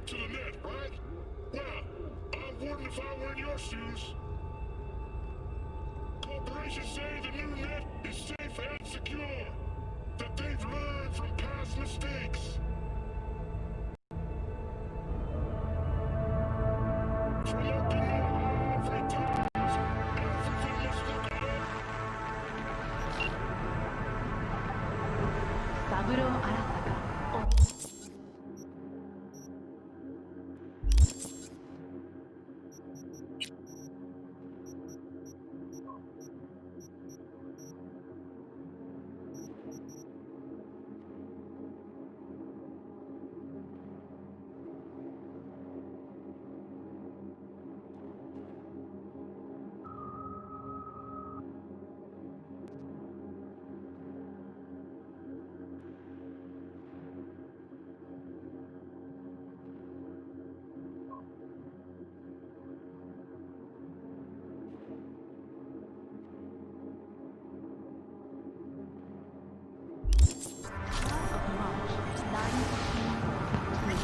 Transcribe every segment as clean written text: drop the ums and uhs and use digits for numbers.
to the net, right? Well, I wouldn't if I were in your shoes. Corporations say the new net is safe and secure. That they've learned from past mistakes. From up in your ivory towers, everything must look up. サブロー・アラサが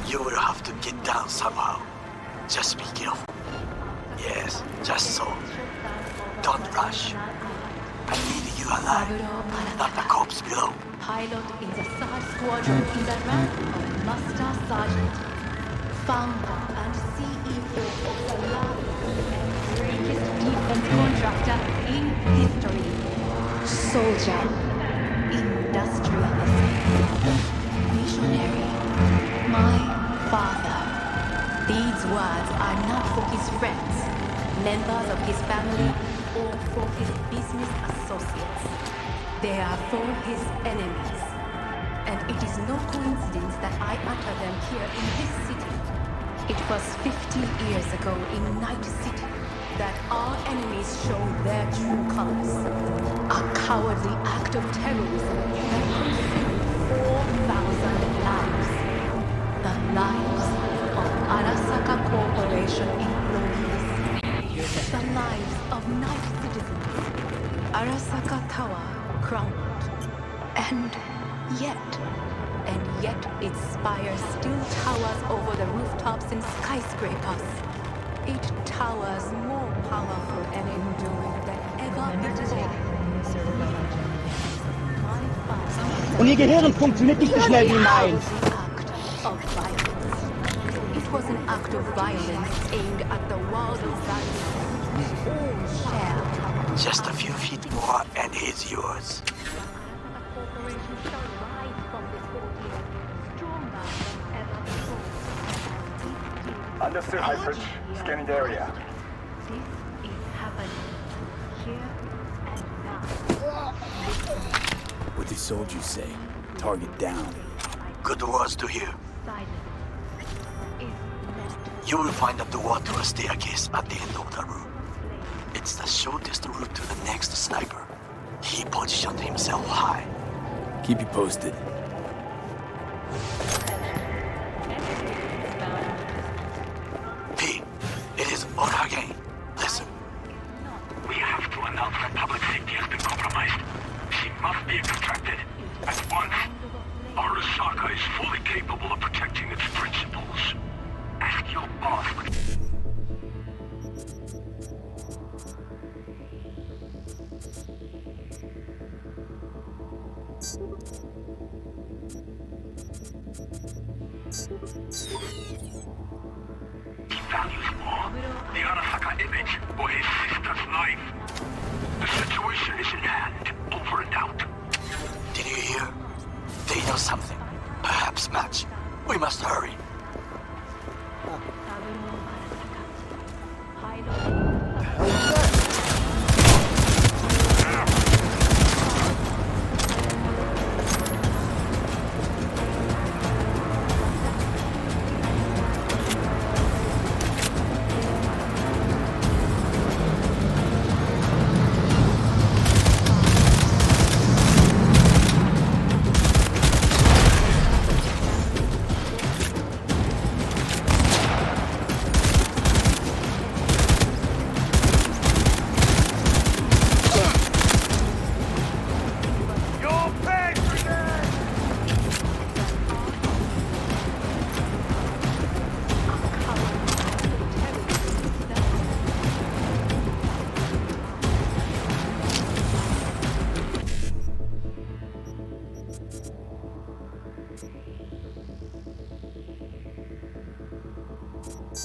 You will have to get down somehow. Just be careful. Yes, just so. Don't rush. I need you alive, not the corpse below. Pilot in the third squadron in the rank of Master Sergeant, founder and CEO of the largest and greatest defense contractor in history. Soldier, industrialist, visionary, my father. These words are not for his friends, members of his family, or for his business associates. They are for his enemies. And it is no coincidence that I utter them here in this city. It was 50 years ago in Night City that our enemies showed their true colors. A cowardly act of terrorism that consumed 4,000 lives. The lives of Arasaka Corporation employees. The lives of night citizens. Arasaka Tower crumbled. And yet its spire still towers over the rooftops and skyscrapers. It towers more powerful and enduring than ever before. Und ihr Gehirn funktioniert nicht so schnell wie meins. It was an act of violence aimed at the world of values. All shared. Just a few feet more and he's yours. Understood, High Bridge. Scanning the area. This is happening here and now. What do soldiers say? Target down. Good words to hear. Silence is not. You will find a door to a staircase at the end of the room. It's the shortest route to the next sniper. He positioned himself high. Keep you posted. P, it is Ora again. Listen. We have to announce that public safety has been compromised. She must be extracted at once. Arasaka is fully capable of protecting its principles. Ask your boss. He values more the Arasaka image or his sister's life. The situation is in hand. Over and out. Did you hear? They know something. Perhaps match. We must hurry. Try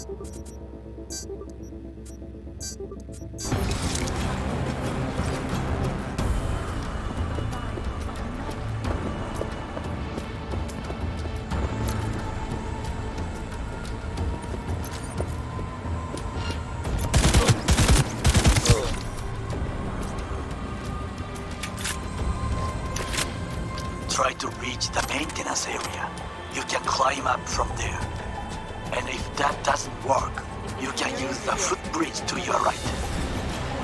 to reach the maintenance area. You can climb up from there. And if that doesn't work, you can use the footbridge to your right.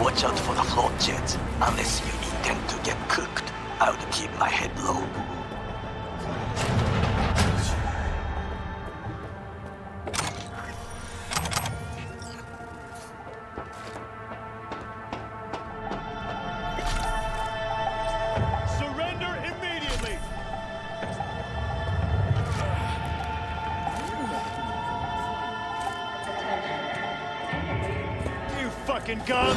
Watch out for the float jets. Unless you intend to get cooked, I would keep my head low. Surrender immediately! You fucking gun!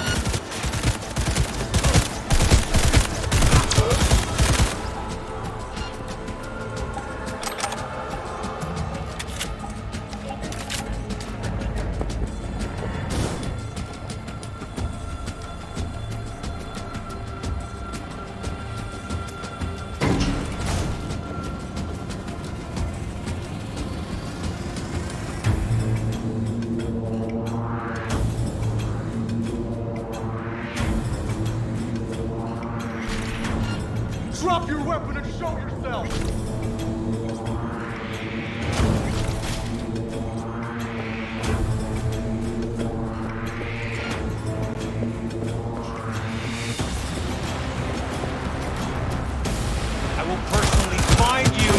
Drop your weapon and show yourself! I will personally find you!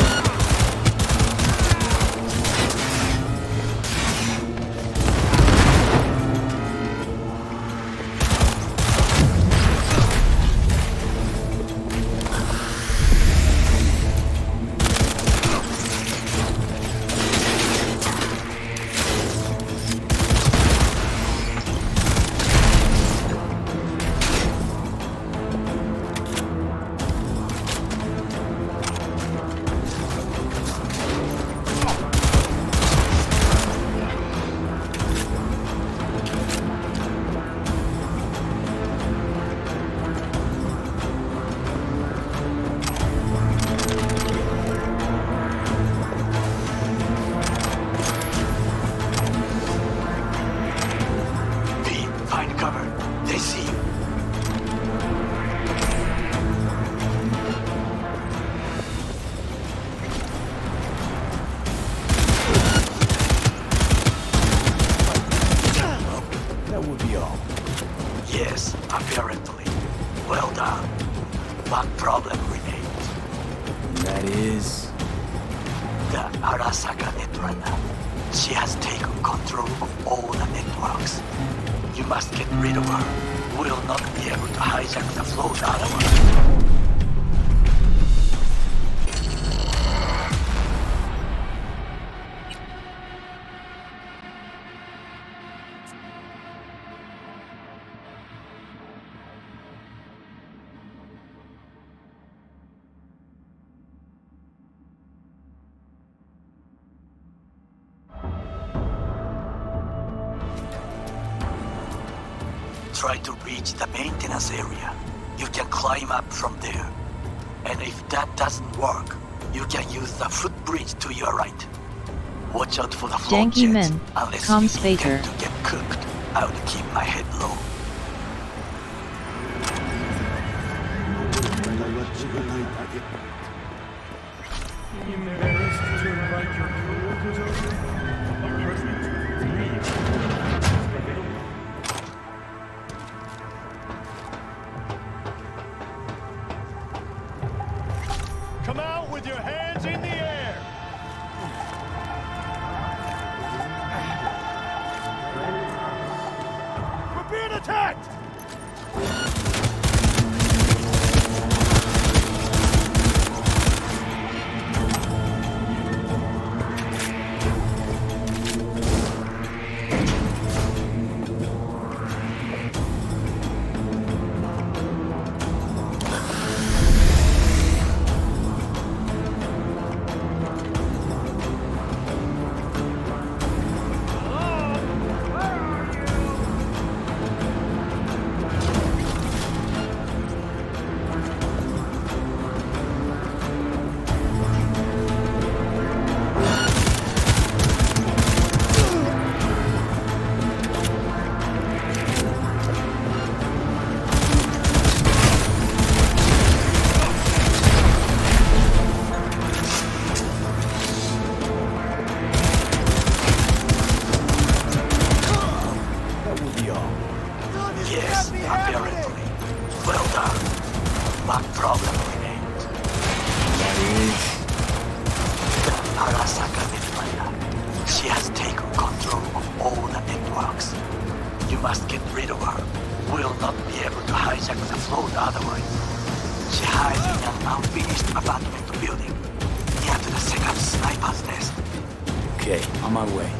Find cover. They see you. That would be all. Yes, apparently. Well done. One problem remains. That is... The Arasaka Netrunner. She has taken control of all the networks. You must get rid of her. We'll not be able to hijack the float otherwise. Try to reach the maintenance area. You can climb up from there. And if that doesn't work, you can use the footbridge to your right. Watch out for the float Janky jets. men, Unless comms you intend faker. to get cooked, I would keep my head low. Embarrassed to invite your coworkers over? Leave. Come out with your hands in the air! We're being attacked! Unfinished apartment building. Near to the second sniper's nest. Okay, on my way.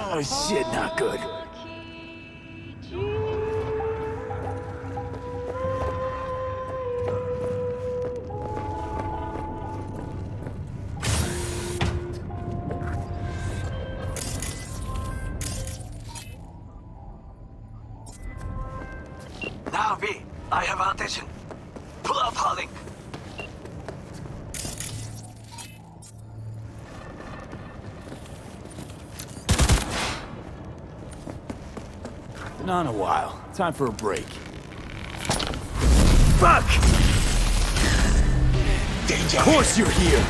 Oh shit, not good. Now, V, I have our attention. Pull up our link. Been on a while. Time for a break. Fuck! Danger. Of course you're here!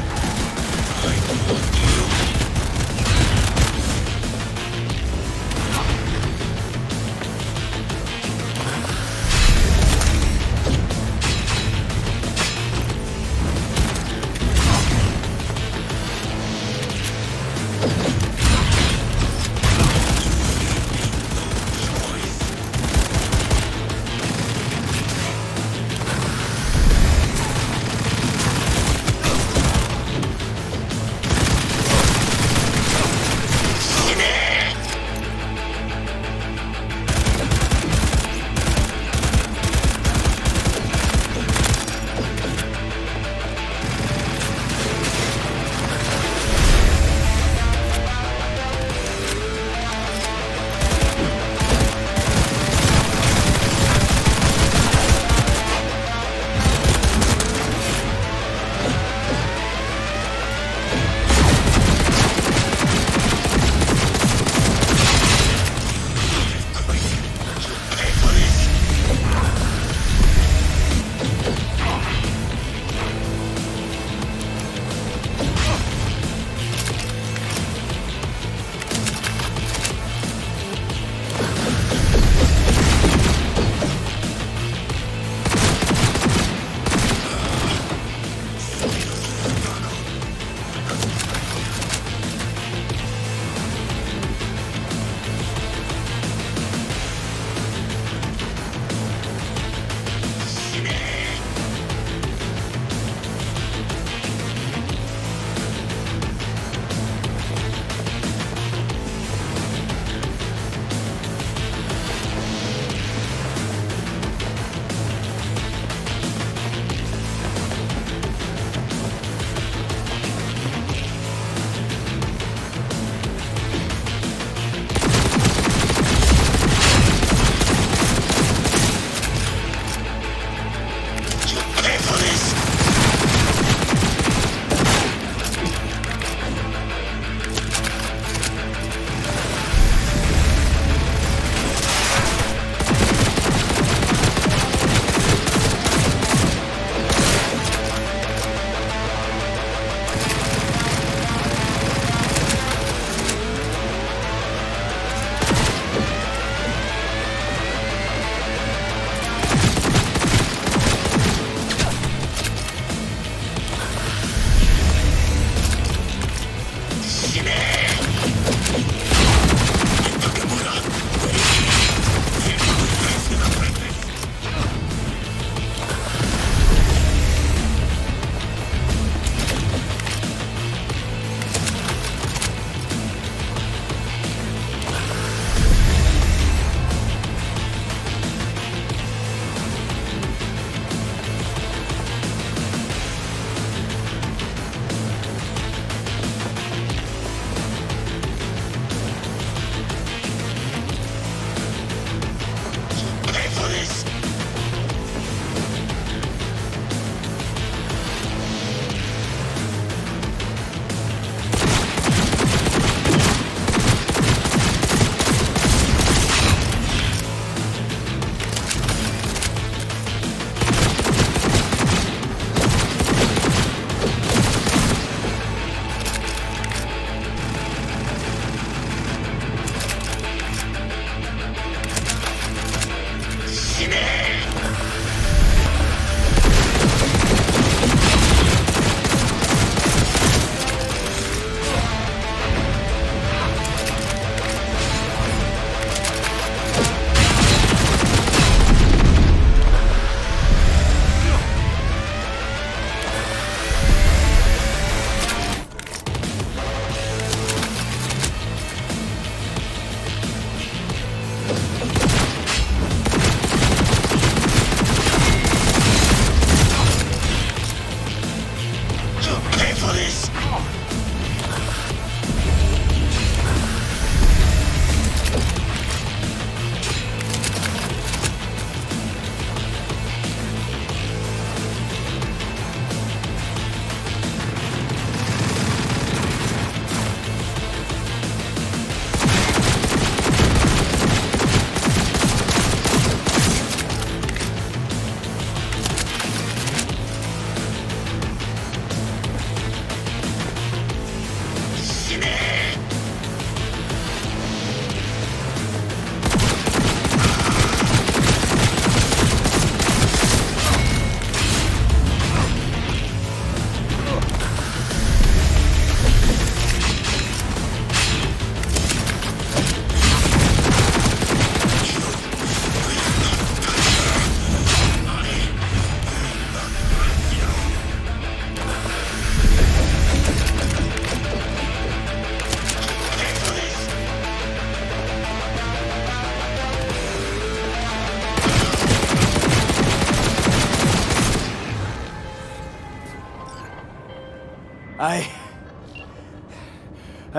I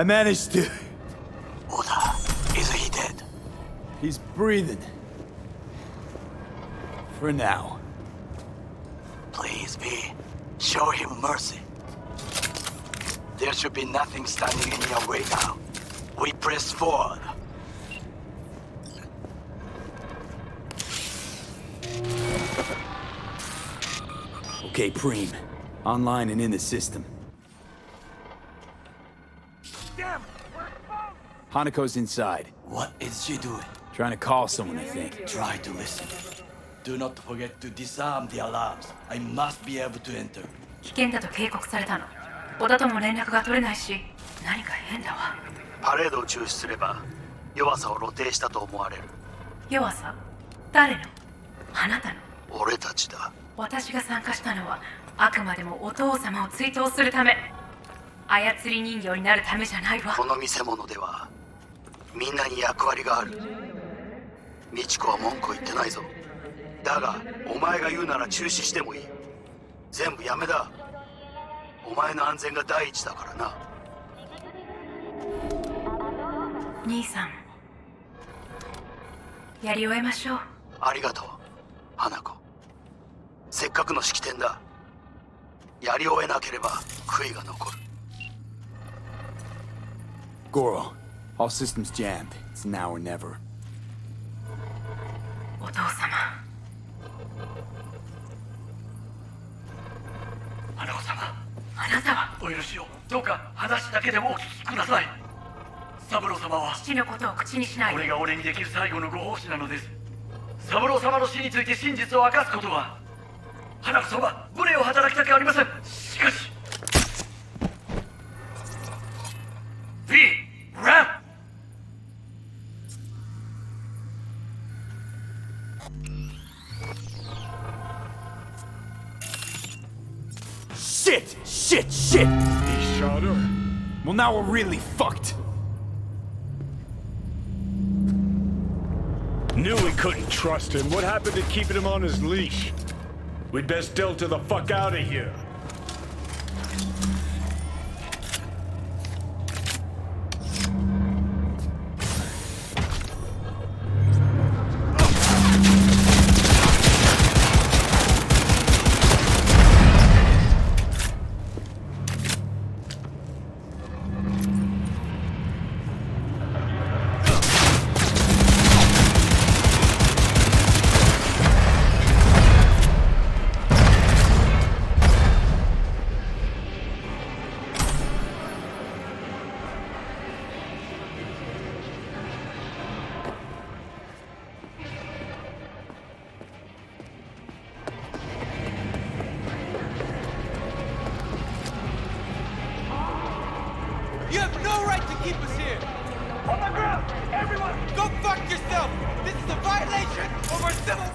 managed to... Oda, is he dead? He's breathing. For now. Please, V. Show him mercy. There should be nothing standing in your way now. We press forward. Okay, Preem. Online and in the system. Damn! Hanako's inside. What is she doing? Trying to call someone, I think. Try to listen. Do not forget to disarm the alarms. I must be able to enter. 危険だと警告されたの。小田とも連絡が取れないし、何か変だわ。パレードを中止すれば、弱さを露呈したと思われる。弱さ？誰の？あなたの？俺たちだ。私が参加したのは、あくまでもお父様を追悼するため。操り人形になるためじゃないわ。この見せ物では、みんなに役割がある。美智子は文句を言ってないぞ。だが、お前が言うなら中止してもいい。全部やめだ。お前の安全が第一だからな。兄さん、やり終えましょう。ありがとう、花子。せっかくの式典だ。やり終えなければ悔いが残る。Goro, all systems jammed. It's now or never. お父様。花子様、あなたはお許しを。どうか話だけでもお聞きください。三郎様は父のことを口にしないこれが俺にできる最後のご奉仕なのです。三郎様の死について真実を明かすことは花子様、無礼を働きたくありません。しかし V ランShit! Shit! Shit! He shot her. Well, now we're really fucked. Knew we couldn't trust him. What happened to keeping him on his leash? We'd best delta the fuck out of here. You have no right to keep us here! On the ground! Everyone! Go fuck yourself! This is a violation of our civil...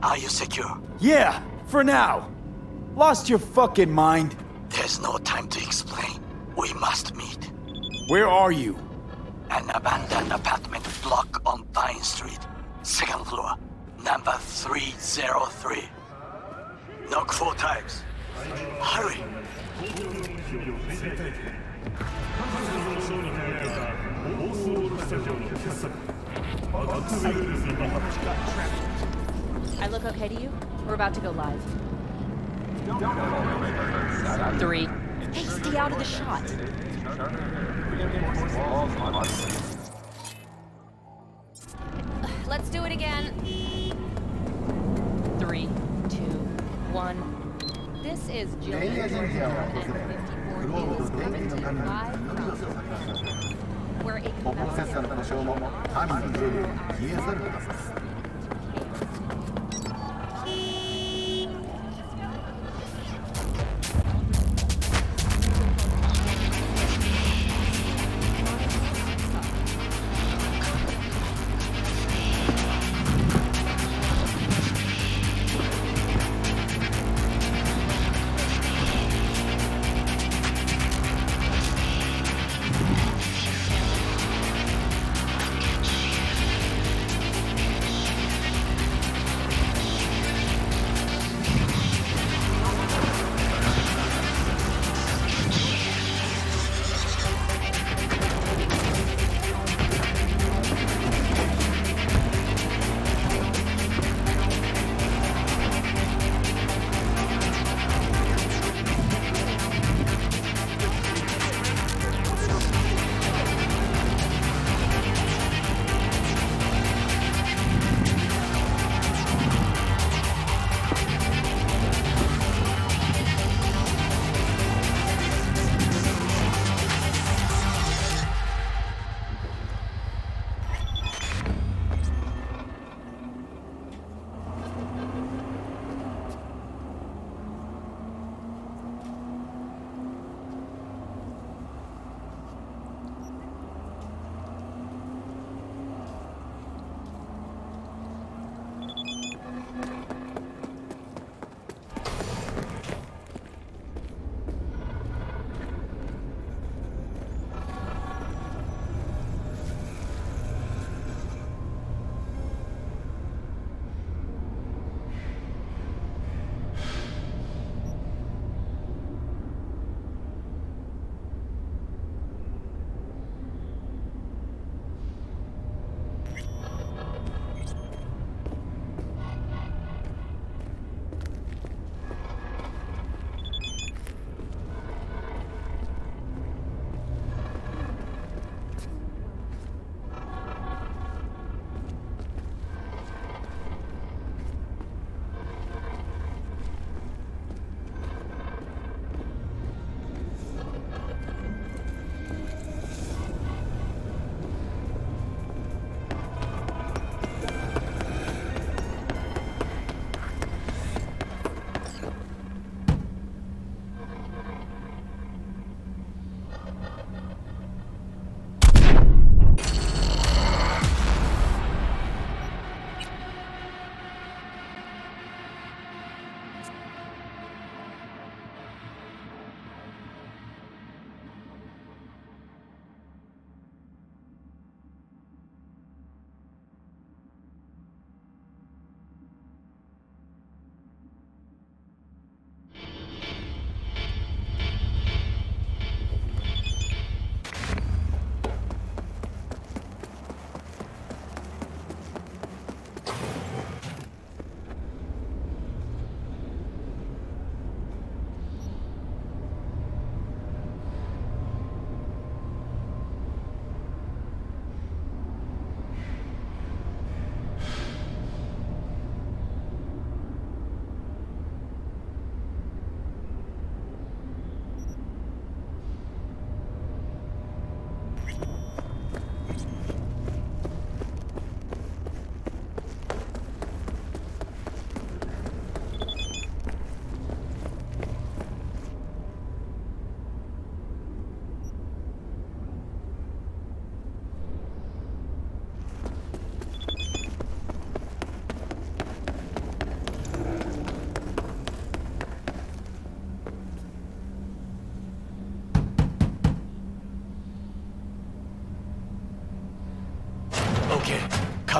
Are you secure? Yeah, for now. Lost your fucking mind? There's no time to explain. We must meet. Where are you? An abandoned apartment block on Pine Street. Second floor. Number 303. Knock 4 times. Hurry! I look okay to you? We're about to go live. 3. Hey, stay out of the shot. Let's do it again. 3, 2, 1. This is Jillian at 54 News Limited live from where a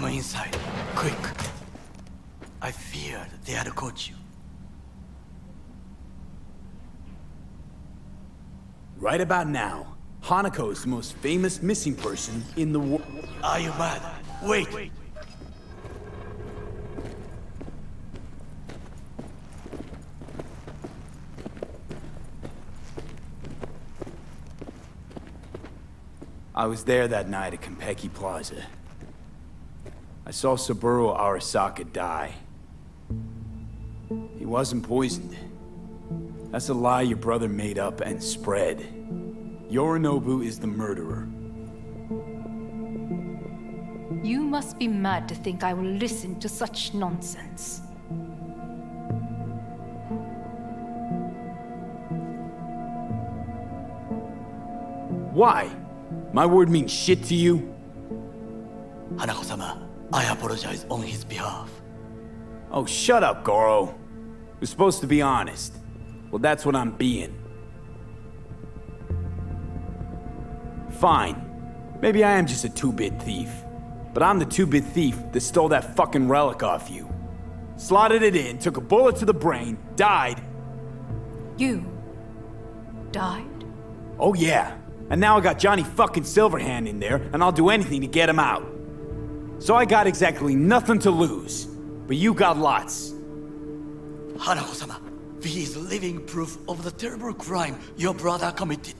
Come inside, quick. I feared they had caught you. Right about now, Hanako is the most famous missing person in the world. Are you mad? Wait! I was there that night at Konpeki Plaza. I saw Saburo Arasaka die. He wasn't poisoned. That's a lie your brother made up and spread. Yorinobu is the murderer. You must be mad to think I will listen to such nonsense. Why? My word means shit to you? Hanako-sama, I apologize on his behalf. Oh, shut up, Goro. We're supposed to be honest. Well, that's what I'm being. Fine. Maybe I am just a two-bit thief. But I'm the two-bit thief that stole that fucking relic off you. Slotted it in, took a bullet to the brain, died. You died? Oh yeah. And now I got Johnny fucking Silverhand in there, and I'll do anything to get him out. So I got exactly nothing to lose. But you got lots. Hanako-sama, he is living proof of the terrible crime your brother committed.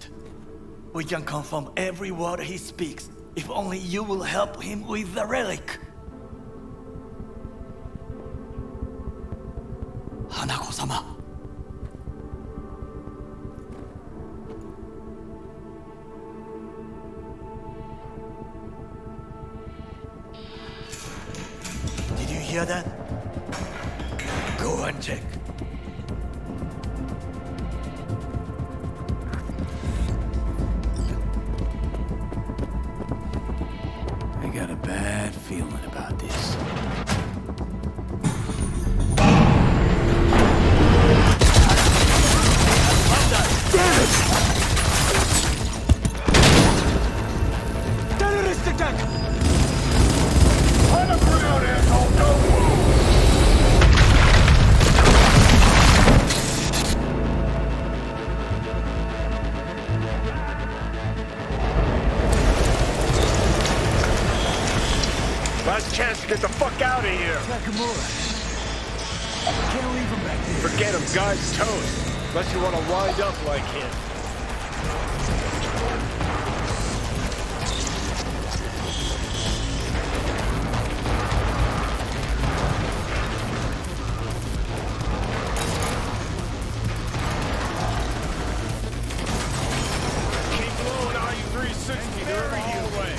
We can confirm every word he speaks, if only you will help him with the relic. Hanako-sama. Did you hear that? Go and check. I got a bad feeling about this. Damn it! Terrorist attack! I'm a grenade, asshole! Don't move! Last chance to get the fuck out of here. Nakamura. Can't leave him back there. Forget him, guy's toast. Unless you want to wind up like him. Keep blowing IU-360. They're in the hallway.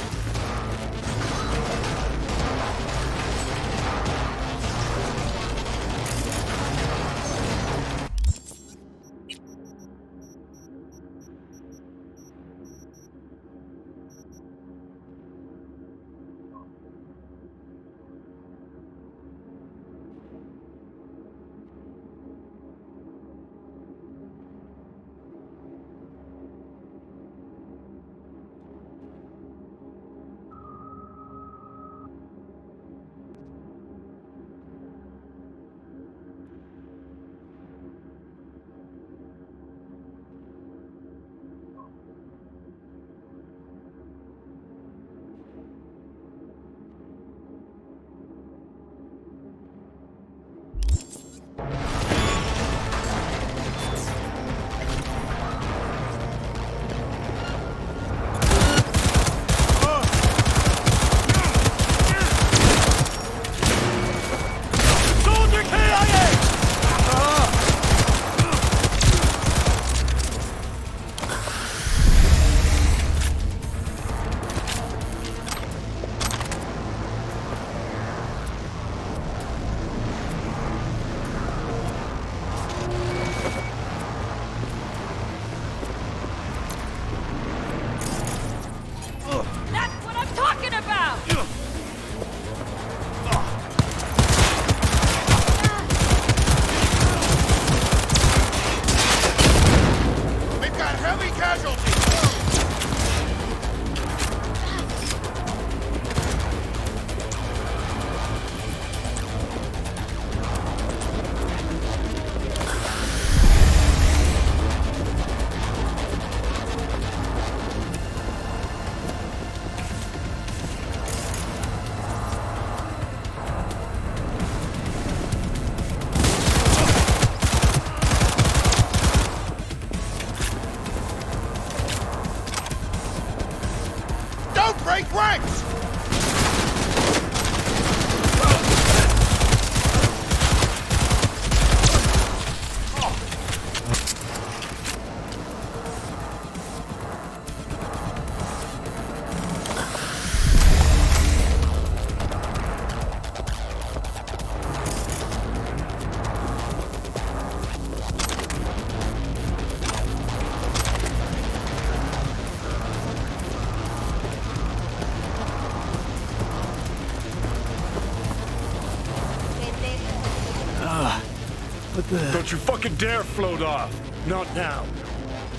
What the... Don't you fucking dare float off. Not now.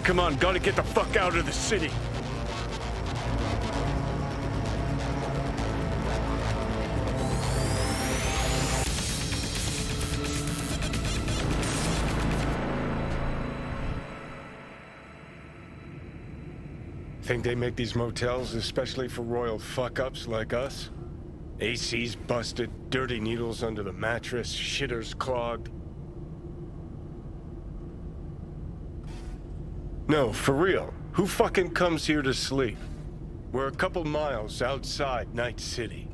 Come on, gotta get the fuck out of the city. Think they make these motels especially for royal fuck-ups like us? AC's busted, dirty needles under the mattress, shitters clogged. No, for real. Who fucking comes here to sleep? We're a couple miles outside Night City.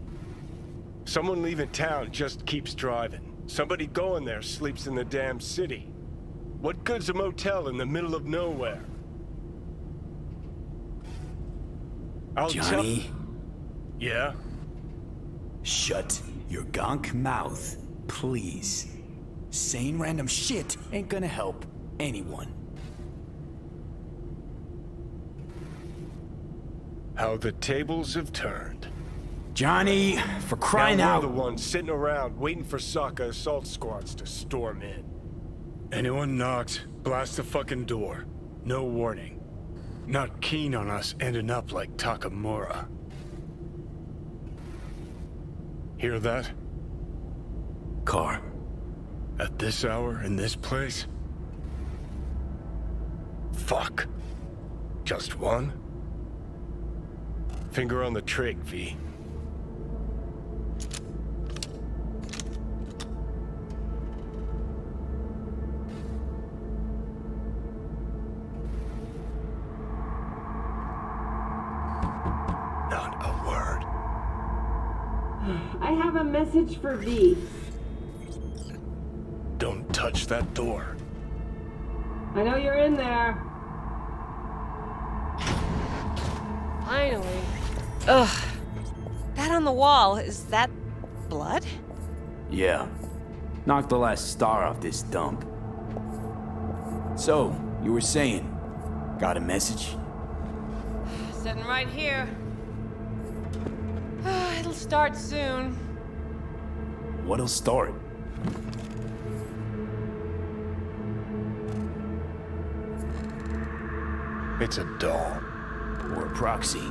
Someone leaving town just keeps driving. Somebody going there sleeps in the damn city. What good's a motel in the middle of nowhere? Johnny? Yeah? Shut your gonk mouth, please. Saying random shit ain't gonna help anyone. How the tables have turned. Johnny, for crying now out. we're the ones sitting around waiting for Sokka assault squads to storm in. Anyone knocks, blast the fucking door. No warning. Not keen on us ending up like Takamura. Hear that? Car. At this hour, in this place? Fuck. Just one? Finger on the trig, V. Not a word. I have a message for V. Don't touch that door. I know you're in there. Finally. Ugh. That on the wall, is that blood? Yeah. Knocked the last star off this dump. So, you were saying, got a message? Sitting right here. It'll start soon. What'll start? It's a doll. Or a proxy.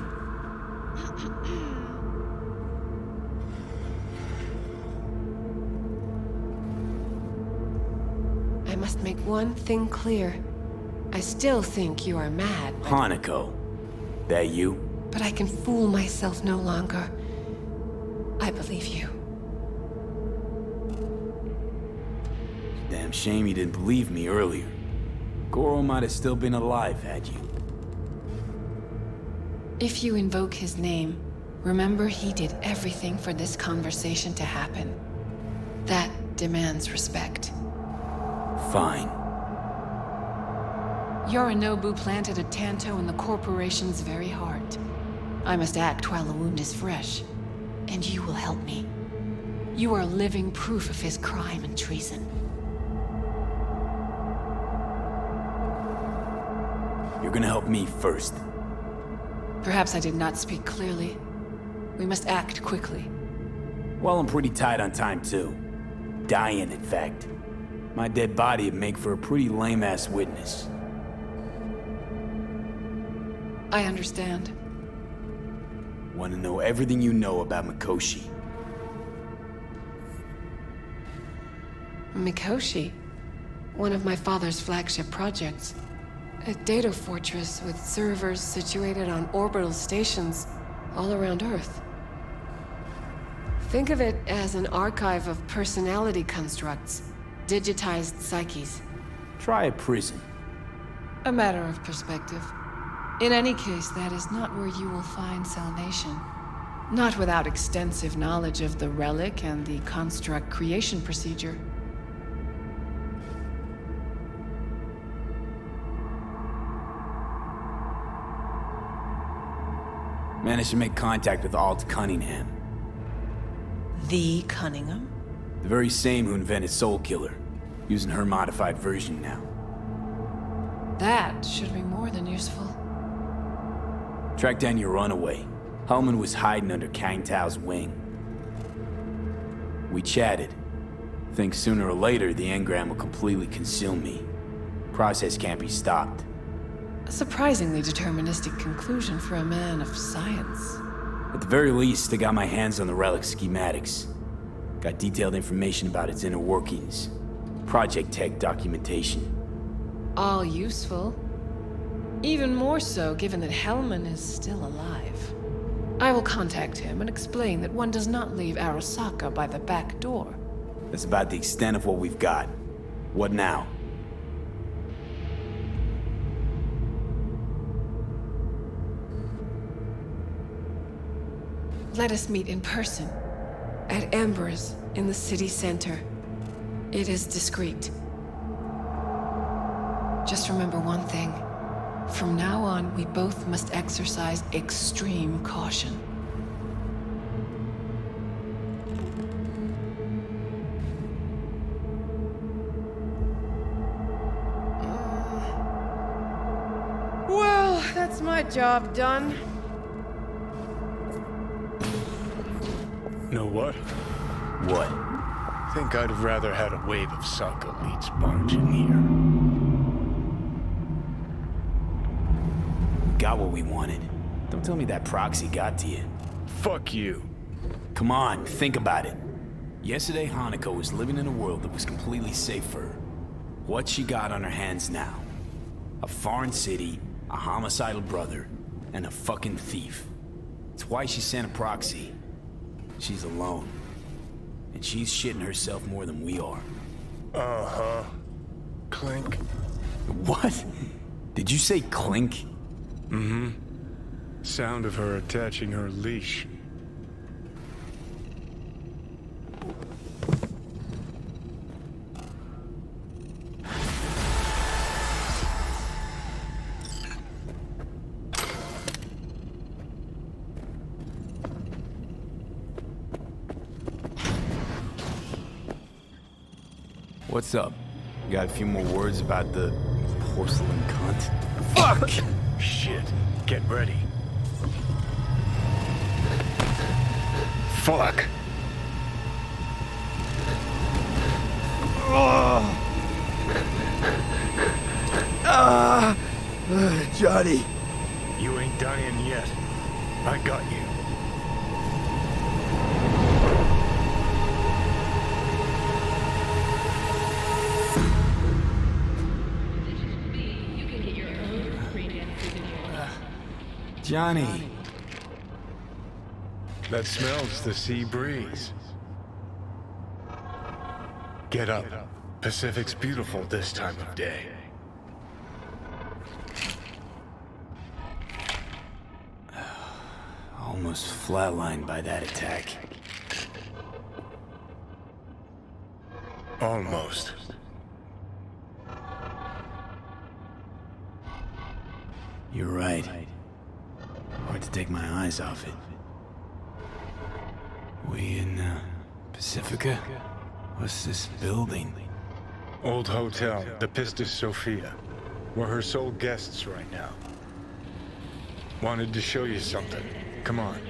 I must make one thing clear. I still think you are mad. Hanako. That you? But I can fool myself no longer. I believe you. Damn shame you didn't believe me earlier. Goro might have still been alive had you. If you invoke his name, remember he did everything for this conversation to happen. That demands respect. Fine. Yorinobu planted a Tanto in the corporation's very heart. I must act while the wound is fresh, and you will help me. You are living proof of his crime and treason. You're gonna help me first. Perhaps I did not speak clearly. We must act quickly. Well, I'm pretty tight on time, too. Dying, in fact. My dead body would make for a pretty lame-ass witness. I understand. Want to know everything you know about Mikoshi. Mikoshi? One of my father's flagship projects. A data fortress with servers situated on orbital stations all around Earth. Think of it as an archive of personality constructs, digitized psyches. Try a prison. A matter of perspective. In any case, that is not where you will find salvation. Not without extensive knowledge of the relic and the construct creation procedure. Managed to make contact with Alt Cunningham. The Cunningham? The very same who invented Soul Killer. Using her modified version now. That should be more than useful. Tracked down your runaway. Hellman was hiding under Kang Tao's wing. We chatted. Think sooner or later the engram will completely consume me. Process can't be stopped. A surprisingly deterministic conclusion for a man of science. At the very least, I got my hands on the relic schematics. Got detailed information about its inner workings. Project tech documentation. All useful. Even more so given that Hellman is still alive. I will contact him and explain that one does not leave Arasaka by the back door. That's about the extent of what we've got. What now? Let us meet in person. At Embers, in the city center. It is discreet. Just remember one thing. From now on, we both must exercise extreme caution. Well, that's my job done. Know what? What? Think I'd have rather had a wave of sake elites barge in here. Got what we wanted. Don't tell me that proxy got to you. Fuck you. Come on, think about it. Yesterday, Hanako was living in a world that was completely safe for her. What she got on her hands now? A foreign city, a homicidal brother, and a fucking thief. It's why she sent a proxy. She's alone. And she's shitting herself more than we are. Uh-huh. Clink. What? Did you say clink? Mm-hmm. Sound of her attaching her leash. What's up? You got a few more words about the porcelain cunt? Fuck! Shit. Get ready. Fuck! Johnny. You ain't dying yet. I got you. Johnny. That smells the sea breeze. Get up. Pacific's beautiful this time of day. Almost flatlined by that attack. Almost. You're right. Hard to take my eyes off it. We in, Pacifica? What's this building? Old hotel, the Pistis Sophia. We're her sole guests right now. Wanted to show you something. Come on.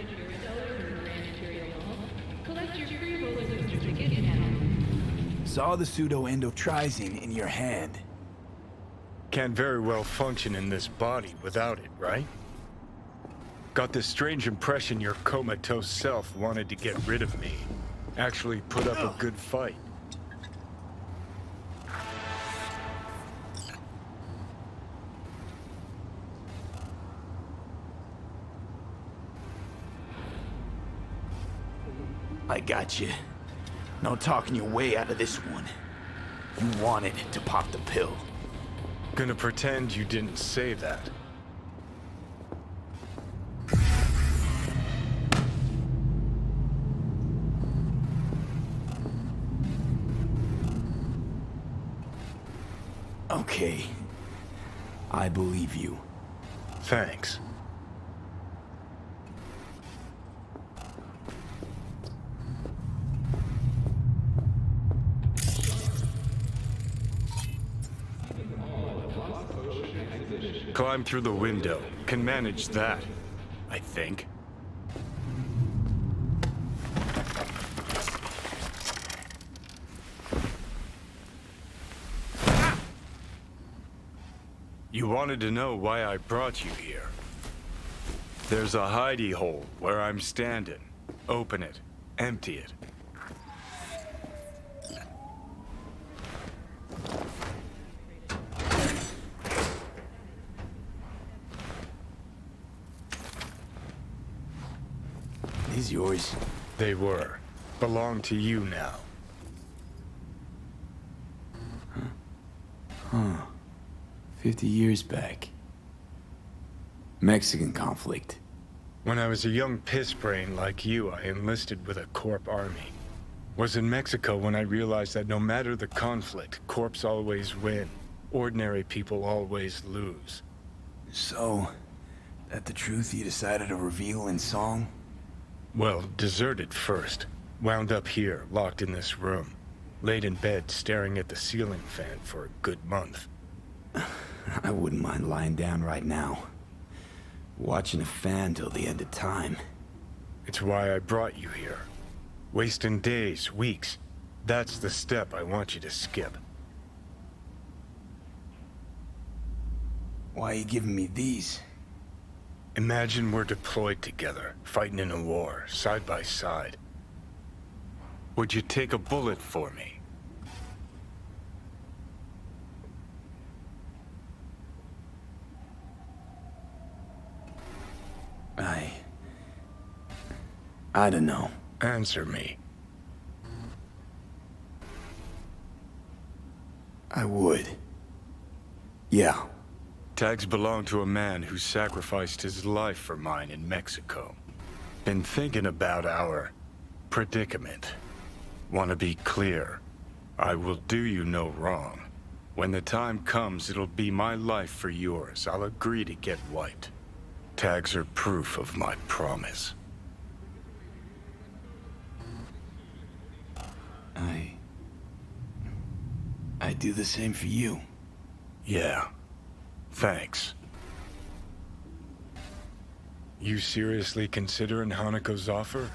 Saw the pseudo-endotrizine in your hand. Can't very well function in this body without it, right? Got this strange impression your comatose self wanted to get rid of me. Actually put up a good fight. I got you. No talking your way out of this one. You wanted to pop the pill. Gonna pretend you didn't say that. Okay. I believe you. Thanks. Climb through the window. Can manage that, I think. You wanted to know why I brought you here. There's a hidey hole where I'm standing. Open it. Empty it. These yours? They were. Belong to you now. Huh. 50 years back. Mexican conflict. When I was a young pissbrain like you, I enlisted with a Corp army. Was in Mexico when I realized that no matter the conflict, Corps always win. Ordinary people always lose. So, that the truth you decided to reveal in song? Well, deserted first. Wound up here, locked in this room. Laid in bed, staring at the ceiling fan for a good month. I wouldn't mind lying down right now. Watching a fan till the end of time. It's why I brought you here. Wasting days, weeks. That's the step I want you to skip. Why are you giving me these? Imagine we're deployed together, fighting in a war, side by side. Would you take a bullet for me? I don't know. Answer me. I would. Yeah. Tags belong to a man who sacrificed his life for mine in Mexico. Been thinking about our predicament. Want to be clear. I will do you no wrong. When the time comes, it'll be my life for yours. I'll agree to get wiped. Tags are proof of my promise. I do the same for you. Yeah. Thanks. You seriously considering Hanako's offer?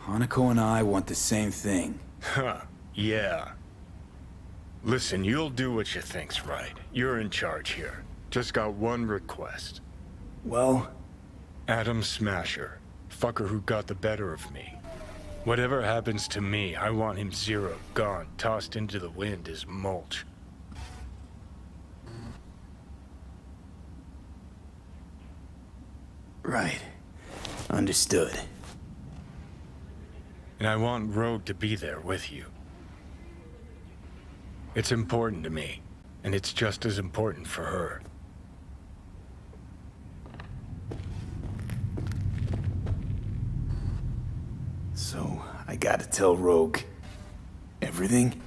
Hanako and I want the same thing. Huh, yeah. Listen, you'll do what you think's right. You're in charge here. Just got one request. Well? Adam Smasher. Fucker who got the better of me. Whatever happens to me, I want him zero, gone, tossed into the wind as mulch. Right. Understood. And I want Rogue to be there with you. It's important to me, and it's just as important for her. So, I gotta tell Rogue everything?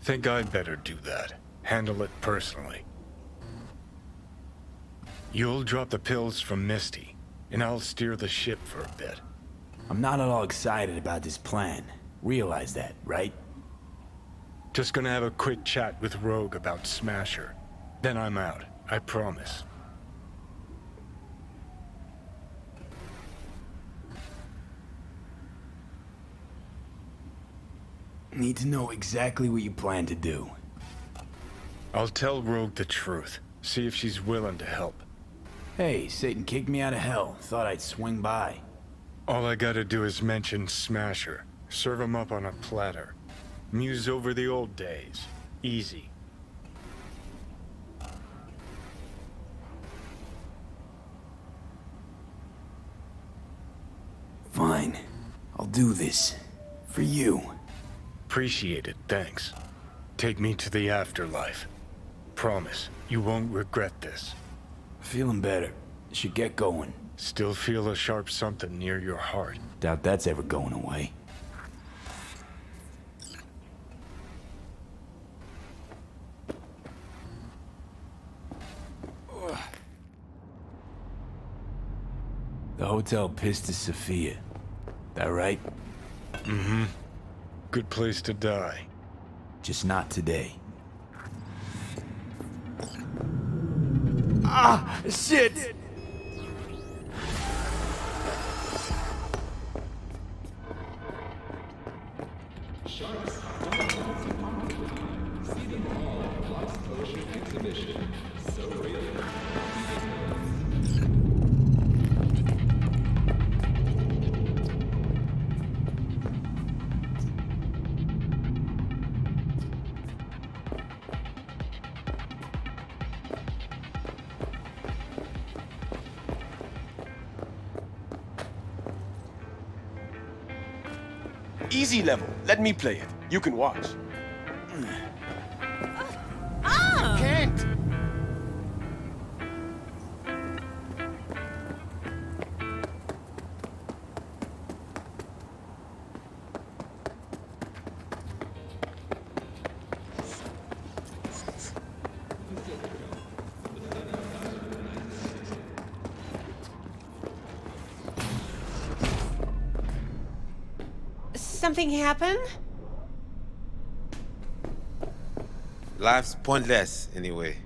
Think I'd better do that. Handle it personally. You'll drop the pills from Misty, and I'll steer the ship for a bit. I'm not at all excited about this plan. Realize that, right? Just gonna have a quick chat with Rogue about Smasher. Then I'm out, I promise. Need to know exactly what you plan to do. I'll tell Rogue the truth. See if she's willing to help. Hey, Satan kicked me out of hell. Thought I'd swing by. All I gotta do is mention Smasher. Serve him up on a platter. Muse over the old days. Easy. Fine. I'll do this. For you. Appreciate it, thanks. Take me to the afterlife. Promise, you won't regret this. Feeling better. Should get going. Still feel a sharp something near your heart. Doubt that's ever going away. The Hotel Pistis Sophia. That right? Mm-hmm. Good place to die. Just not today. Ah! Shit! Easy level. Let me play it. You can watch. Can't! Something happened? Life's pointless, anyway.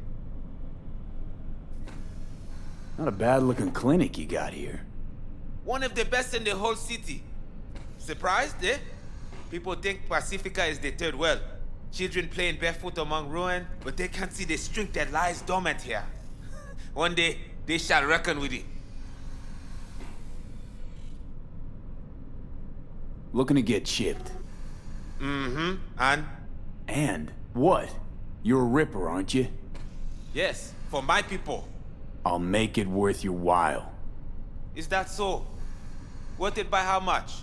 Not a bad-looking clinic you got here. One of the best in the whole city. Surprised, eh? People think Pacifica is the third world. Children playing barefoot among ruins, but they can't see the strength that lies dormant here. One day, they shall reckon with it. Looking to get chipped. Mm-hmm. And? And? What? You're a ripper, aren't you? Yes, for my people. I'll make it worth your while. Is that so? Worth it by how much?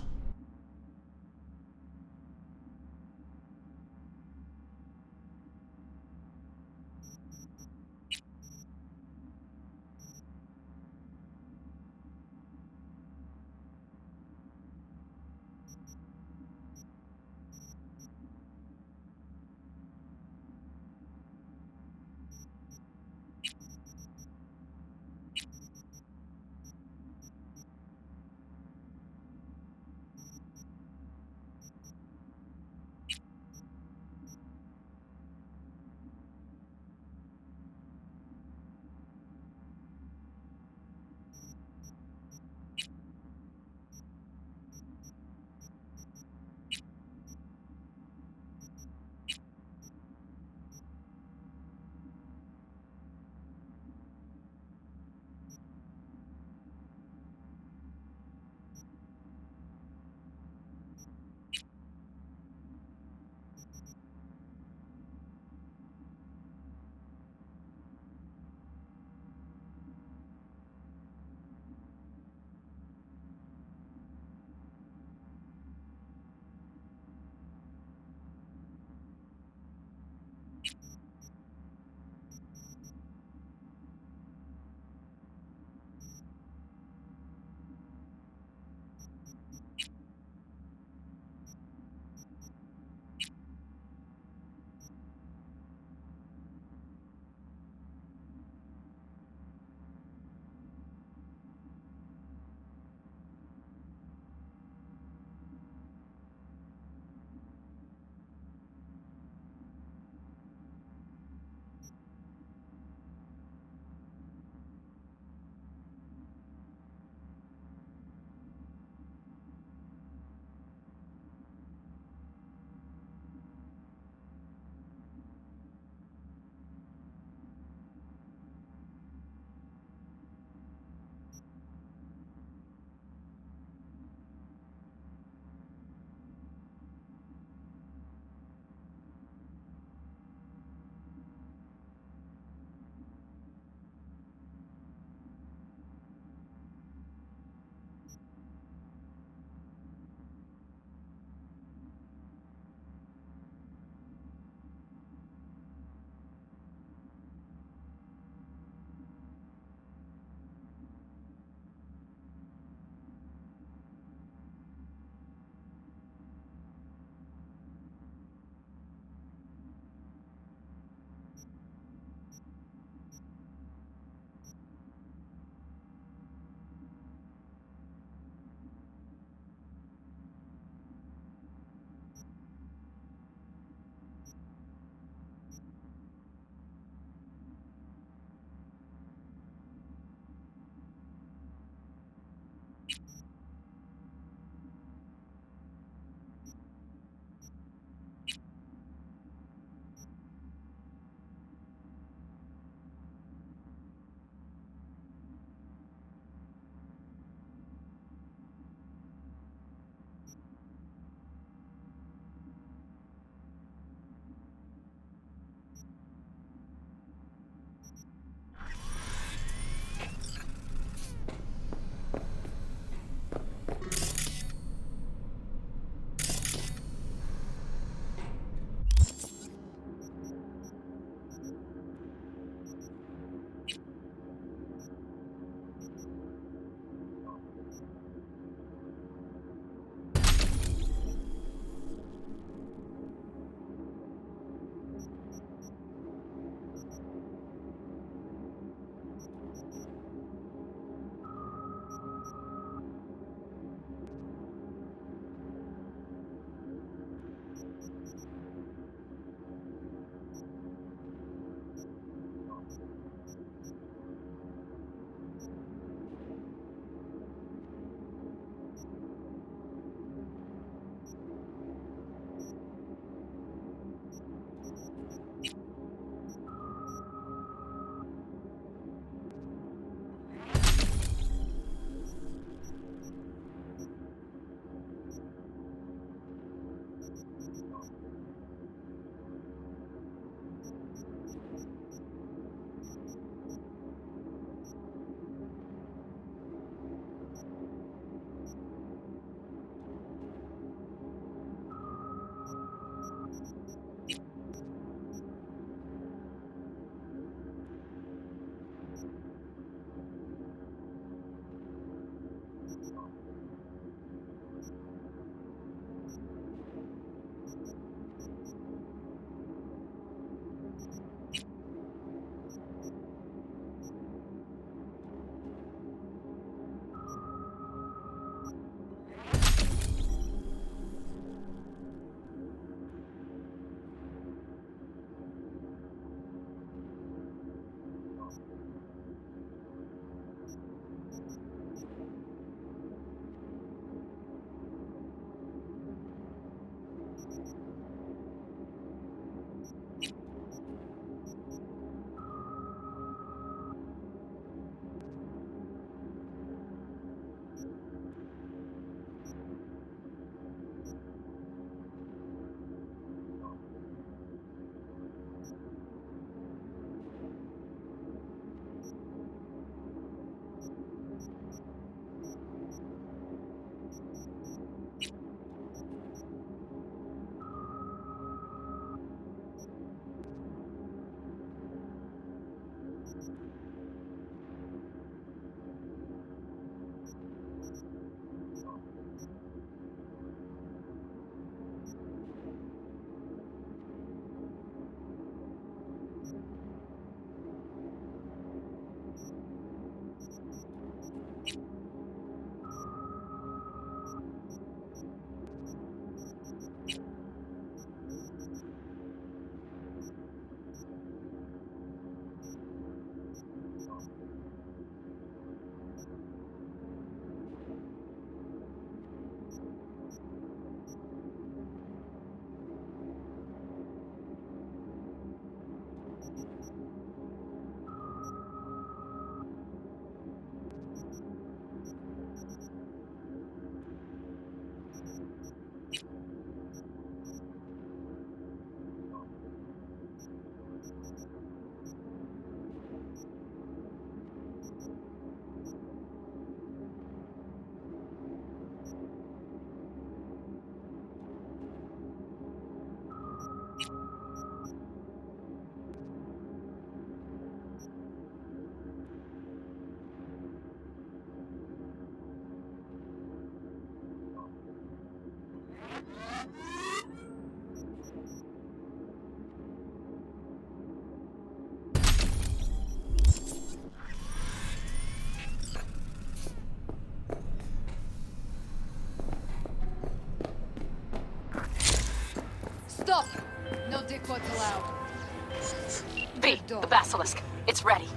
V, the Basilisk. It's ready.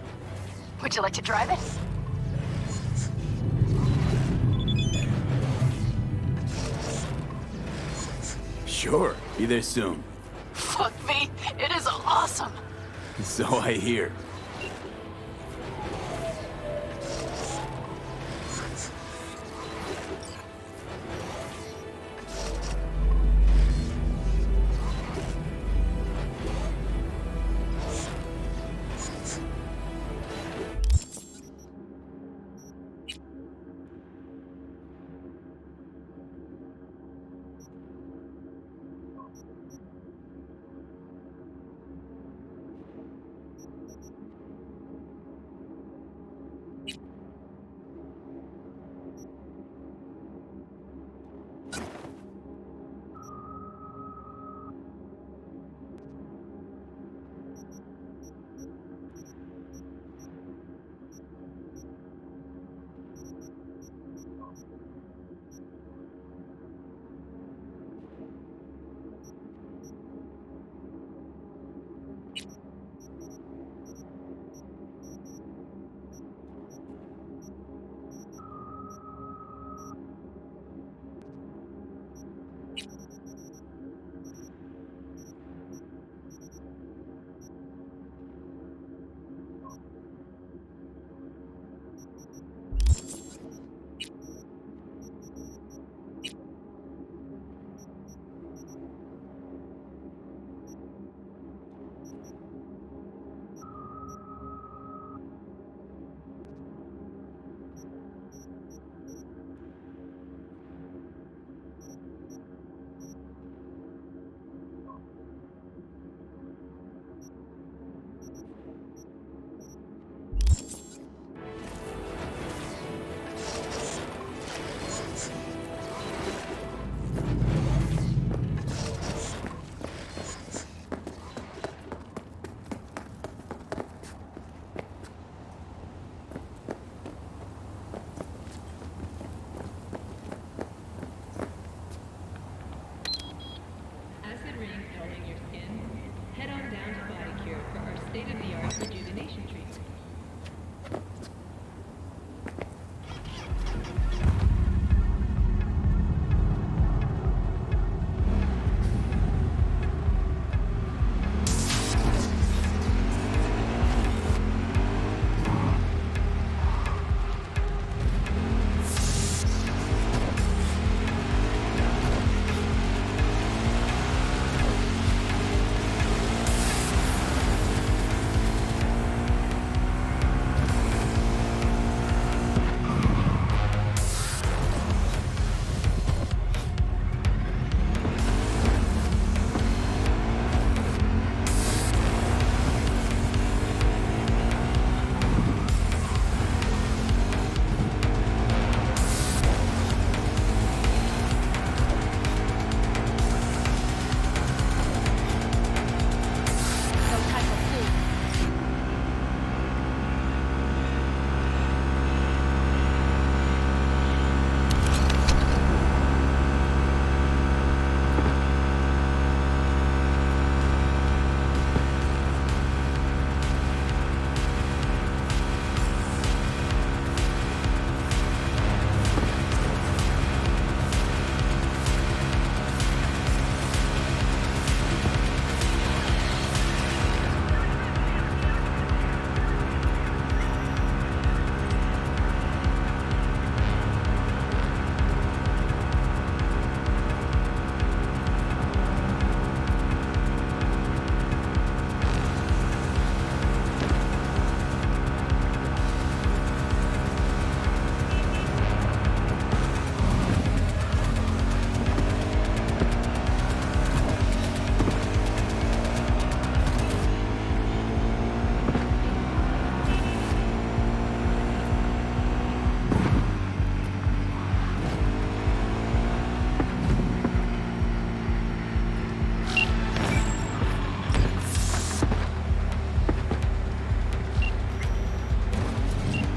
Would you like to drive it? Sure, be there soon. Fuck V, it is awesome. So I hear.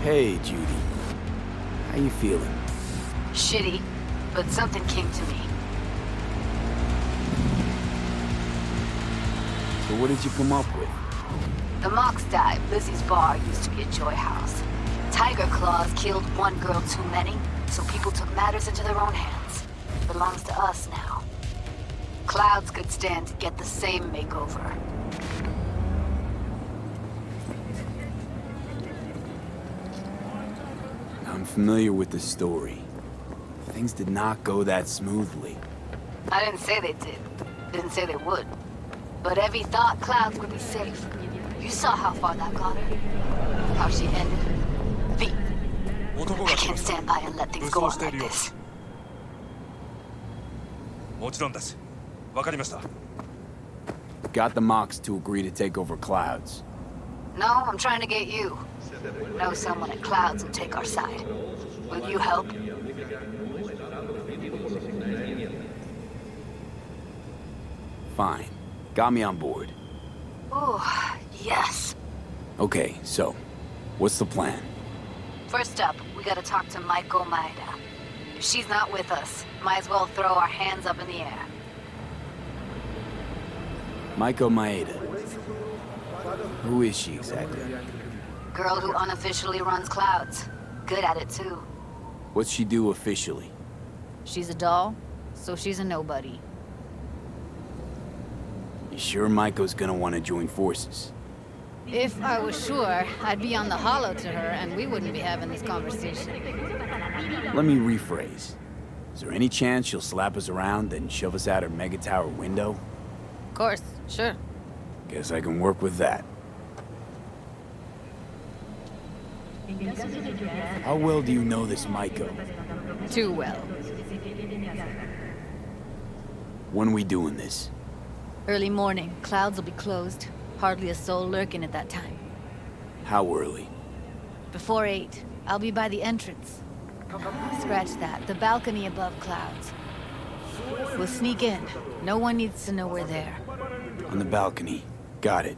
Hey, Judy. How you feeling? Shitty, but something came to me. So what did you come up with? The Mox died. Lizzie's bar used to be a joy house. Tiger Claws killed one girl too many, so people took matters into their own hands. It belongs to us now. Clouds could stand to get the same makeover. I'm familiar with the story. Things did not go that smoothly. I didn't say they did. Didn't say they would. But Evie thought Clouds would be safe. You saw how far that got her. How she ended. V. I can't stand by and let things go on like this. もちろんです。わかりました。 Got the Mox to agree to take over Clouds. No, I'm trying to get you. Know someone at Clouds will take our side. Will you help? Fine. Got me on board. Oh, yes. Okay, so, what's the plan? First up, we gotta talk to Maiko Maeda. If she's not with us, might as well throw our hands up in the air. Maiko Maeda. Who is she exactly? Girl who unofficially runs Clouds. Good at it, too. What's she do officially? She's a doll, so she's a nobody. You sure Maiko's gonna want to join forces? If I was sure, I'd be on the hollow to her and we wouldn't be having this conversation. Let me rephrase. Is there any chance she'll slap us around and shove us out her mega tower window? Of course, sure. Guess I can work with that. How well do you know this Maiko? Too well. When we doing this? Early morning, Clouds will be closed. Hardly a soul lurking at that time. How early? Before 8, I'll be by the entrance. Scratch that, the balcony above Clouds. We'll sneak in. No one needs to know we're there. On the balcony. Got it.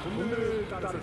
トンネルがある。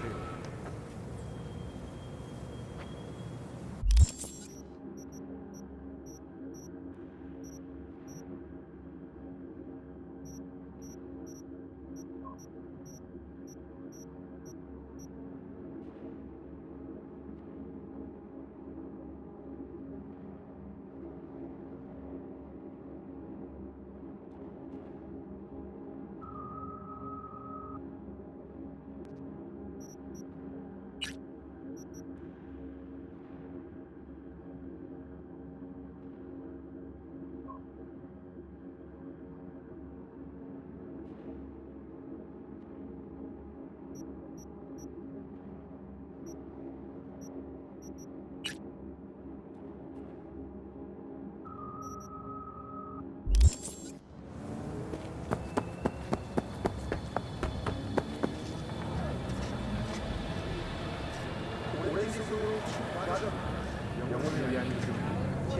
영혼을 위한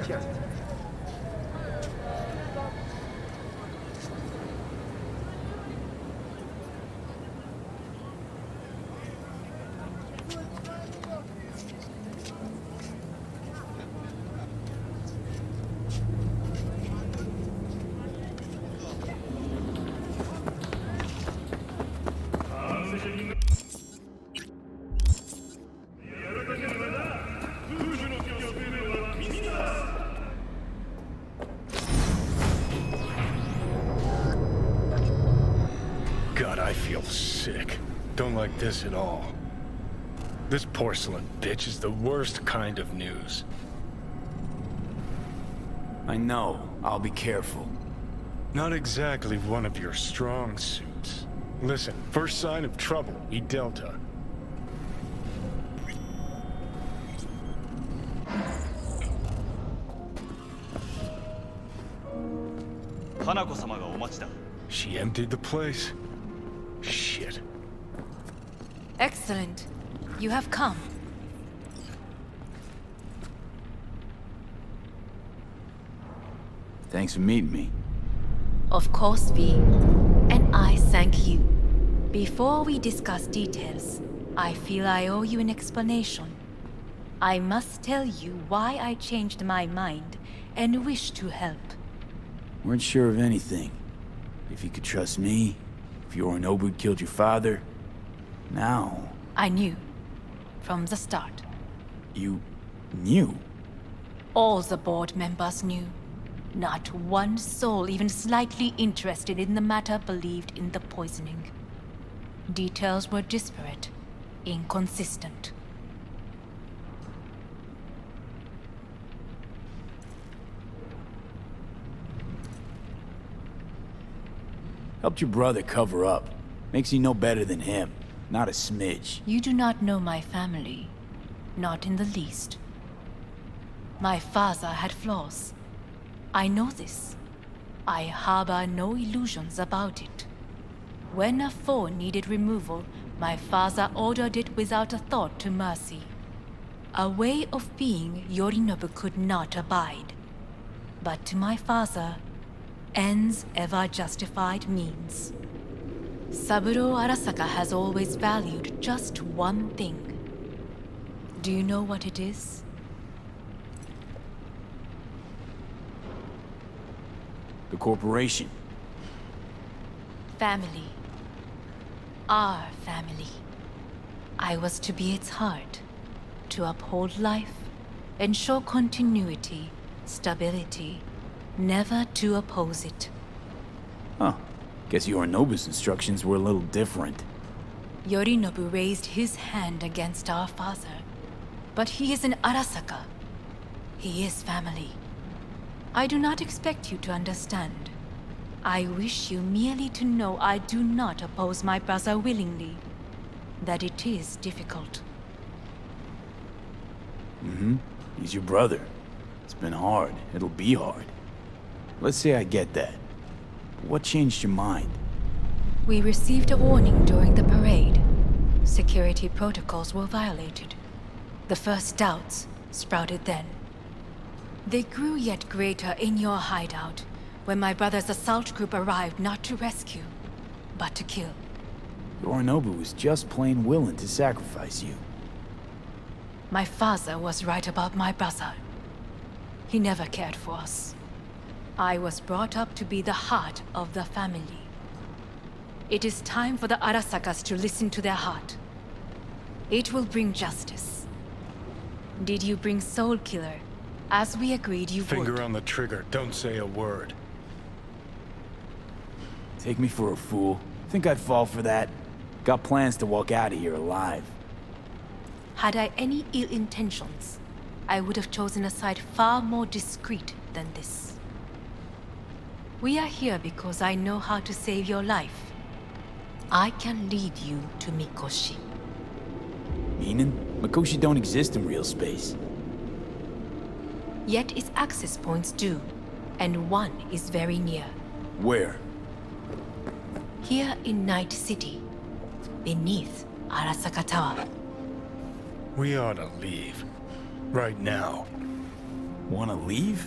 치아. God, I feel sick. Don't like this at all. This porcelain bitch is the worst kind of news. I know. I'll be careful. Not exactly one of your strong suits. Listen, first sign of trouble, eat Delta. She emptied the place? Shit. Excellent. You have come. Thanks for meeting me. Of course, V. And I thank you. Before we discuss details, I feel I owe you an explanation. I must tell you why I changed my mind and wish to help. Weren't sure of anything. If you could trust me, if Yorinobu killed your father. Now... I knew. From the start. You... knew? All the board members knew. Not one soul even slightly interested in the matter believed in the poisoning. Details were disparate, inconsistent. Helped your brother cover up. Makes you no better than him. Not a smidge. You do not know my family. Not in the least. My father had flaws. I know this. I harbor no illusions about it. When a foe needed removal, my father ordered it without a thought to mercy. A way of being Yorinobu could not abide. But to my father, ends ever justified means. Saburo Arasaka has always valued just one thing. Do you know what it is? The corporation. Family. Our family. I was to be its heart, to uphold life, ensure continuity, stability, never to oppose it. Huh. Guess Yorinobu's instructions were a little different. Yorinobu raised his hand against our father, but he is an Arasaka. He is family. I do not expect you to understand. I wish you merely to know I do not oppose my brother willingly. That it is difficult. Mm-hmm. He's your brother. It's been hard. It'll be hard. Let's say I get that. What changed your mind? We received a warning during the parade. Security protocols were violated. The first doubts sprouted then. They grew yet greater in your hideout, when my brother's assault group arrived not to rescue, but to kill. Yorinobu was just plain willing to sacrifice you. My father was right about my brother. He never cared for us. I was brought up to be the heart of the family. It is time for the Arasakas to listen to their heart. It will bring justice. Did you bring Soul Killer, as we agreed you would? Finger on the trigger, don't say a word. Take me for a fool. Think I'd fall for that? Got plans to walk out of here alive. Had I any ill intentions, I would have chosen a side far more discreet than this. We are here because I know how to save your life. I can lead you to Mikoshi. Meaning? Mikoshi don't exist in real space. Yet its access points do, and one is very near. Where? Here in Night City, beneath Arasaka Tower. We ought to leave. Right now. Wanna leave?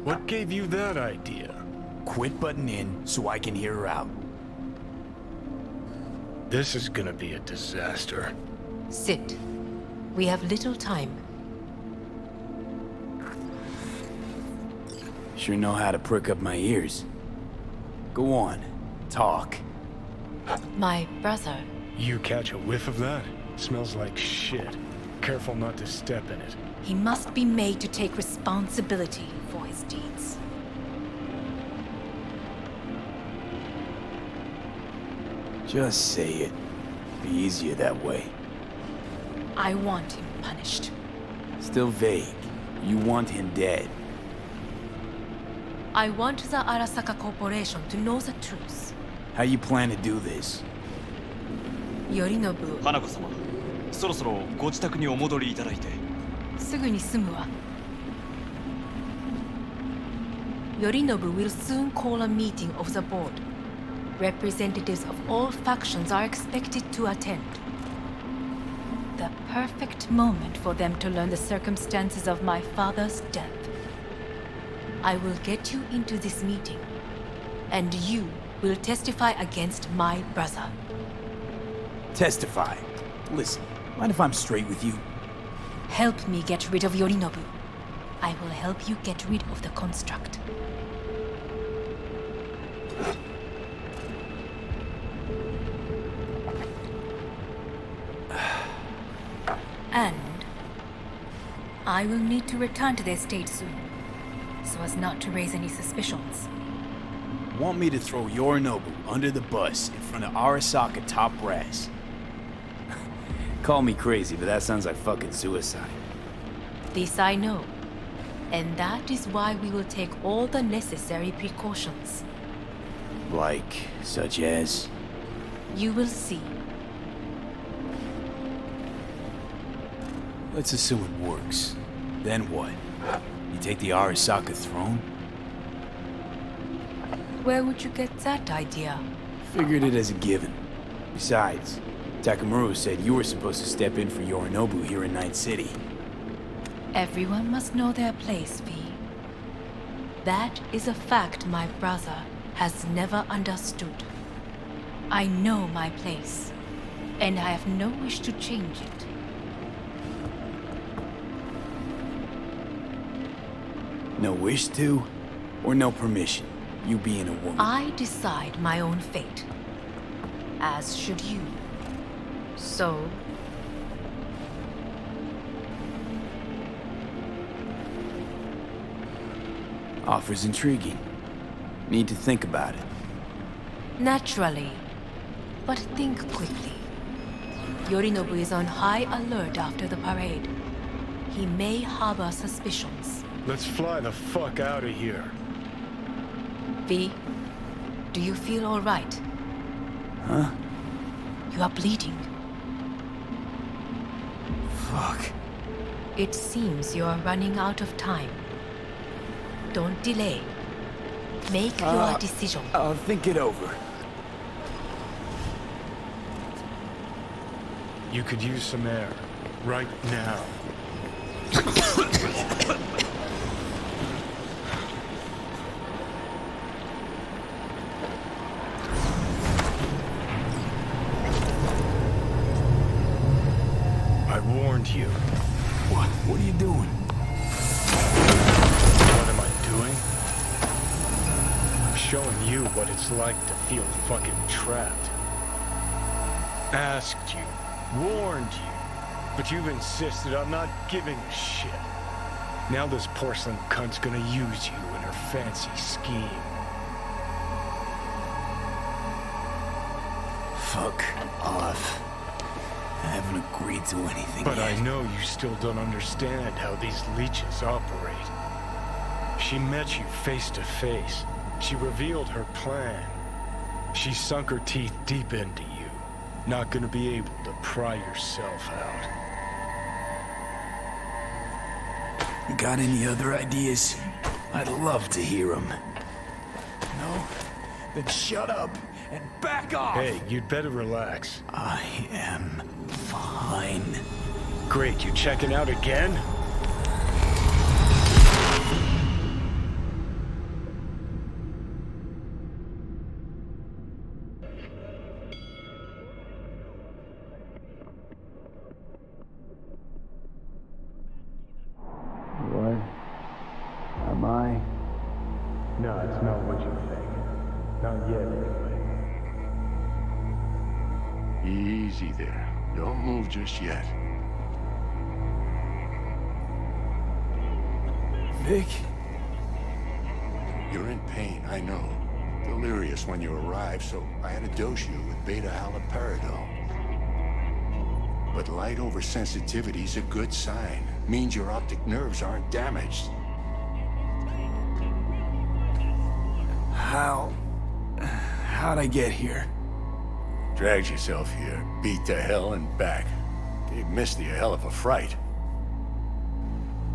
What gave you that idea? Quit butting in so I can hear her out. This is gonna be a disaster. Sit. We have little time. Sure know how to prick up my ears. Go on, talk. My brother. You catch a whiff of that? Smells like shit. Careful not to step in it. He must be made to take responsibility for his deeds. Just say it. Be easier that way. I want him punished. Still vague. You want him dead. I want the Arasaka Corporation to know the truth. How you plan to do this? Yorinobu. 花子様、そろそろご自宅にお戻りいただいて。すぐに済むわ。Yorinobu will soon call a meeting of the board. Representatives of all factions are expected to attend. The perfect moment for them to learn the circumstances of my father's death. I will get you into this meeting, and you will testify against my brother. Testify? Listen, mind if I'm straight with you? Help me get rid of Yorinobu. I will help you get rid of the construct. And I will need to return to the estate soon, so as not to raise any suspicions. Want me to throw Yorinobu under the bus in front of Arasaka top brass? Call me crazy, but that sounds like fucking suicide. This I know, and that is why we will take all the necessary precautions. Like, such as? You will see. Let's assume it works. Then what? You take the Arasaka throne? Where would you get that idea? Figured it as a given. Besides, Takamura said you were supposed to step in for Yorinobu here in Night City. Everyone must know their place, V. That is a fact my brother has never understood. I know my place, and I have no wish to change it. No wish to? Or no permission? You being a woman? I decide my own fate. As should you. So... Offer's intriguing. Need to think about it. Naturally. But think quickly. Yorinobu is on high alert after the parade. He may harbor suspicions. Let's fly the fuck out of here. V, do you feel all right? Huh? You are bleeding. Fuck. It seems you are running out of time. Don't delay. Make your decision. I'll think it over. You could use some air. Right now. warned you. What? What are you doing? What am I doing? I'm showing you what it's like to feel fucking trapped. Asked you, warned you, but you've insisted on not giving a shit. Now this porcelain cunt's gonna use you in her fancy scheme. Fuck off. I haven't agreed to anything But yet. I know you still don't understand how these leeches operate. She met you face to face. She revealed her plan. She sunk her teeth deep into you. Not gonna be able to pry yourself out. Got any other ideas? I'd love to hear them. No? Then shut up and back off! Hey, you'd better relax. I am fine. Great, you checking out again? What? Am I? No, it's not what you think. Not yet, anyway. Easy there. Don't move just yet. Vic? You're in pain, I know. Delirious when you arrived, so I had to dose you with beta-haloperidol. But light oversensitivity's a good sign. Means your optic nerves aren't damaged. How'd I get here? Dragged yourself here, beat to hell and back. Gave Misty a hell of a fright.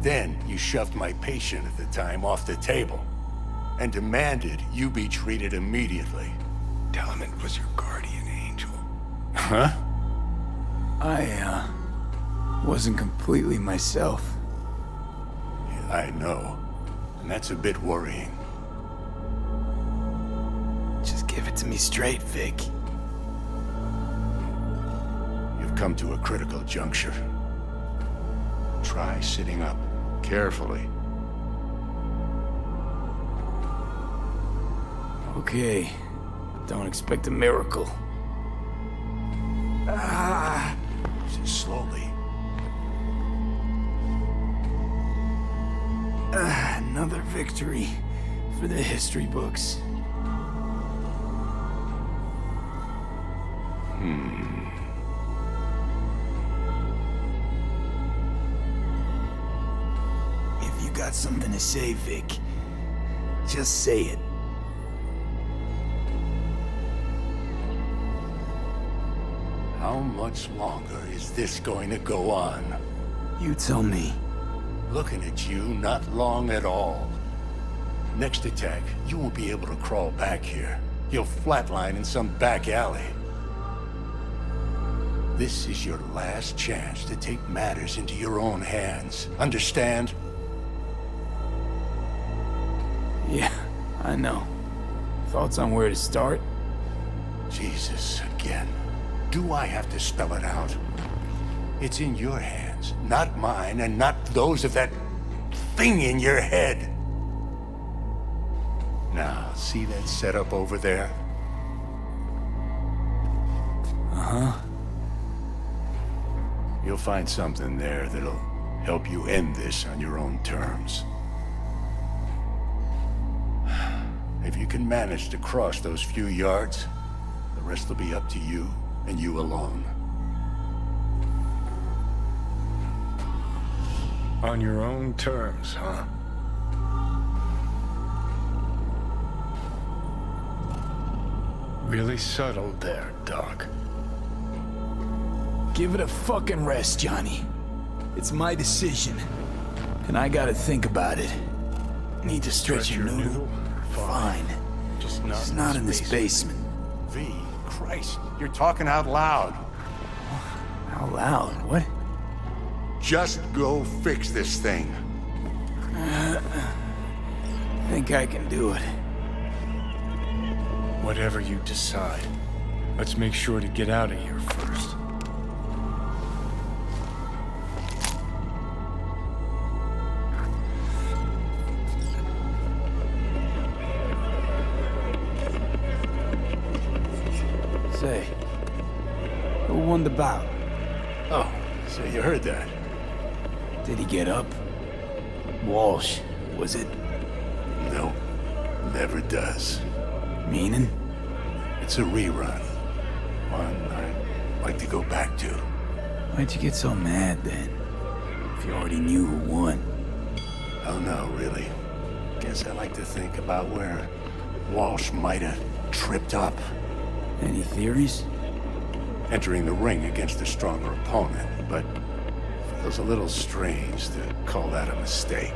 Then you shoved my patient at the time off the table and demanded you be treated immediately. Tell him it was your guardian angel. Huh? I wasn't completely myself. Yeah, I know. And that's a bit worrying. Just give it to me straight, Vic. You've come to a critical juncture. Try sitting up, carefully. Okay. Don't expect a miracle. Slowly. Another victory for the history books. If you got something to say, Vic, just say it. How much longer is this going to go on? You tell me. Looking at you, not long at all. Next attack, you won't be able to crawl back here. You'll flatline in some back alley. This is your last chance to take matters into your own hands. Understand? Yeah, I know. Thoughts on where to start? Jesus, again. Do I have to spell it out? It's in your hands, not mine, and not those of that thing in your head. Now, see that setup over there? Uh-huh. You'll find something there that'll help you end this on your own terms. If you can manage to cross those few yards, the rest will be up to you and you alone. On your own terms, huh? Really subtle there, Doc. Give it a fucking rest, Johnny. It's my decision. And I gotta think about it. Need to stretch your noodle? Fine. Just not in this basement. V, Christ, you're talking out loud. Out loud? What? Just go fix this thing. Think I can do it. Whatever you decide. Let's make sure to get out of here first. about. Oh, so you heard that? Did he get up? Walsh, was it? No, never does. Meaning? It's a rerun. One I'd like to go back to. Why'd you get so mad then? If you already knew who won. Oh no, really. Guess I like to think about where Walsh might have tripped up. Any theories? Entering the ring against a stronger opponent, but feels a little strange to call that a mistake.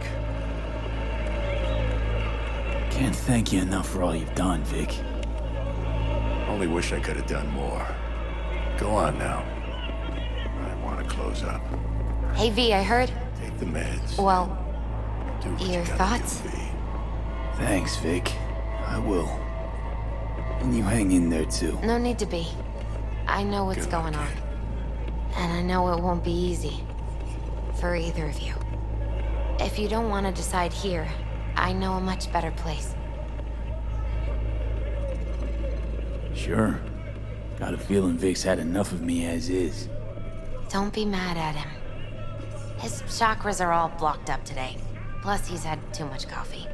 Can't thank you enough for all you've done, Vic. Only wish I could have done more. Go on now. I want to close up. Hey V, I heard. Take the meds. Well, Do what your you gotta thoughts? do, V. Thanks, Vic. I will. And you hang in there too. No need to be. I know what's going on. And I know it won't be easy. For either of you. If you don't want to decide here, I know a much better place. Sure. Got a feeling Vic's had enough of me as is. Don't be mad at him. His chakras are all blocked up today. Plus, he's had too much coffee.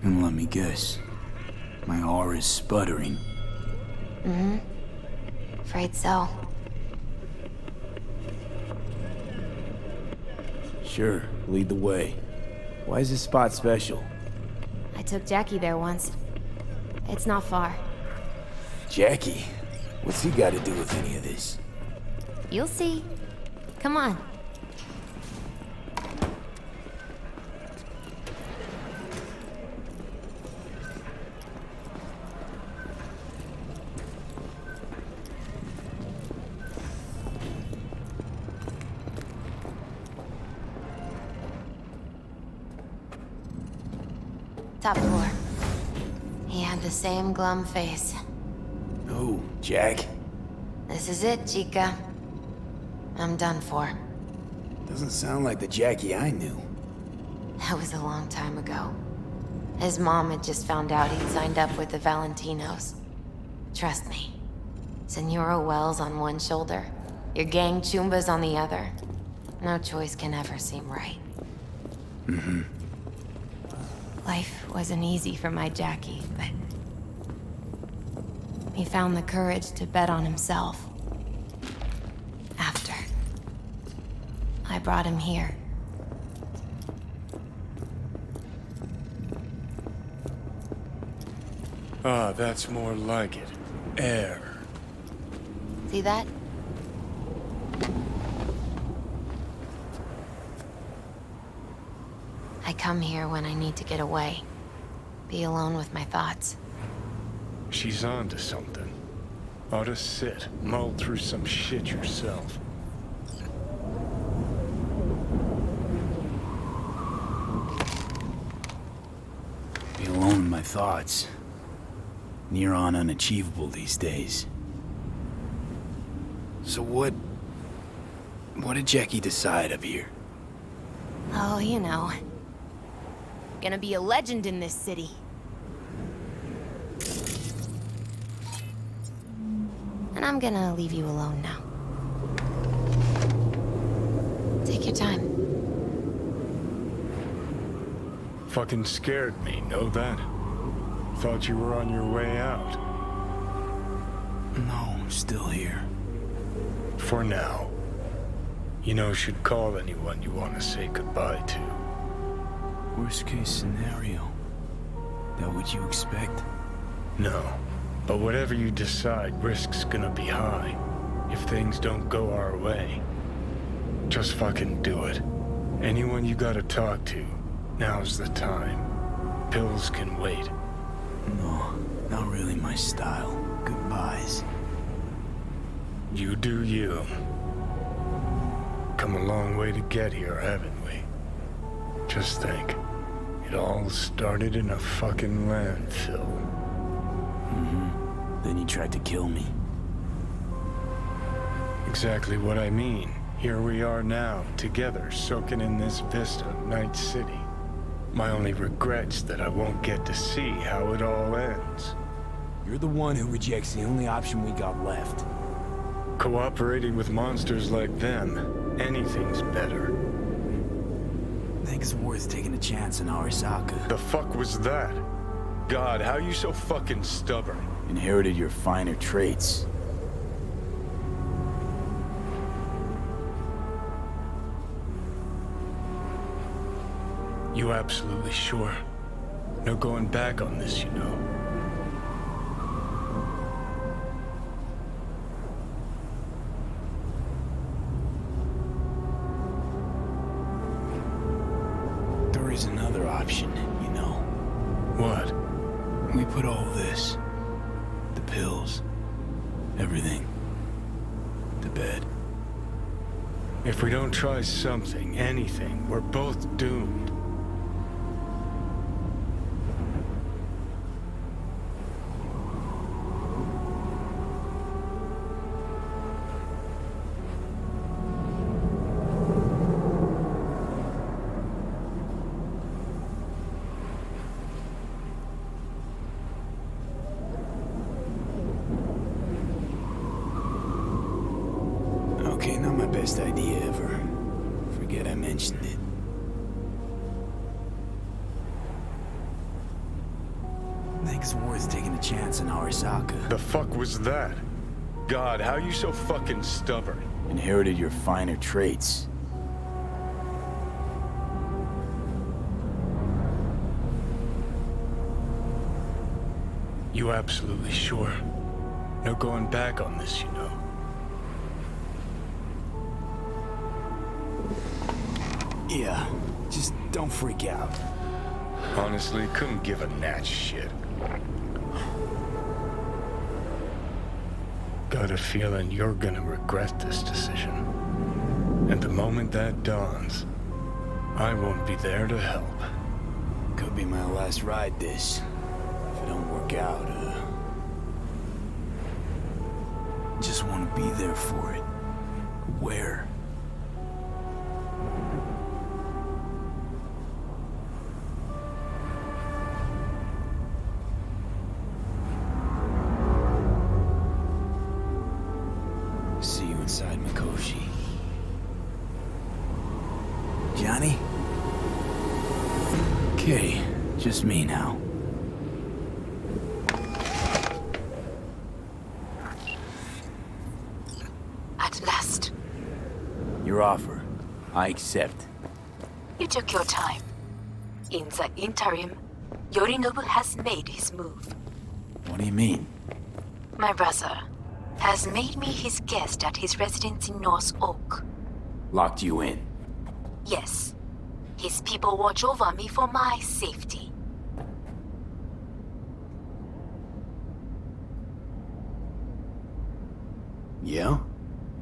And let me guess. My aura's sputtering. Mm-hmm. Afraid so. Sure, lead the way. Why is this spot special? I took Jackie there once. It's not far. Jackie? What's he got to do with any of this? You'll see. Come on. Top floor. He had the same glum face. Who, Jack? This is it, Chica. I'm done for. Doesn't sound like the Jackie I knew. That was a long time ago. His mom had just found out he'd signed up with the Valentinos. Trust me. Senora Wells on one shoulder, your gang Chumbas on the other. No choice can ever seem right. Mm-hmm. Life wasn't easy for my Jackie, but he found the courage to bet on himself. After I brought him here. Ah, that's more like it. Air. See that? I come here when I need to get away. Be alone with my thoughts. She's on to something. Ought to sit, mull through some shit yourself. Be alone in my thoughts. Near on unachievable these days. So what did Jackie decide up here? Oh, you know. Gonna be a legend in this city. And I'm gonna leave you alone now. Take your time. Fucking scared me, know that? Thought you were on your way out. No, I'm still here. For now. You know, should call anyone you want to say goodbye to. Worst case scenario. That what you expect? No. But whatever you decide, risk's gonna be high. If things don't go our way. Just fucking do it. Anyone you gotta talk to, now's the time. Pills can wait. No, not really my style. Goodbyes. You do you. Come a long way to get here, haven't we? Just think. It all started in a fucking landfill. Mm-hmm. Then you tried to kill me. Exactly what I mean. Here we are now, together, soaking in this vista of Night City. My only regret's that I won't get to see how it all ends. You're the one who rejects the only option we got left. Cooperating with monsters like them, anything's better. I think it's worth taking a chance on Arasaka. The fuck was that? God, how you so fucking stubborn? Inherited your finer traits. You absolutely sure? No going back on this, you know. There is another option, you know. What? We put all this, the pills, everything, to bed. If we don't try something, anything, we're both doomed. Okay, not my best idea ever. Forget I mentioned it. I think it's worth taking a chance on Arasaka. The fuck was that? God, how you so fucking stubborn? Inherited your finer traits. You absolutely sure? No going back on this, you know. Yeah, just don't freak out. Honestly, couldn't give a gnat's shit. Got a feeling you're gonna regret this decision. And the moment that dawns, I won't be there to help. Could be my last ride this. If it don't work out, just want to be there for it. Where? See you inside Mikoshi. Johnny? Okay, just me now. At last. Your offer. I accept. You took your time. In the interim, Yorinobu has made his move. What do you mean? My brother has made me his guest at his residence in North Oak. Locked you in. Yes. His people watch over me for my safety. Yeah?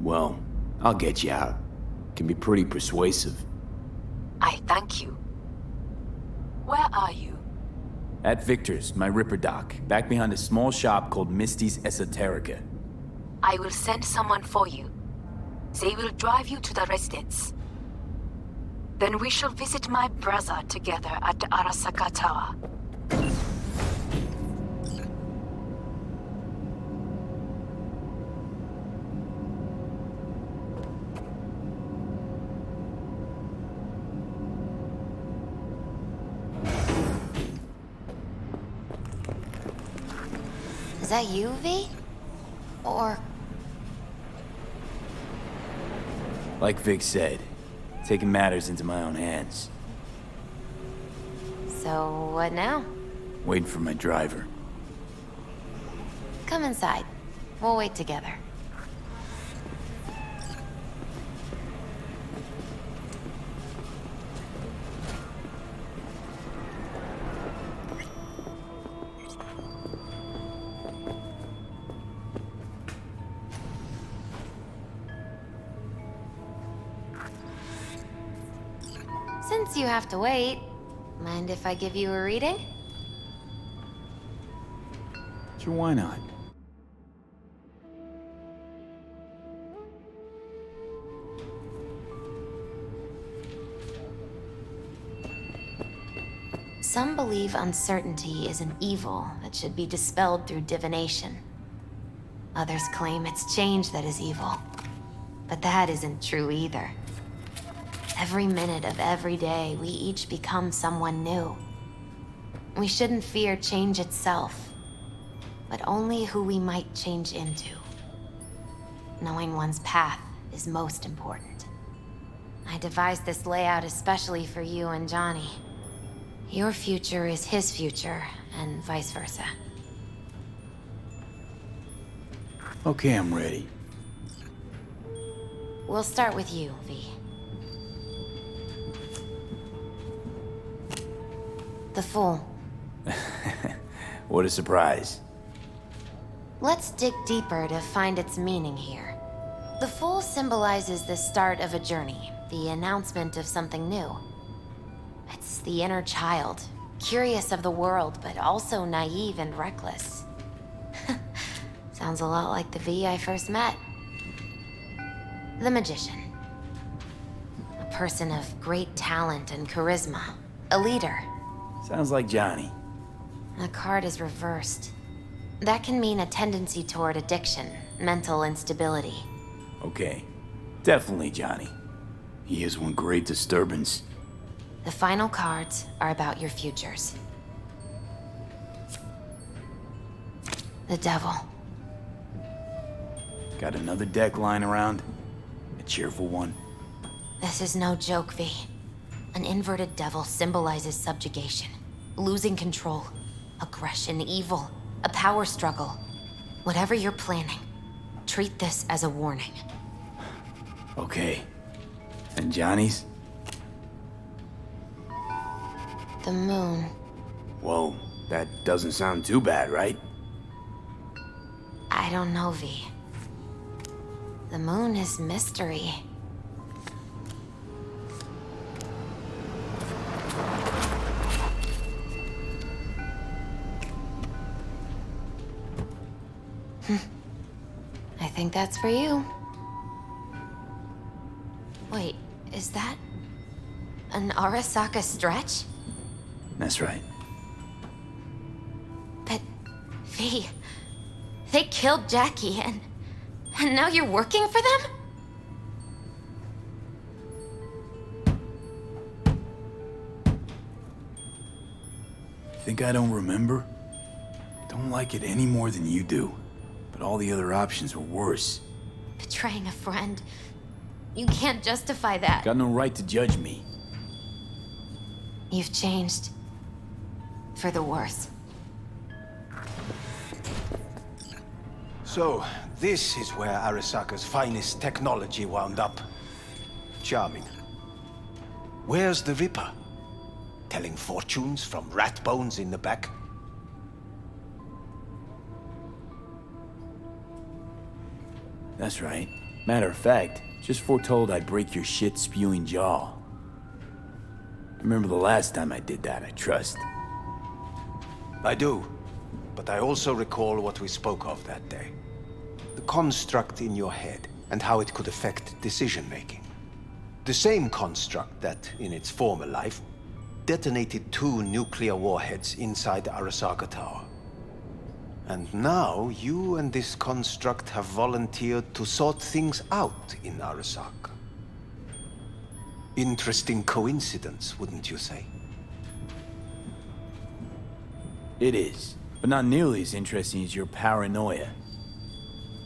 Well, I'll get you out. Can be pretty persuasive. I thank you. Where are you? At Victor's, my Ripper dock, back behind a small shop called Misty's Esoterica. I will send someone for you. They will drive you to the residence. Then we shall visit my brother together at the Arasaka Tower. Is that you, V? Or... Like Vic said, taking matters into my own hands. So, what now? Waiting for my driver. Come inside. We'll wait together. Since you have to wait, mind if I give you a reading? Sure, why not? Some believe uncertainty is an evil that should be dispelled through divination. Others claim it's change that is evil. But that isn't true either. Every minute of every day, we each become someone new. We shouldn't fear change itself, but only who we might change into. Knowing one's path is most important. I devised this layout especially for you and Johnny. Your future is his future, and vice versa. Okay, I'm ready. We'll start with you, V. The Fool. What a surprise. Let's dig deeper to find its meaning here. The Fool symbolizes the start of a journey, the announcement of something new. It's the inner child, curious of the world, but also naive and reckless. Sounds a lot like the V I first met. The Magician. A person of great talent and charisma. A leader. Sounds like Johnny. The card is reversed. That can mean a tendency toward addiction, mental instability. Okay. Definitely Johnny. He is one great disturbance. The final cards are about your futures. The Devil. Got another deck lying around? A cheerful one? This is no joke, V. An inverted devil symbolizes subjugation, losing control, aggression, evil, a power struggle. Whatever you're planning, treat this as a warning. Okay. And Johnny's? The Moon. Whoa, that doesn't sound too bad, right? I don't know, V. The Moon is mystery. I think that's for you. Wait, is that an Arasaka stretch? That's right. But, V, they killed Jackie and now you're working for them? Think I don't remember? Don't like it any more than you do. But all the other options were worse. Betraying a friend. You can't justify that. Got no right to judge me. You've changed. For the worse. So, this is where Arasaka's finest technology wound up. Charming. Where's the Ripper? Telling fortunes from rat bones in the back? That's right. Matter of fact, just foretold I'd break your shit-spewing jaw. Remember the last time I did that, I trust. I do. But I also recall what we spoke of that day. The construct in your head, and how it could affect decision-making. The same construct that, in its former life, detonated 2 nuclear warheads inside Arasaka Tower. And now, you and this construct have volunteered to sort things out in Arasaka. Interesting coincidence, wouldn't you say? It is, but not nearly as interesting as your paranoia.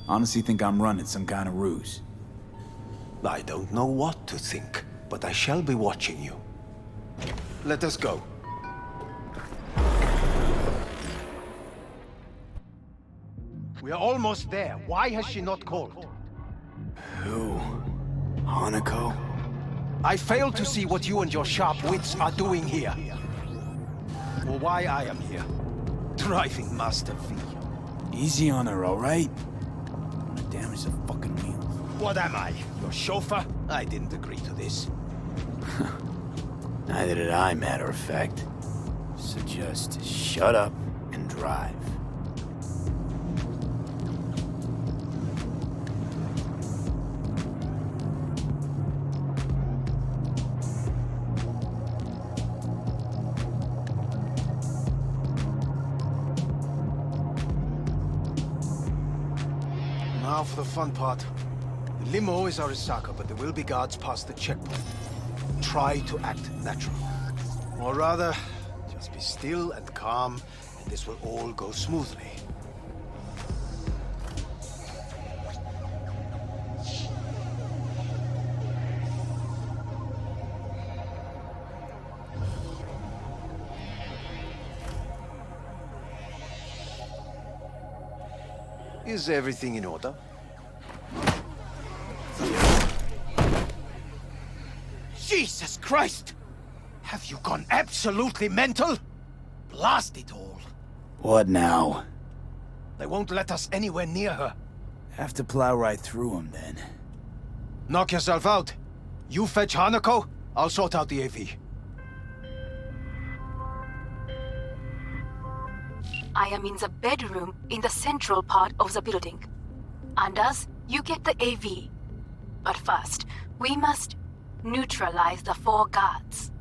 Honestly think I'm running some kind of ruse. I don't know what to think, but I shall be watching you. Let us go. We are almost there. Why has she not called? Who? Hanako? I fail to see what you and your sharp wits are doing here. Or why I am here. Driving Master V. Easy on her, alright? Don't wanna damage the fucking wheels. What am I? Your chauffeur? I didn't agree to this. Neither did I, matter of fact. So just shut up and drive. Now for the fun part. The limo is Arasaka, but there will be guards past the checkpoint. Try to act natural. Or rather, just be still and calm, and this will all go smoothly. Is everything in order? Jesus Christ! Have you gone absolutely mental? Blast it all. What now? They won't let us anywhere near her. Have to plow right through them then. Knock yourself out. You fetch Hanako, I'll sort out the AV. I am in the bedroom in the central part of the building. Anders, you get the AV. But first, we must neutralize the 4 guards.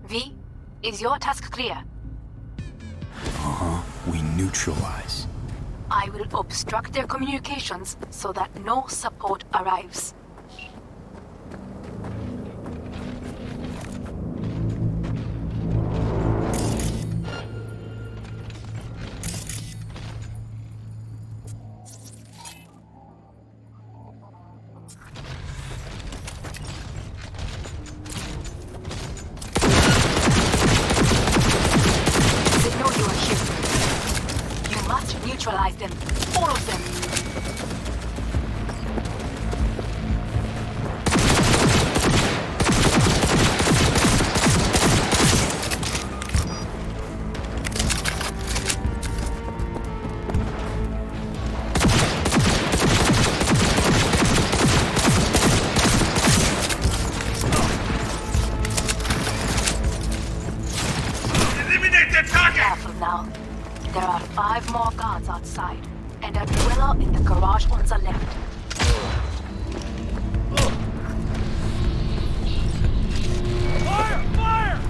V, is your task clear? Uh-huh. We neutralize. I will obstruct their communications so that no support arrives. Neutralize them. All of them. Eliminate the target! Careful now. There are 5 more guards outside, and a dweller in the garage on the left. Fire! Fire!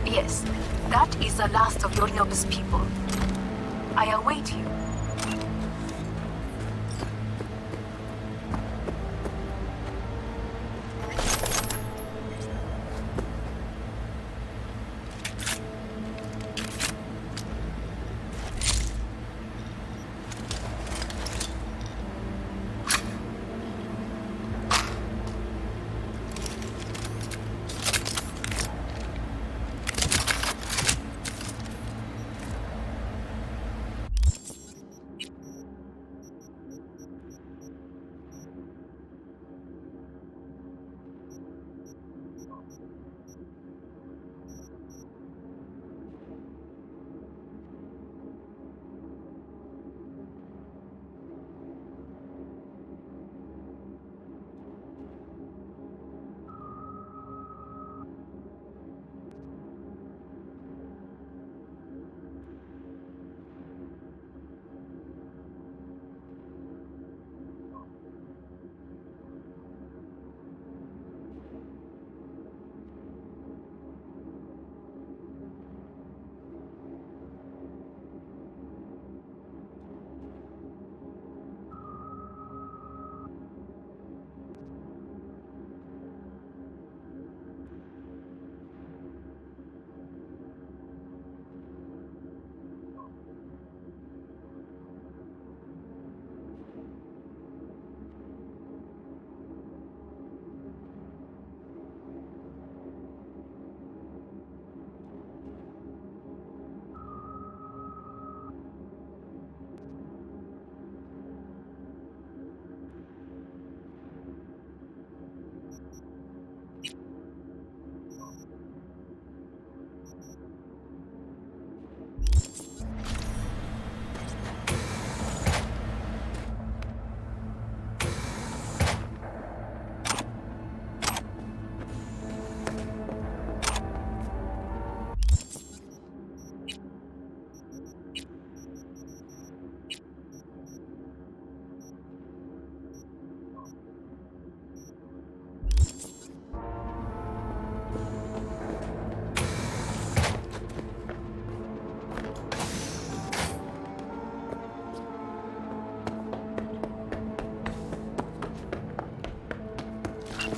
Yes, that is the last of Yorinobu's people. I await you.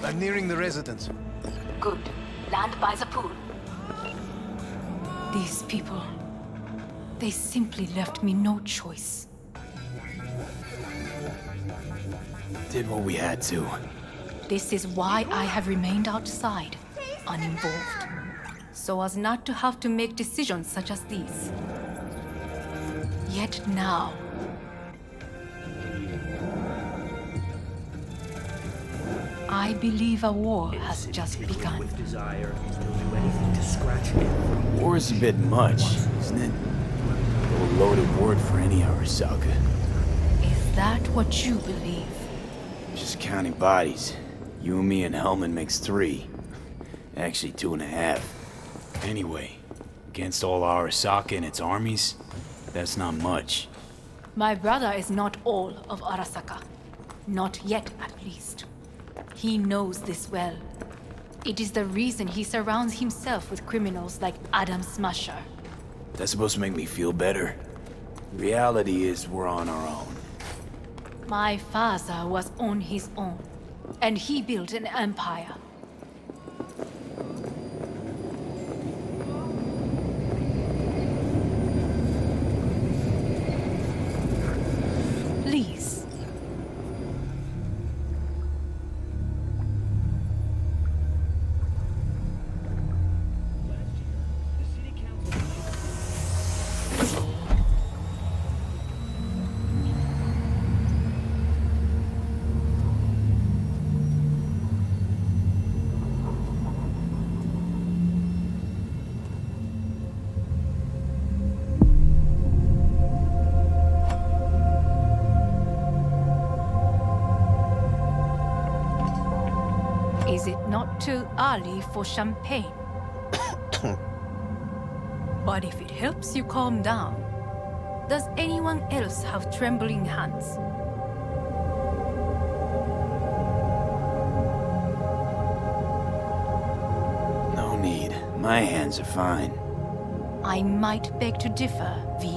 I'm nearing the residence. Good. Land by the pool. These people, they simply left me no choice. Did what we had to. This is why I have remained outside, uninvolved, so as not to have to make decisions such as these. Yet now, I believe a war has just begun. War is a bit much, isn't it? A loaded word for any Arasaka. Is that what you believe? Just counting bodies. You and me and Hellman makes 3. Actually 2.5. Anyway, against all Arasaka and its armies, that's not much. My brother is not all of Arasaka. Not yet, at least. He knows this well. It is the reason he surrounds himself with criminals like Adam Smasher. That's supposed to make me feel better. Reality is we're on our own. My father was on his own, and he built an empire. Please. Is it not too early for champagne? But if it helps you calm down, does anyone else have trembling hands? No need. My hands are fine. I might beg to differ, V.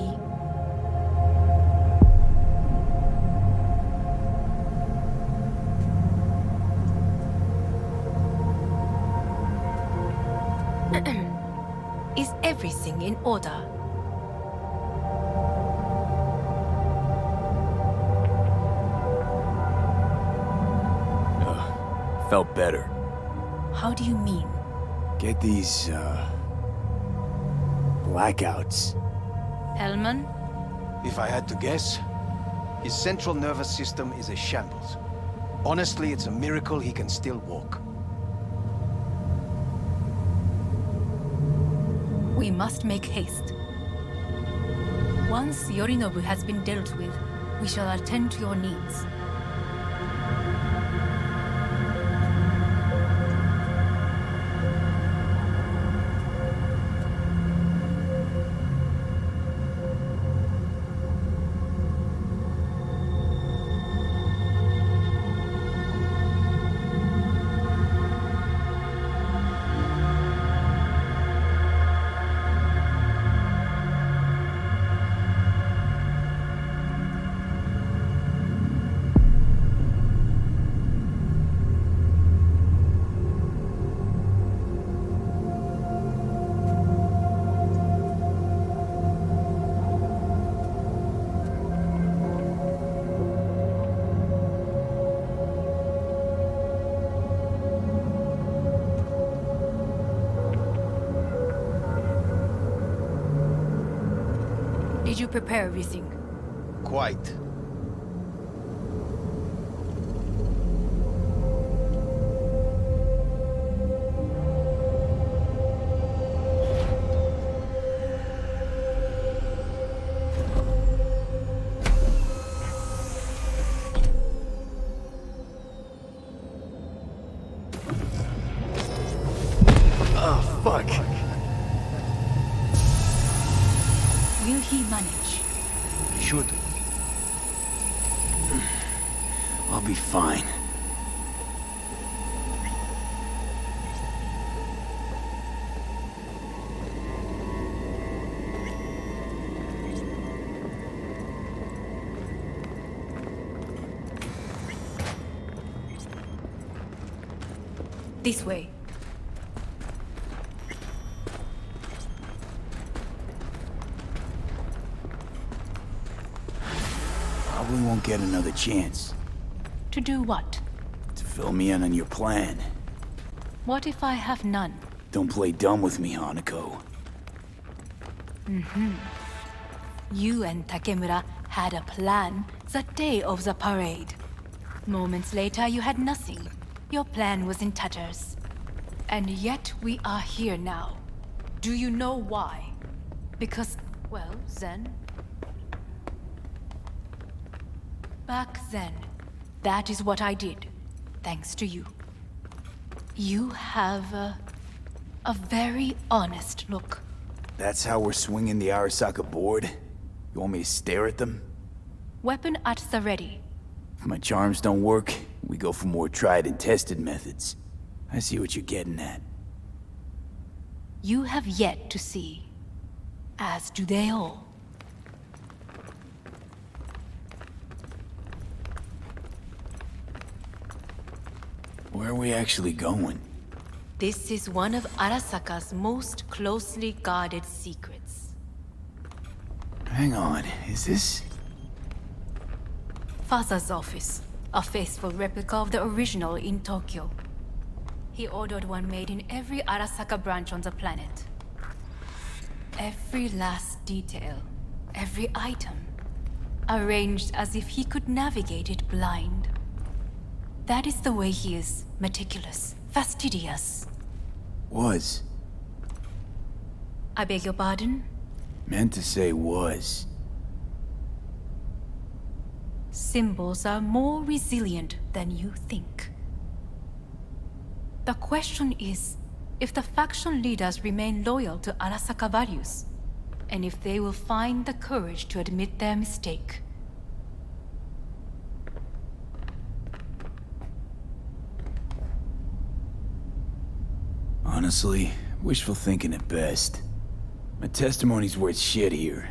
Is everything in order? Felt better. How do you mean? Get these, blackouts. Hellman? If I had to guess, his central nervous system is a shambles. Honestly, it's a miracle he can still walk. We must make haste. Once Yorinobu has been dealt with, we shall attend to your needs. Did you prepare everything? Quite. Oh, fuck. Will he manage? Should. I'll be fine. This way. Probably won't get another chance. To do what? To fill me in on your plan. What if I have none? Don't play dumb with me, Hanako. You and Takemura had a plan the day of the parade. Moments later, you had nothing. Your plan was in tatters. And yet we are here now. Do you know why? Because, well, then... Back then, that is what I did, thanks to you. You have a very honest look. That's how we're swinging the Arasaka board? You want me to stare at them? Weapon at the ready. If my charms don't work, we go for more tried and tested methods. I see what you're getting at. You have yet to see. As do they all. Where are we actually going? This is one of Arasaka's most closely guarded secrets. Hang on, is this... Father's office, a faithful replica of the original in Tokyo. He ordered one made in every Arasaka branch on the planet. Every last detail, every item, arranged as if he could navigate it blind. That is the way he is, meticulous, fastidious. Was. I beg your pardon? Meant to say was. Symbols are more resilient than you think. The question is, if the faction leaders remain loyal to Arasaka values, and if they will find the courage to admit their mistake. Honestly, Wishful thinking at best. My testimony's worth shit here.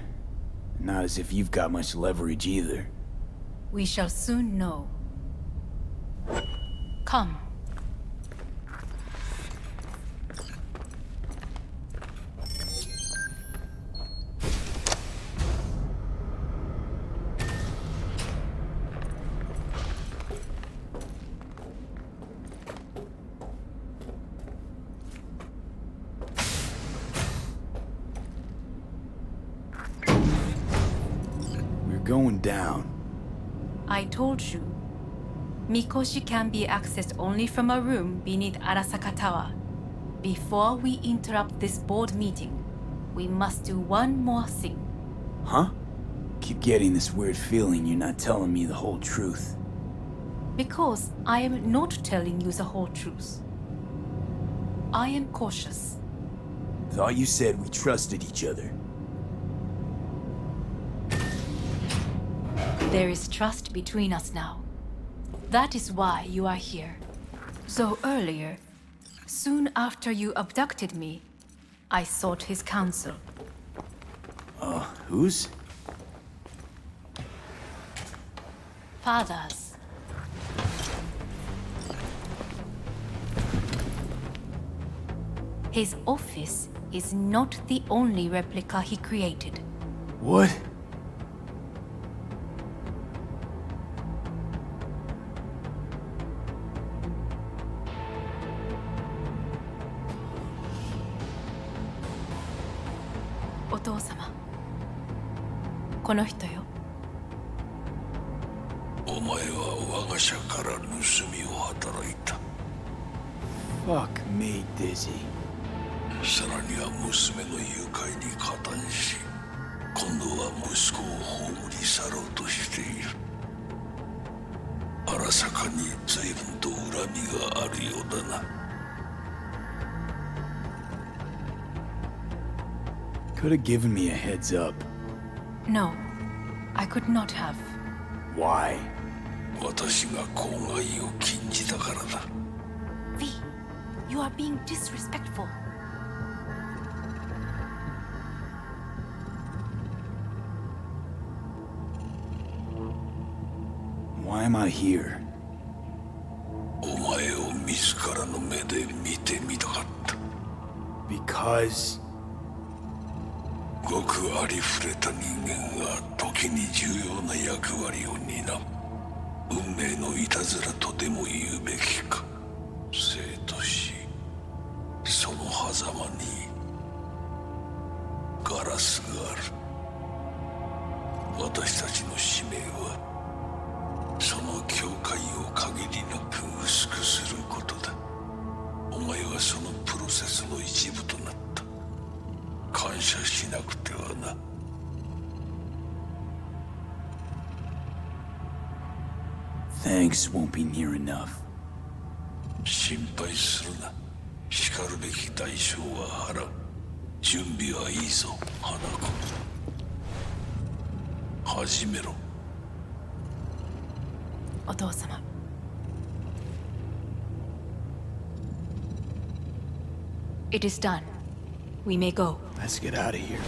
Not as if you've got much leverage either. We shall soon know. Come. Going down. I told you. Mikoshi can be accessed only from a room beneath Arasaka Tower. Before we interrupt this board meeting, we must do one more thing. Huh? Keep getting this weird feeling you're not telling me the whole truth. Because I am not telling you the whole truth. I am cautious. Thought you said we trusted each other. There is trust between us now. That is why you are here. So earlier, soon after you abducted me, I sought his counsel. Whose? Father's. His office is not the only replica he created. What? Fuck me, Dizzy. さらには娘の誘拐に加担し、今度は息子を葬り去ろうとしている。荒坂に随分と恨みがあるようだな。Could have given me a heads up. No, I could not have. Why? 私が公害を禁じたからだ。V, you are being disrespectful. Why am I here? お前を自らの目で見てみたかった。Because... ごくありふれた人間が時に重要な役割を担う。運命のいたずらとでも言うべきか。生と死、その狭間にガラスがある。私たちの使命はその境界を限りなく薄くすることだ。お前はそのプロセスの一部となった。感謝しなくてはな。Thanks won't be near enough. 心配するな。しかるべき代償は払う。準備はいいぞ、花子。始めろ。お父様。It is done. We may go. Let's get out of here.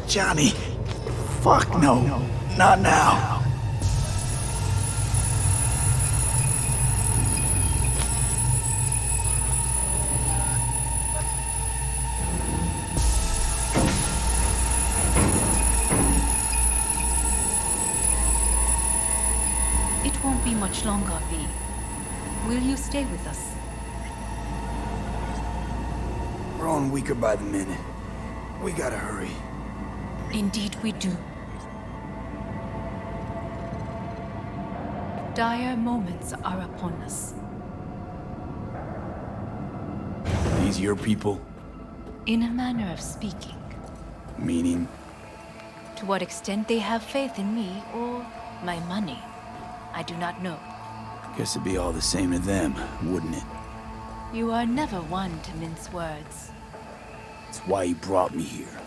Johnny. Fuck no. Not now. It won't be much longer, V. Will you stay with us? We're on weaker by the minute. We gotta hurry. Indeed we do. Dire moments are upon us. These your people? In a manner of speaking. Meaning? To what extent they have faith in me or my money, I do not know. Guess it'd be all the same to them, wouldn't it? You are never one to mince words. It's why you brought me here.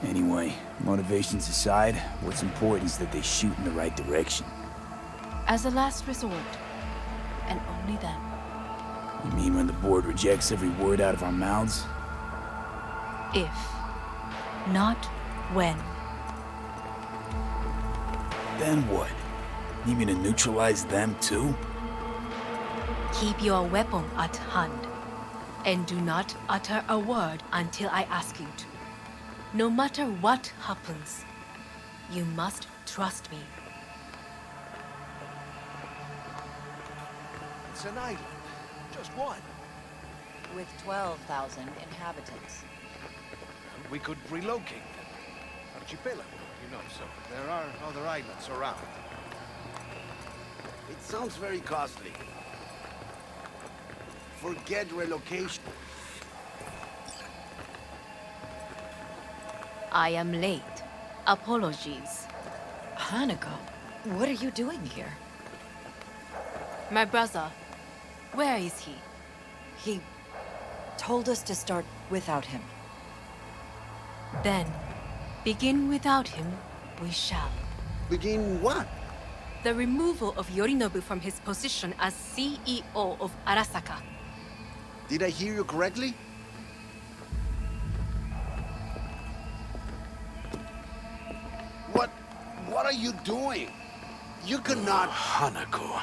Anyway, motivations aside, what's important is that they shoot in the right direction. As a last resort, and only then. You mean when the board rejects every word out of our mouths? If, not when. Then what? Need me to neutralize them too? Keep your weapon at hand, and do not utter a word until I ask you to. No matter what happens, you must trust me. It's an island. Just one. With 12,000 inhabitants. We could relocate them. Archipelago, you know, so there are other islands around. It sounds very costly. Forget relocation. I am late. Apologies. Hanako, what are you doing here? My brother, where is he? He told us to start without him. Then, begin without him, we shall. Begin what? The removal of Yorinobu from his position as CEO of Arasaka. Did I hear you correctly? What are you doing? You cannot... Hanako,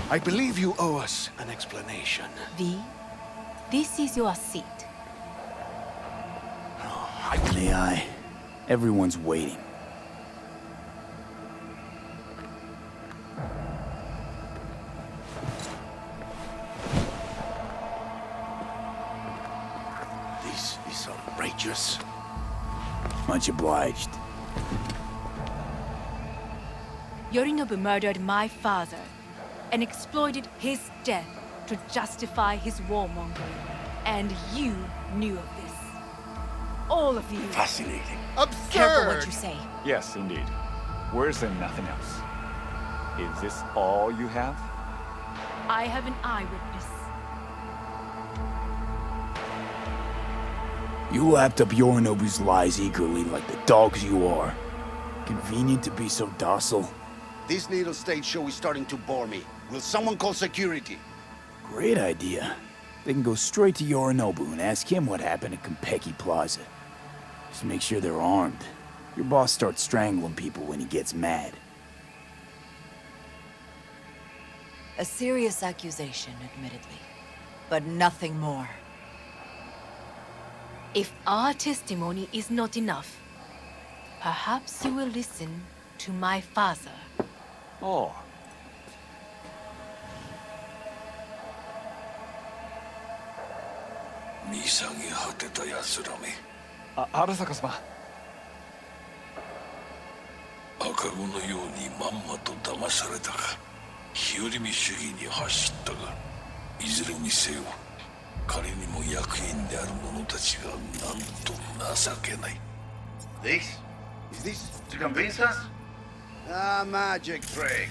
I believe you owe us an explanation. V, this is your seat. May I? Everyone's waiting. This is outrageous. Much obliged. Yorinobu murdered my father and exploited his death to justify his warmongering. And you knew of this. All of you. Fascinating. Absurd! Careful what you say. Yes, indeed. Worse than nothing else. Is this all you have? I have an eyewitness. You lapped up Yorinobu's lies eagerly like the dogs you are. Convenient to be so docile. This little stage show is starting to bore me. Will someone call security? Great idea. They can go straight to Yorinobu and ask him what happened at Konpeki Plaza. Just make sure they're armed. Your boss starts strangling people when he gets mad. A serious accusation, admittedly. But nothing more. If our testimony is not enough, perhaps you will listen to my father. Oh. Arasaka様。赤子のようにまんまと騙されたか、日和見主義に走ったが、いずれにせよ、彼にも役員である者たちがなんと情けない。This? Is this to convince us? A magic trick.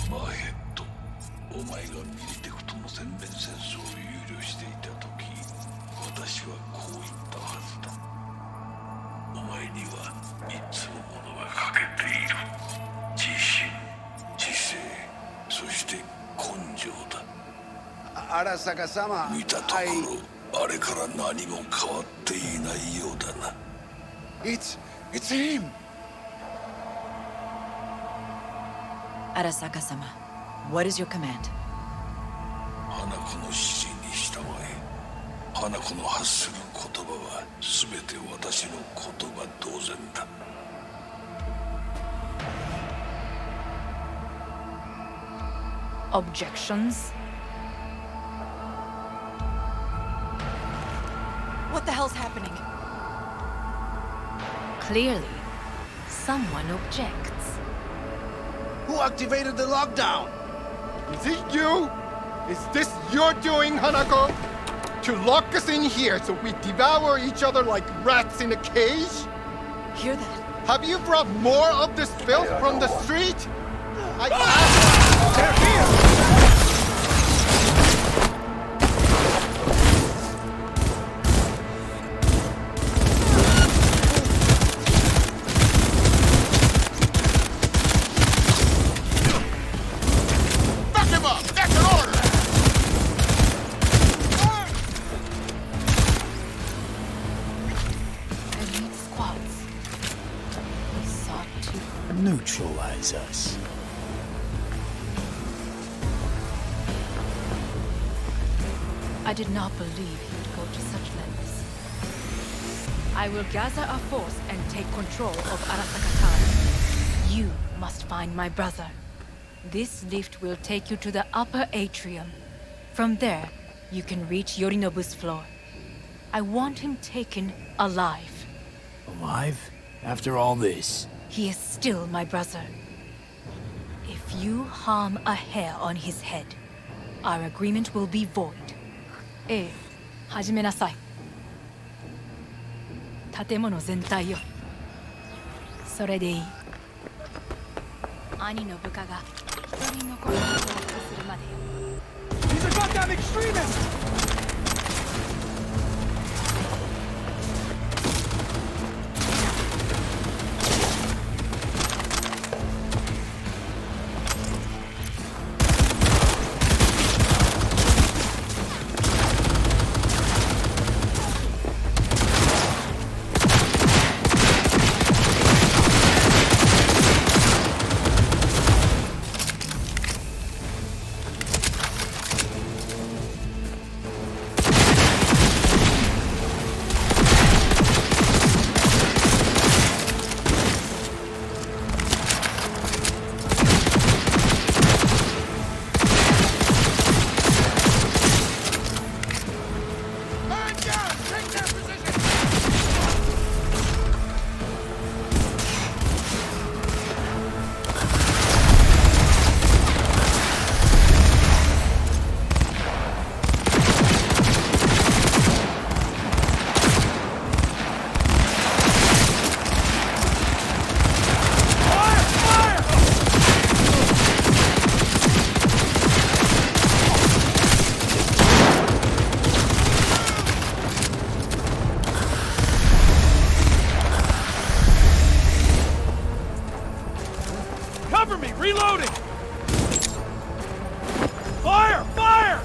マヘッド、お前がミリテクとの全面戦争を憂慮していたとき、私はこう言ったはずだ。お前には3つのものが欠けている。自信、知性、そして根性だ。Arasaka様、見たところ、あれから何も変わっていないようだな。It's him! Arasaka-sama, what is your command? 花子の指示に従え、花子の発する言葉は全て私の言葉同然だ。Objections? What the hell's happening? Clearly, someone objects. Who activated the lockdown? Is it you? Is this your doing, Hanako? To lock us in here so we devour each other like rats in a cage? Hear that? Have you brought more of this filth from the street? They're here! neutralize us. I did not believe he would go to such lengths. I will gather a force and take control of Arasaka Tower. You must find my brother. This lift will take you to the upper atrium. From there, you can reach Yorinobu's floor. I want him taken alive. Alive? After all this? He is still my brother. If you harm a hair on his head, our agreement will be void. ええ、始めなさい。建物全体よ。それでいい。兄の部下が一人残りに降伏するまでよ。He's a goddamn extremist! Cover me! Reloading! Fire! Fire!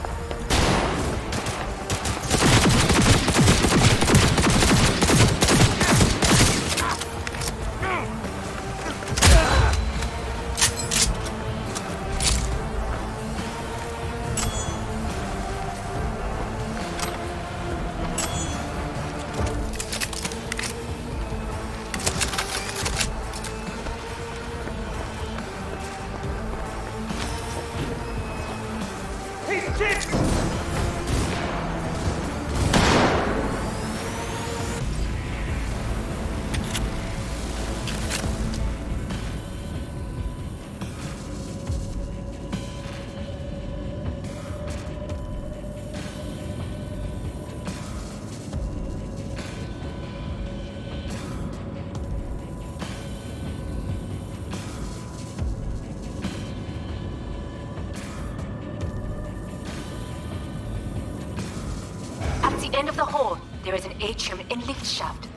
At the end of the hall, there is an atrium and lift shaft.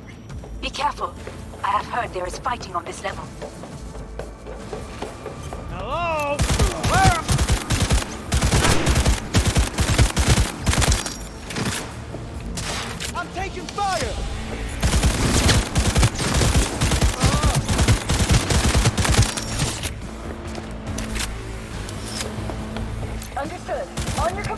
Be careful. I have heard there is fighting on this level. Hello? I'm taking fire! Understood. On your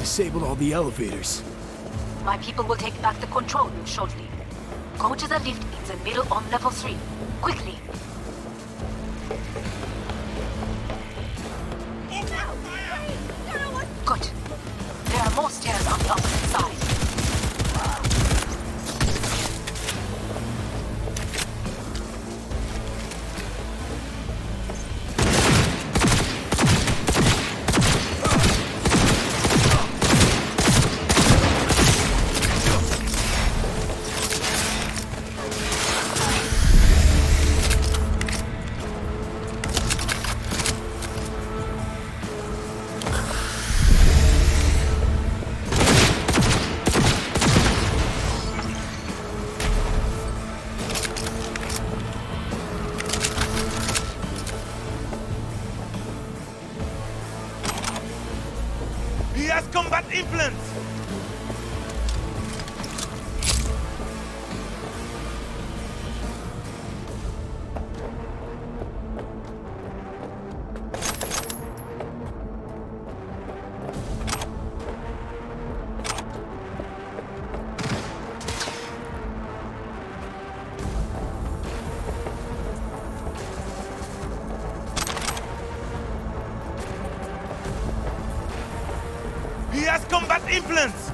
disabled all the elevators. My people will take back the control room shortly. Go to the lift in the middle on level 3. Quickly! Good. There are more stairs on the opposite side. He has combat implants! He has combat implants!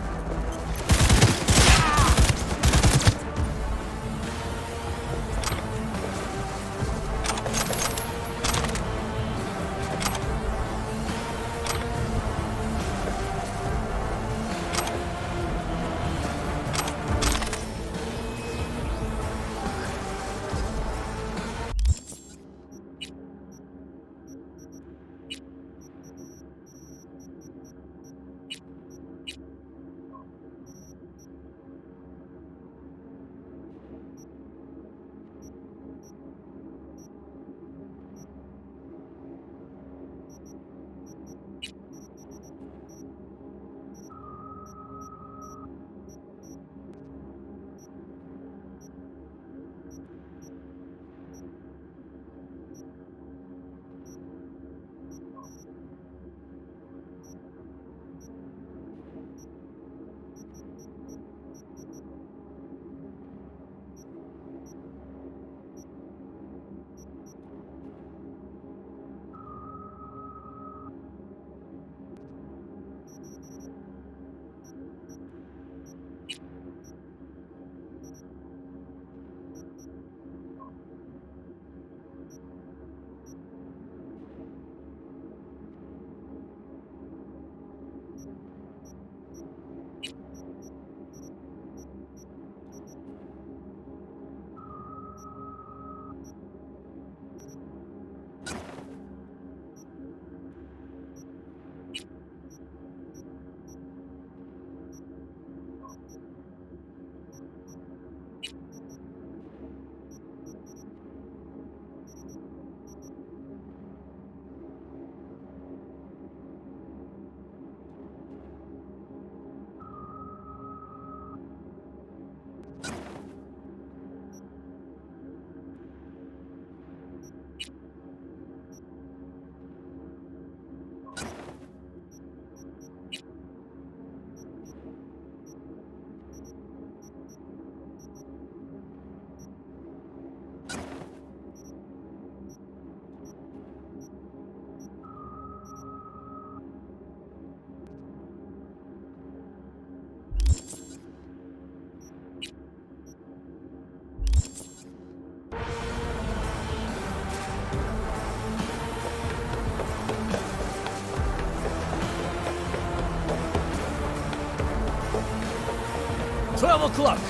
O'clock.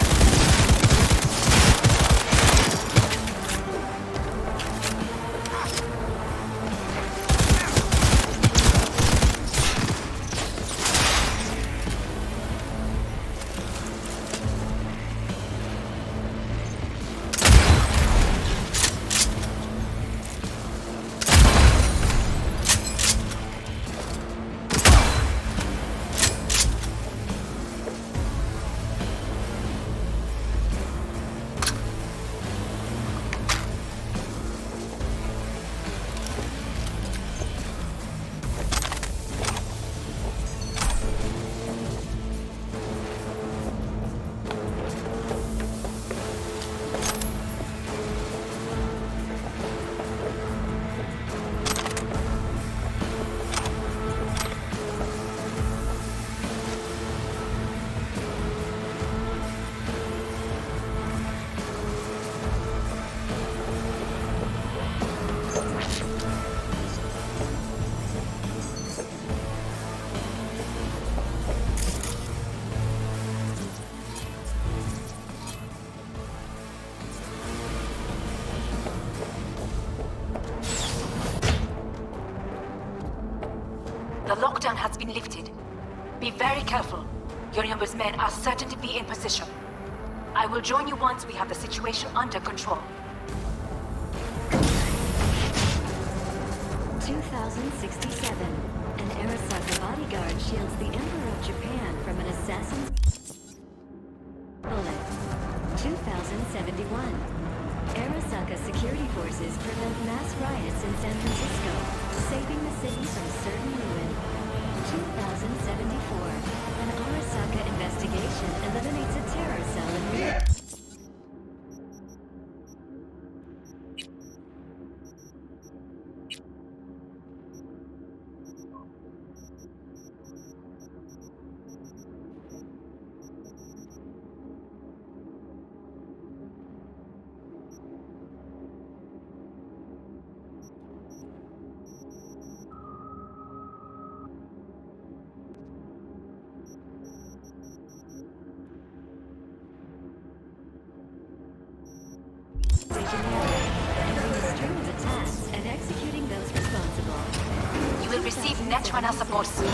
The lockdown has been lifted. Be very careful. Yorinobu's men are certain to be in position. I will join you once we have the situation under control. 2067. An Arasaka bodyguard shields the Emperor of Japan from an assassin's bullet. 2071. Arasaka security forces prevent mass riots in San Francisco, saving the city from certain ruin. 2074. An Arasaka investigation eliminates a terror cell in New York. You will receive Netrunner support soon.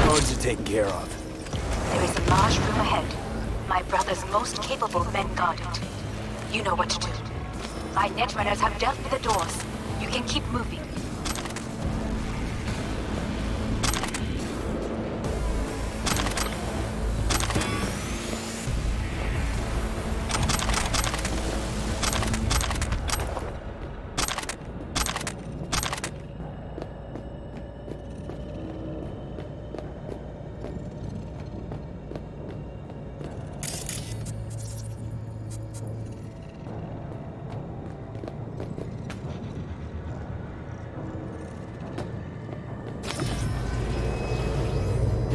Guards are taken care of. There is a large room ahead. My brother's most capable men guard it. You know what to do. My Netrunners have dealt with the doors. You can keep moving.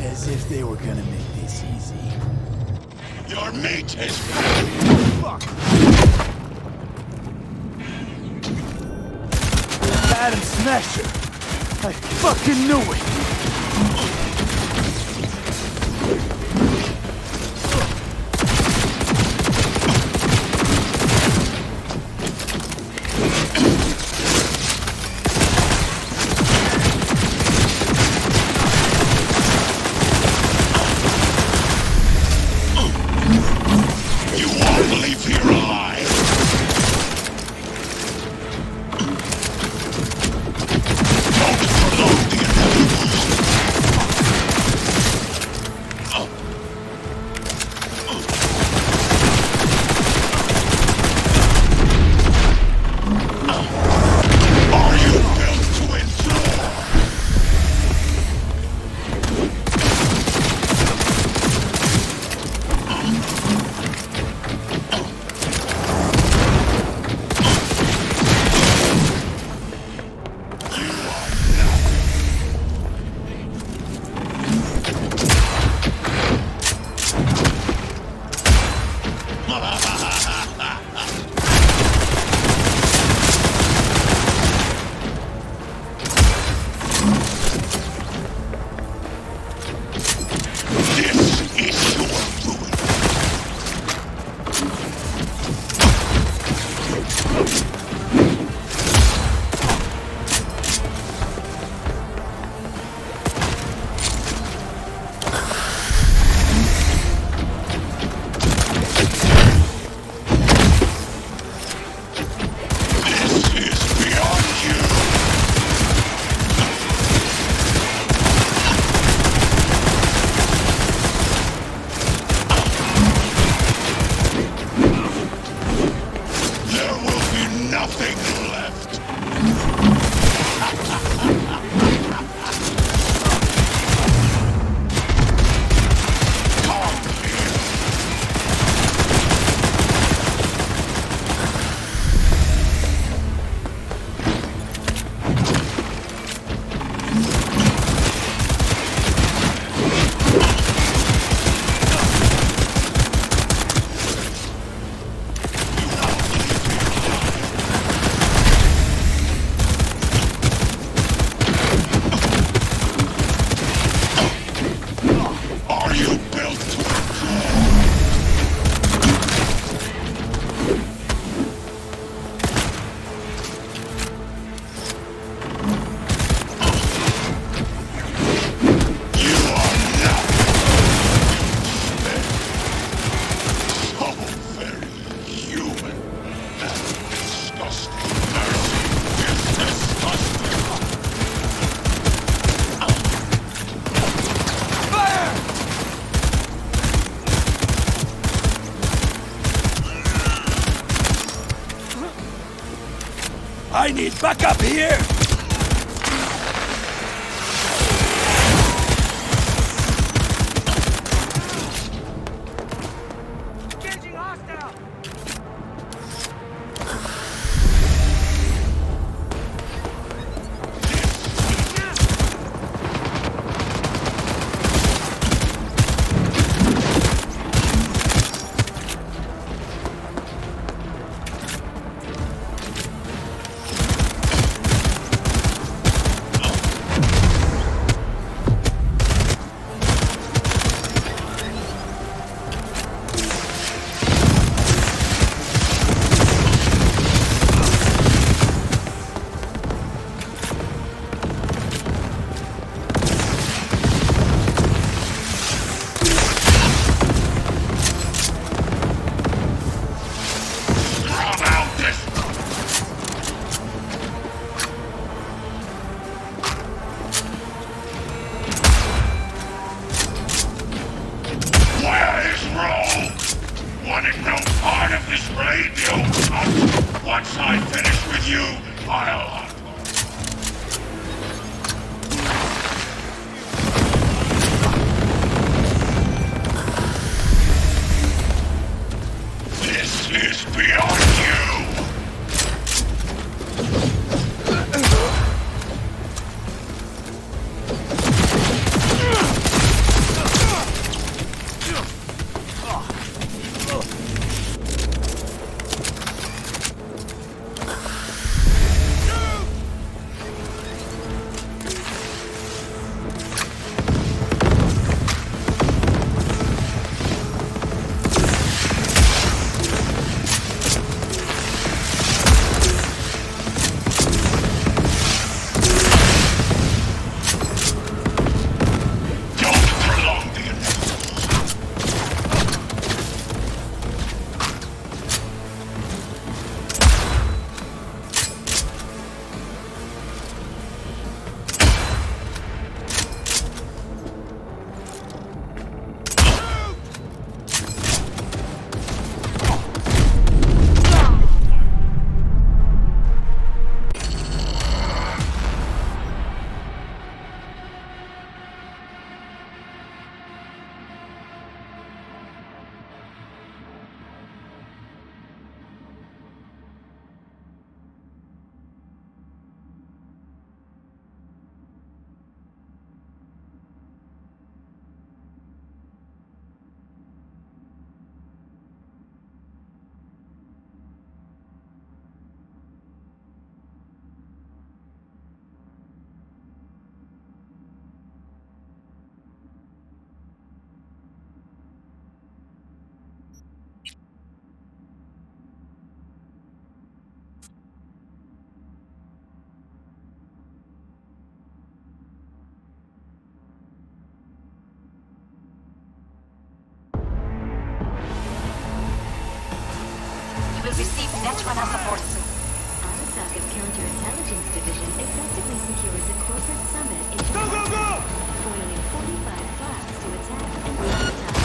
As if they were gonna make this easy. Your mate has Fuck! Adam Smasher! I fucking knew it! I need backup here! Engaging hostile! Once I finish with you, I'll... This is beyond you! You will receive Netrunner support soon. Arasaka's counterintelligence division effectively secures a corporate summit in Jakarta, foiling 45 plots to attack and sabotage.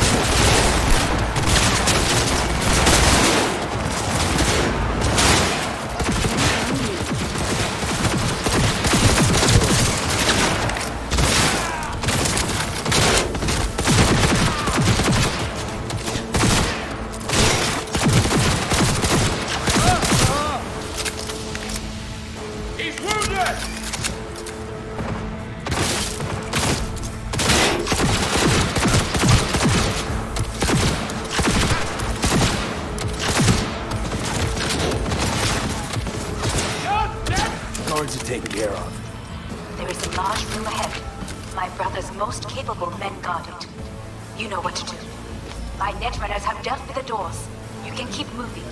Guards are taken care of. There is a large room ahead. My brother's most capable men guard it. You know what to do. My Netrunners have dealt with the doors. You can keep moving.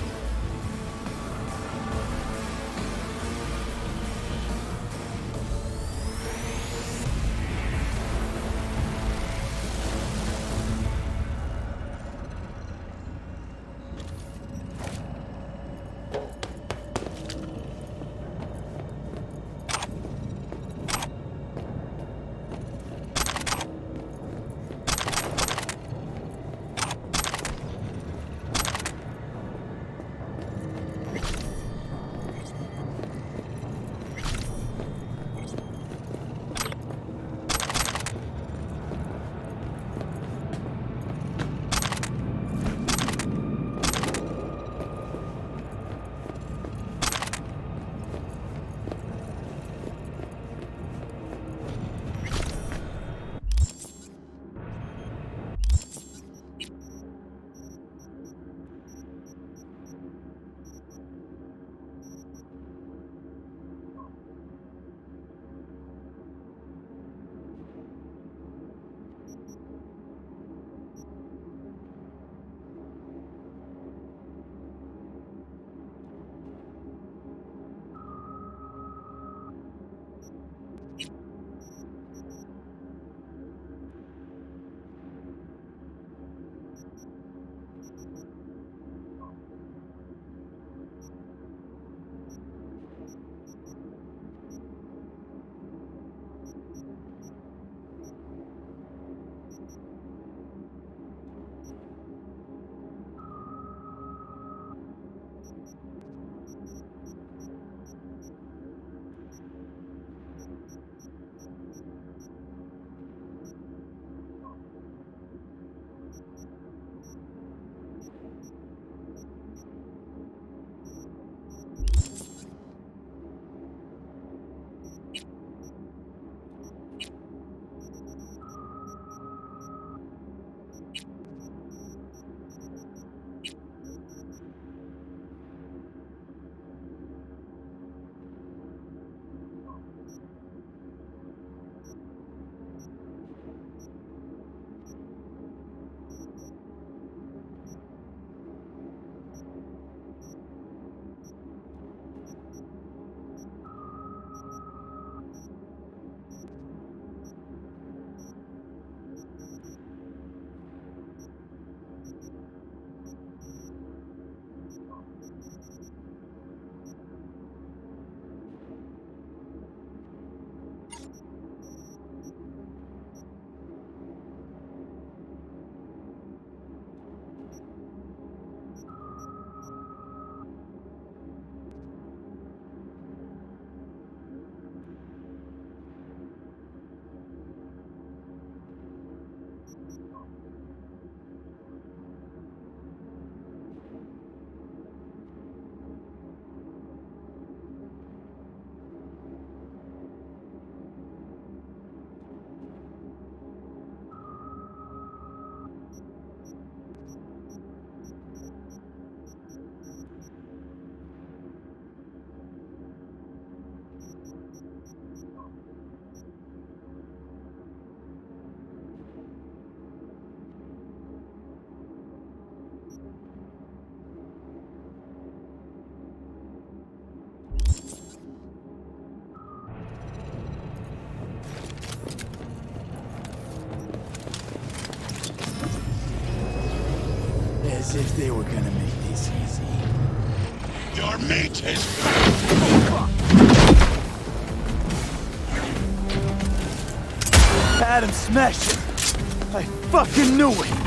were gonna make this easy. Your meat is Adam smashed it. I fucking knew it.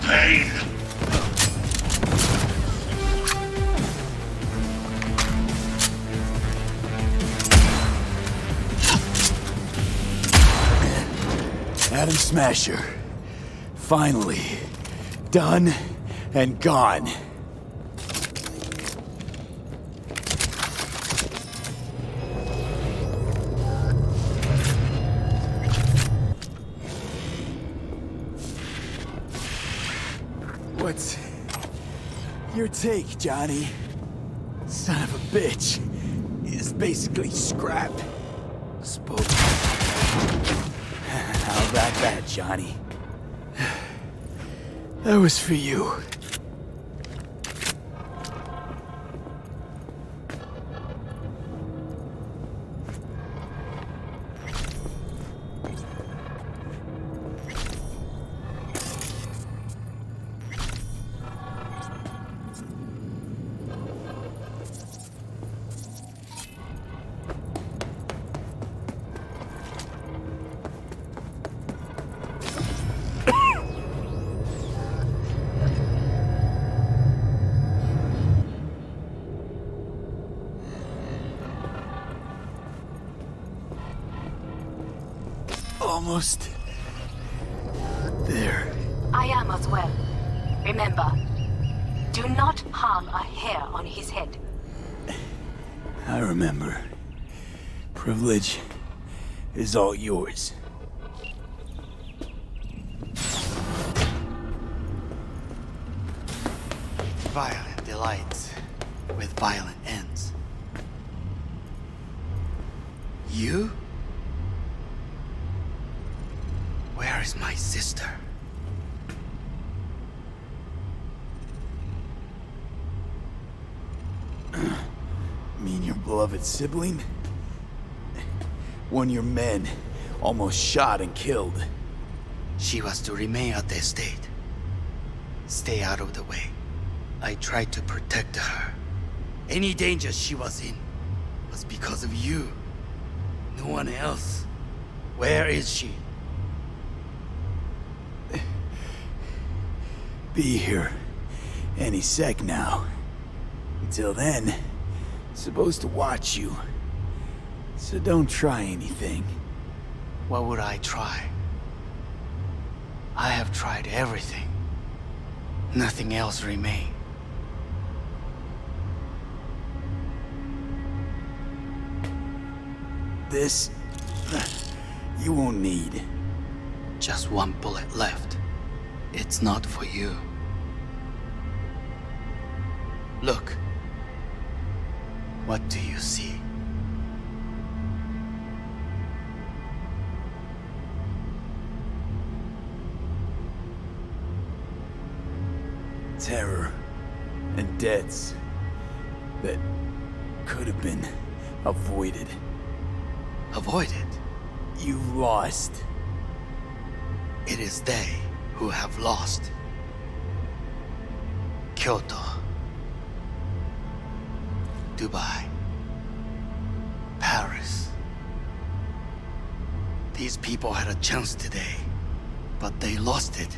pain. Atom Smasher. Finally. Done and gone. What's your take, Johnny? Son of a bitch. Is basically scrap. Spoke. How about that, Johnny? That was for you. Almost there. I am as well. Remember, do not harm a hair on his head. I remember. Privilege is all yours. Violent delights with violent ends. You? Where is my sister? Mean your beloved sibling? One your men almost shot and killed. She was to remain at the estate. Stay out of the way. I tried to protect her. Any danger she was in was because of you. No one else. Where is she? Be here any sec now. Until then, supposed to watch you. So don't try anything. What would I try? I have tried everything. Nothing else remains. This, you won't need. Just one bullet left. It's not for you. Look. What do you see? Terror and deaths that could have been avoided. Avoided? You've lost. It is they who have lost. Kyoto. Dubai. Paris. These people had a chance today, but they lost it.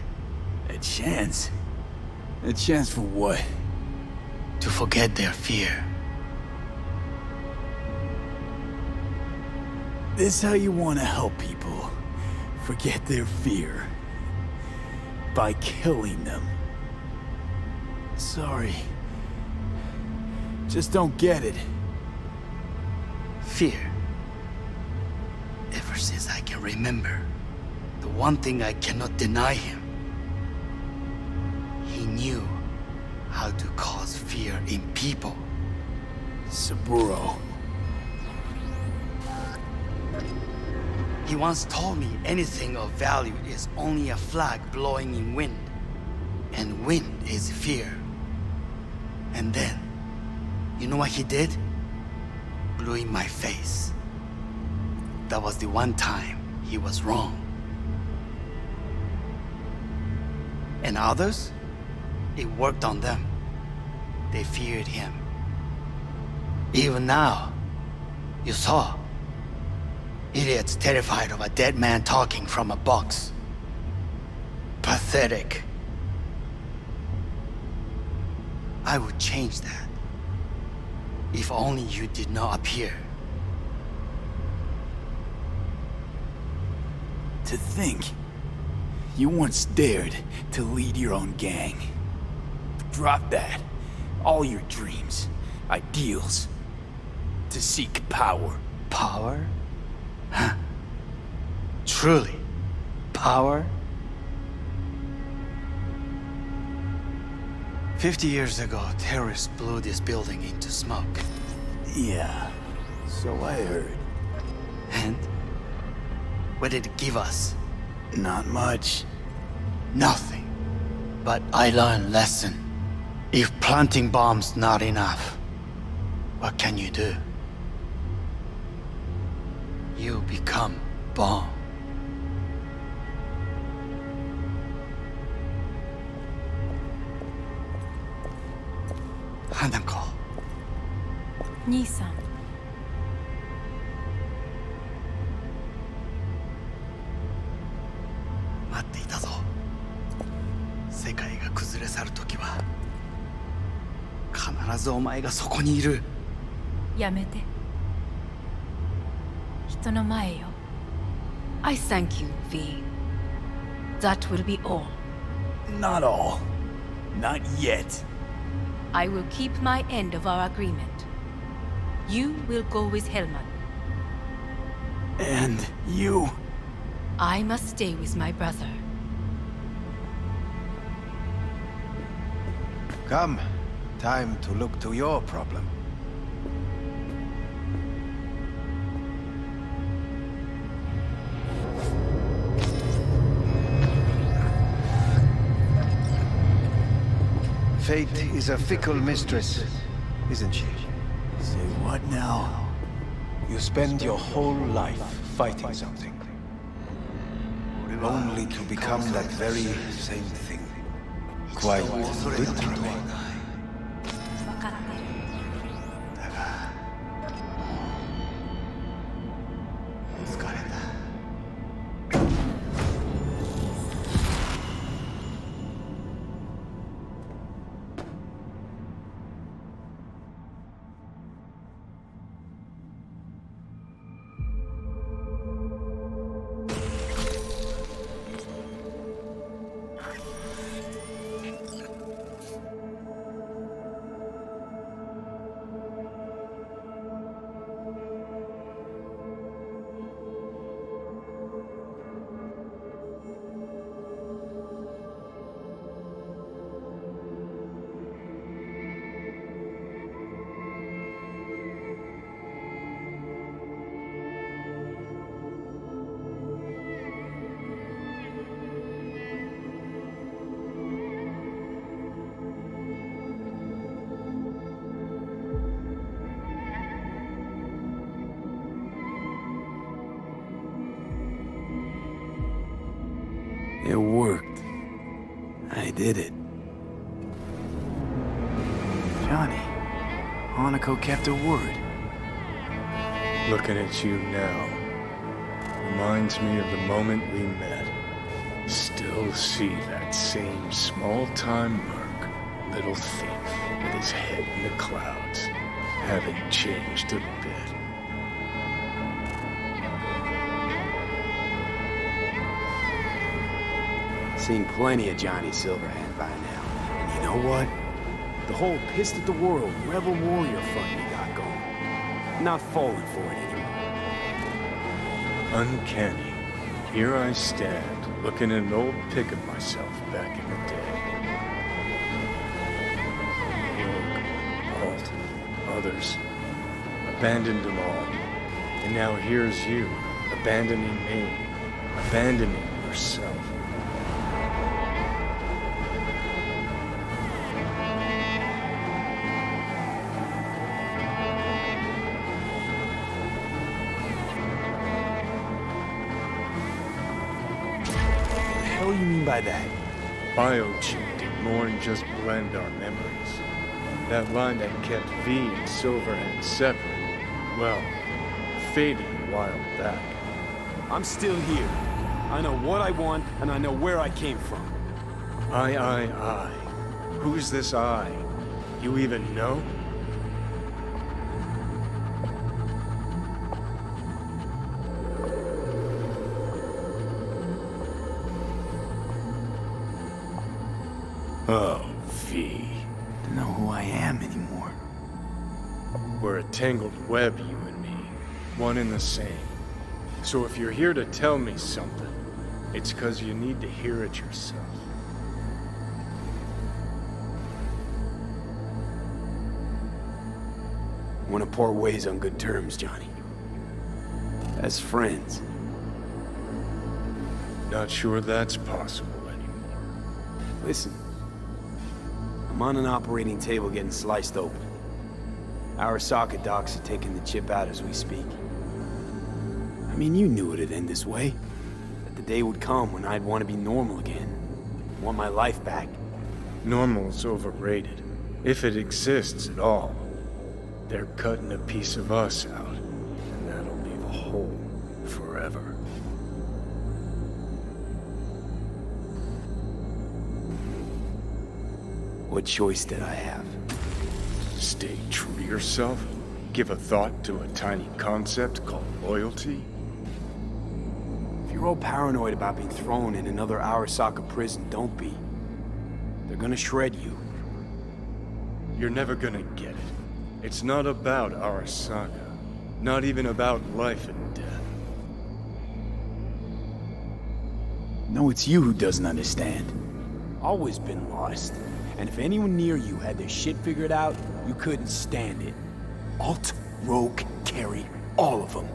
A chance? A chance for what? To forget their fear. This how you want to help people forget their fear? By killing them. Sorry. Just don't get it. Fear. Ever since I can remember, the one thing I cannot deny him. He knew how to cause fear in people. Saburo. He once told me anything of value is only a flag blowing in wind. And wind is fear. And then, you know what he did? Blew in my face. That was the one time he was wrong. And others? It worked on them. They feared him. Even now, you saw. Idiots terrified of a dead man talking from a box. Pathetic. I would change that. If only you did not appear. To think, you once dared to lead your own gang. Drop that. All your dreams, ideals. To seek power. Power? Huh. Truly, power? 50 years ago, terrorists blew this building into smoke. Yeah, so I heard. And? What did it give us? Not much. Nothing. But I learned lesson. If planting bombs not enough, what can you do? You become bomb. Hanako. 兄さん。待っていたぞ。世界が崩れ去るときは必ずお前がそこにいる。やめて。人の前よ。I thank you, V. That will be all. Not all. Not yet. I will keep my end of our agreement. You will go with Hellman. And you? I must stay with my brother. Come. Time to look to your problem. Fate is a fickle mistress, isn't she? Say what now? You spend your whole life fighting something, only to become that very same thing. Quite literally. It worked. I did it. Johnny, Hanako kept her word. Looking at you now reminds me of the moment we met. Still see that same small-time merc, little thief, with his head in the clouds. Haven't changed a bit. Seen plenty of Johnny Silverhand by now. And you know what? The whole pissed at the world, rebel warrior front we got going. Not falling for it anymore. Uncanny. Here I stand, looking at an old pic of myself back in the day. Rogue, Alt, others. Abandoned them all. And now here's you, abandoning me, abandoning yourself. What do you mean by that? Biochip did more than just blend our memories. That line that kept V and Silverhand separate, well, faded a while back. I'm still here. I know what I want, and I know where I came from. I. Who's this I? You even know? Oh, V. Don't know who I am anymore. We're a tangled web, you and me. One and the same. So if you're here to tell me something, it's because you need to hear it yourself. Want to part ways on good terms, Johnny. As friends. Not sure that's possible anymore. Listen. I'm on an operating table getting sliced open. Arasaka docs are taking the chip out as we speak. I mean, you knew it'd end this way. That the day would come when I'd want to be normal again. Want my life back. Normal's overrated. If it exists at all. They're cutting a piece of us out, and that'll leave a hole forever. What choice did I have? Stay true to yourself? Give a thought to a tiny concept called loyalty? If you're all paranoid about being thrown in another Arasaka prison, don't be. They're gonna shred you. You're never gonna get it. It's not about Arasaka. Not even about life and death. No, it's you who doesn't understand. Always been lost. And if anyone near you had their shit figured out, you couldn't stand it. Alt, Rogue, Carry, all of them.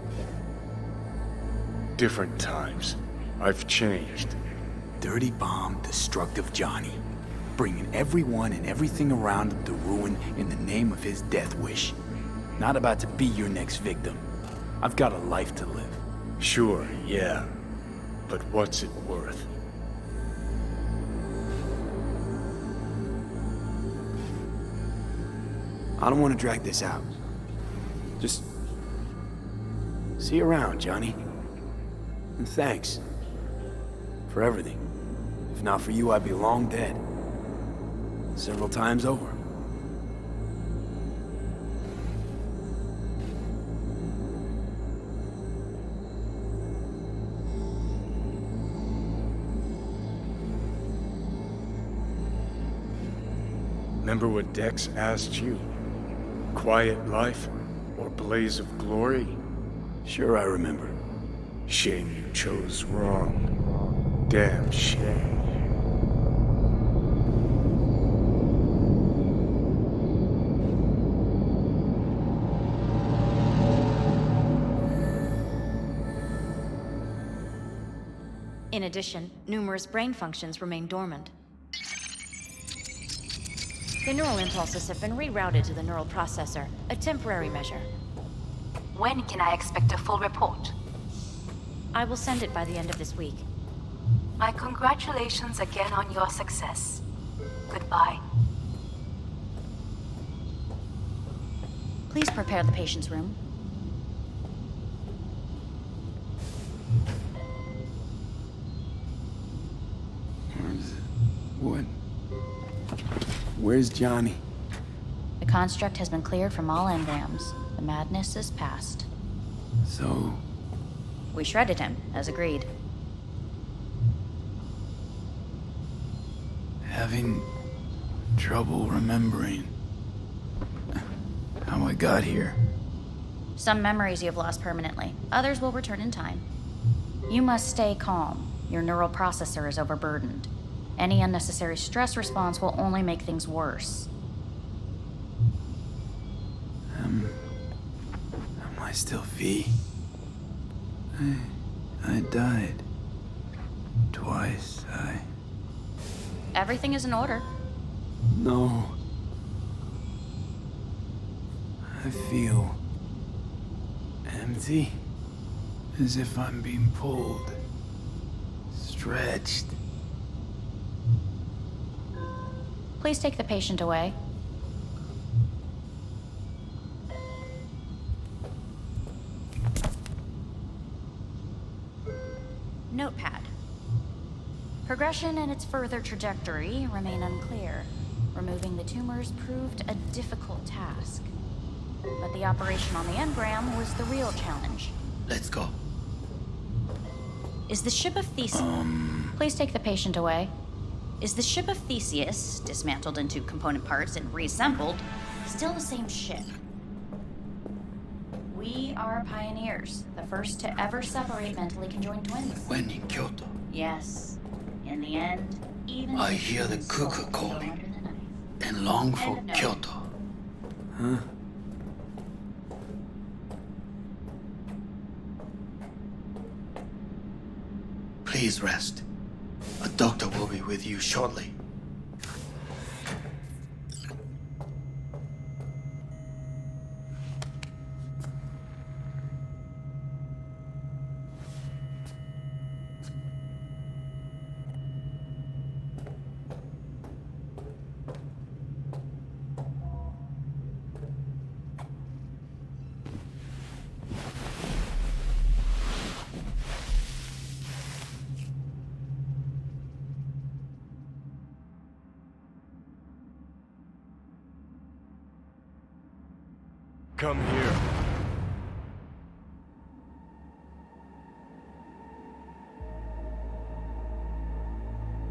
Different times. I've changed. Dirty bomb, destructive Johnny. Bringing everyone and everything around him to ruin in the name of his death wish. Not about to be your next victim. I've got a life to live. Sure, yeah. But what's it worth? I don't want to drag this out. Just see you around, Johnny. And thanks for everything. If not for you, I'd be long dead. Several times over. Remember what Dex asked you? Quiet life or blaze of glory? Sure, I remember. Shame you chose wrong. Damn shame. In addition, numerous brain functions remain dormant. The neural impulses have been rerouted to the neural processor, a temporary measure. When can I expect a full report? I will send it by the end of this week. My congratulations again on your success. Goodbye. Please prepare the patient's room. What? Where's Johnny? The construct has been cleared from all engrams. The madness is past. So... We shredded him, as agreed. Having trouble remembering how I got here. Some memories you have lost permanently. Others will return in time. You must stay calm. Your neural processor is overburdened. Any unnecessary stress response will only make things worse. Am I still V? I died. Twice, Everything is in order. No. I feel... empty. As if I'm being pulled. Stretched. Please take the patient away. Notepad. Progression and its further trajectory remain unclear. Removing the tumors proved a difficult task. But the operation on the engram was the real challenge. Let's go. Is the ship of Theseus... Please take the patient away. Is the ship of Theseus, dismantled into component parts and reassembled, still the same ship? We are pioneers, the first to ever separate mentally conjoined twins. When in Kyoto, Yes. In the end, even... I hear the cuckoo calling and long for Kyoto. Huh? Please rest. A doctor will be with you shortly. Come here.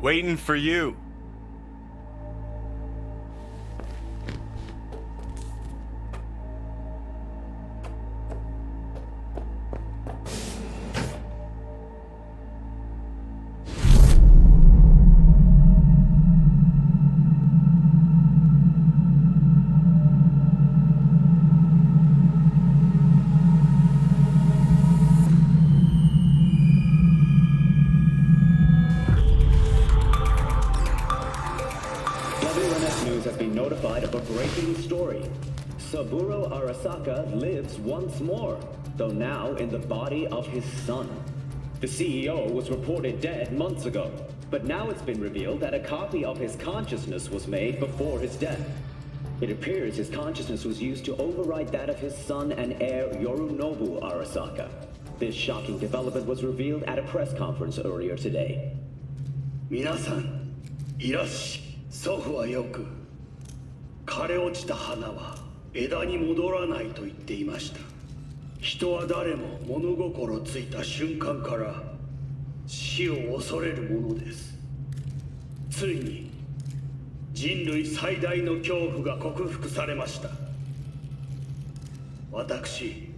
Waiting for you. WNS News has been notified of a breaking story. Saburo Arasaka lives once more, though now in the body of his son. The CEO was reported dead months ago, but now it's been revealed that a copy of his consciousness was made before his death. It appears his consciousness was used to override that of his son and heir Yorinobu Arasaka. This shocking development was revealed at a press conference earlier today. 皆さん、いらっしゃい。祖父はよく、枯れ落ちた花は枝に戻らないと言っていました。人は誰も物心ついた瞬間から死を恐れるものです。ついに人類最大の恐怖が克服されました。私、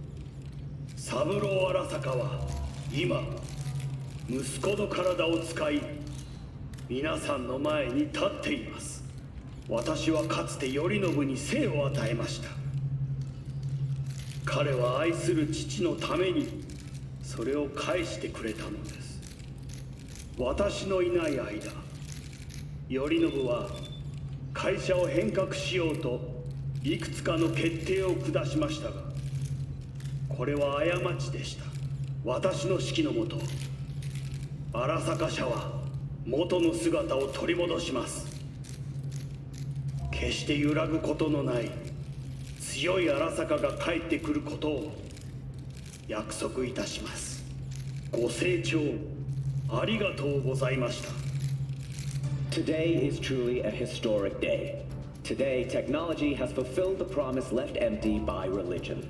三郎荒坂は今、息子の体を使い、皆さんの前に立っています。私はかつて頼信に生を与えました。彼は愛する父のためにそれを返してくれたのです。私のいない間、頼信は会社を変革しようといくつかの決定を下しましたが、これは過ちでした。私の指揮のもと、荒坂社は元の姿を取り戻します。決して揺らぐことのない強い荒坂が帰ってくることを約束いたします。ご清聴ありがとうございました。 Today is truly a historic day. Today, technology has fulfilled the promise left empty by religion.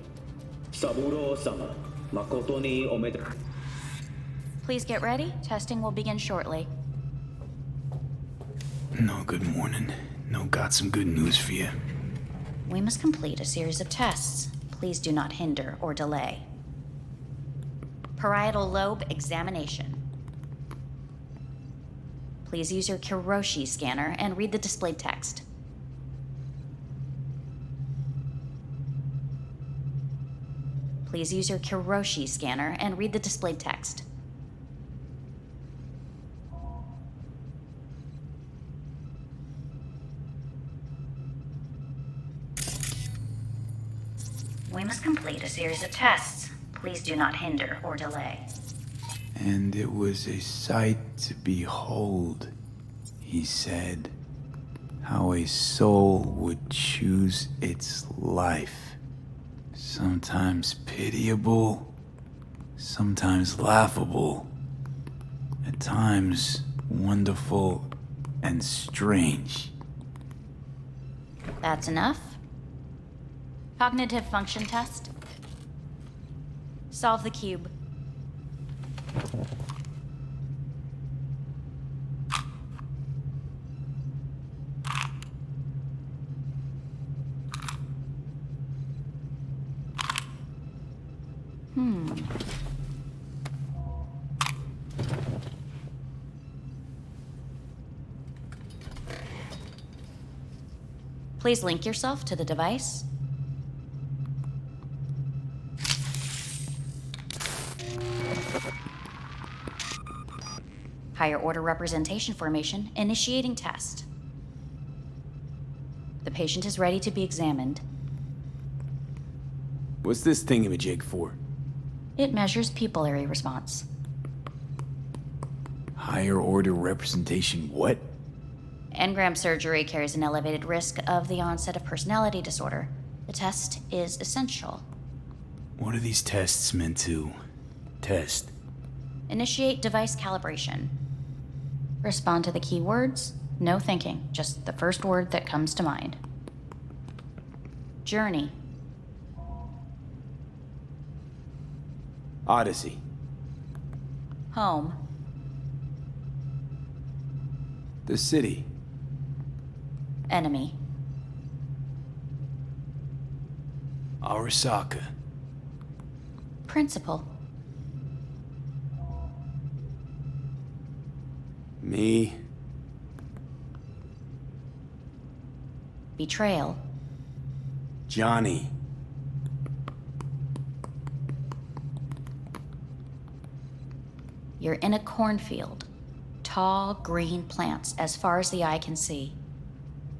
Saburo-sama, makoto ni omede. Please get ready. Testing will begin shortly. No, good morning. No, got some good news for you. We must complete a series of tests. Please do not hinder or delay. Parietal lobe examination. Please use your Kiroshi scanner and read the displayed text. Please use your Kiroshi scanner and read the displayed text. We must complete a series of tests. Please do not hinder or delay. And it was a sight to behold, he said, how a soul would choose its life. Sometimes pitiable, sometimes laughable, at times wonderful and strange. That's enough. Cognitive function test. Solve the cube. Please link yourself to the device. Higher order representation formation, initiating test. The patient is ready to be examined. What's this thingamajig for? It measures pupillary response. Higher order representation what? Engram surgery carries an elevated risk of the onset of personality disorder. The test is essential. What are these tests meant to test? Initiate device calibration. Respond to the keywords. No thinking, just the first word that comes to mind. Journey. Odyssey. Home. The city. Enemy. Arasaka. Principal. Me. Betrayal. Johnny. You're in a cornfield. Tall, green plants as far as the eye can see.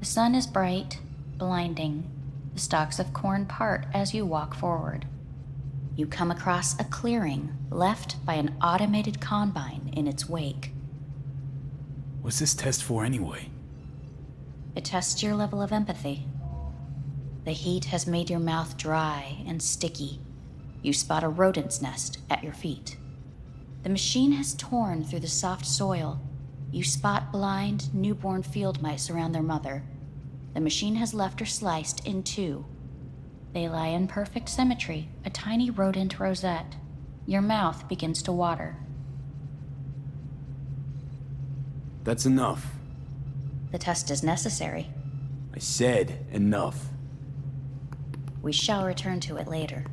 The sun is bright, blinding. The stalks of corn part as you walk forward. You come across a clearing left by an automated combine in its wake. What's this test for anyway? It tests your level of empathy. The heat has made your mouth dry and sticky. You spot a rodent's nest at your feet. The machine has torn through the soft soil. You spot blind, newborn field mice around their mother. The machine has left her sliced in two. They lie in perfect symmetry, a tiny rodent rosette. Your mouth begins to water. That's enough. The test is necessary. I said enough. We shall return to it later.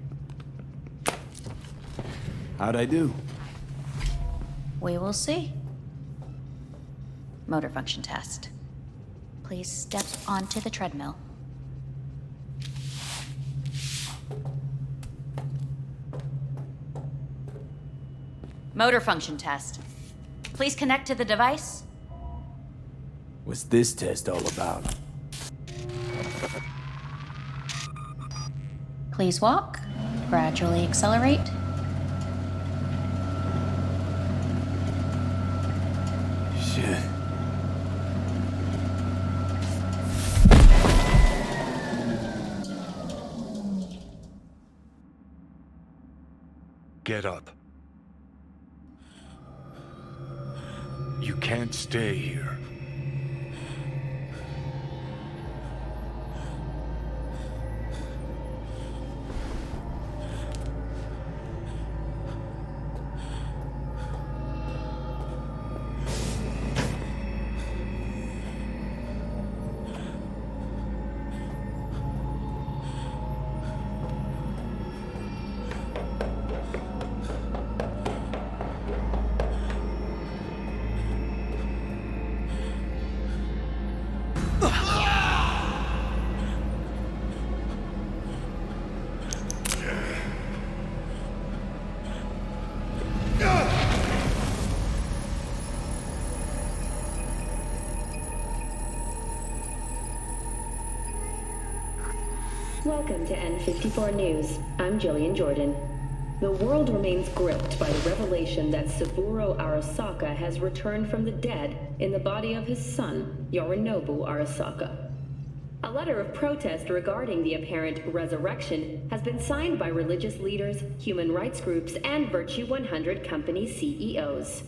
How'd I do? We will see. Motor function test. Please step onto the treadmill. Motor function test. Please connect to the device. What's this test all about? Please walk. Gradually accelerate. Shit. Get up. You can't stay here. Welcome to N54 News. I'm Jillian Jordan. The world remains gripped by the revelation that Saburo Arasaka has returned from the dead in the body of his son, Yorinobu Arasaka. A letter of protest regarding the apparent resurrection has been signed by religious leaders, human rights groups, and Virtue 100 company CEOs.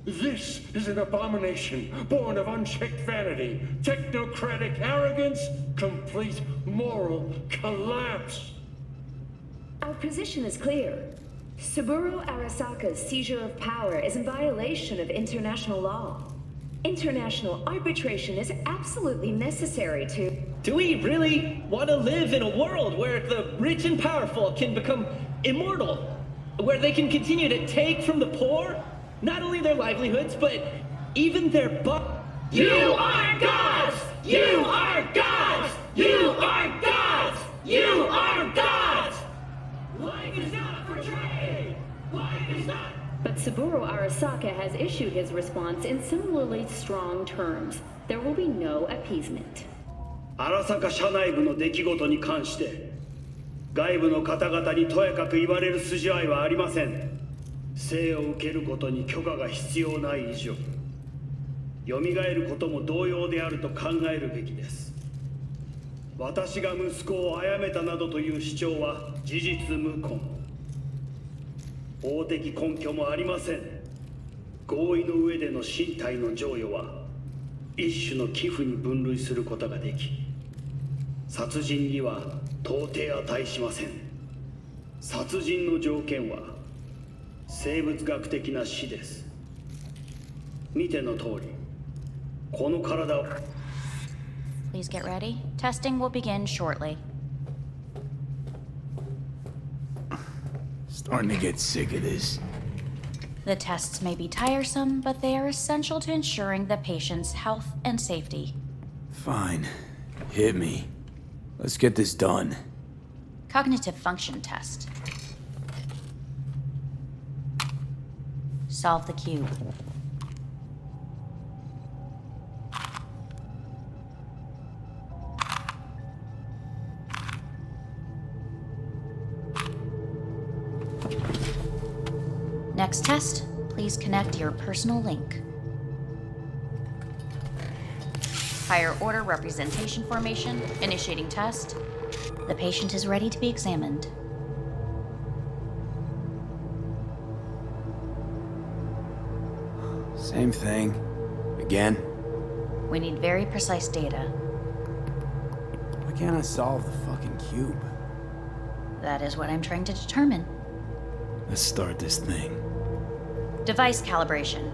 This is an abomination born of unchecked vanity, technocratic arrogance, complete moral collapse. Our position is clear. Saburo Arasaka's seizure of power is in violation of international law. International arbitration is absolutely necessary to... Do we really want to live in a world where the rich and powerful can become immortal? Where they can continue to take from the poor? Not only their livelihoods, but even their You are gods! You are gods! You are gods! You are gods! Life is not for trade! Life is not... But Saburo Arasaka has issued his response in similarly strong terms. There will be no appeasement. 荒坂社内部の出来事に関して外部の方々にとやかく言われる筋合いはありません。生を受けることに許可が必要ない以上蘇ることも同様であると考えるべきです。私が息子を殺めたなどという主張は事実無根。法的根拠もありません。合意の上での身体の贈与は一種の寄付に分類することができ殺人には到底値しません。殺人の条件は生物学的な死です。見ての通りこの体を Please get ready. Testing will begin shortly. Starting to get sick of this. The tests may be tiresome, but they are essential to ensuring the patient's health and safety. Fine. Hit me. Let's get this done. Cognitive function test. Solve the cube. Next test, please connect your personal link. Higher order representation formation, initiating test. The patient is ready to be examined. Same thing. Again? We need very precise data. Why can't I solve the fucking cube? That is what I'm trying to determine. Let's start this thing. Device calibration.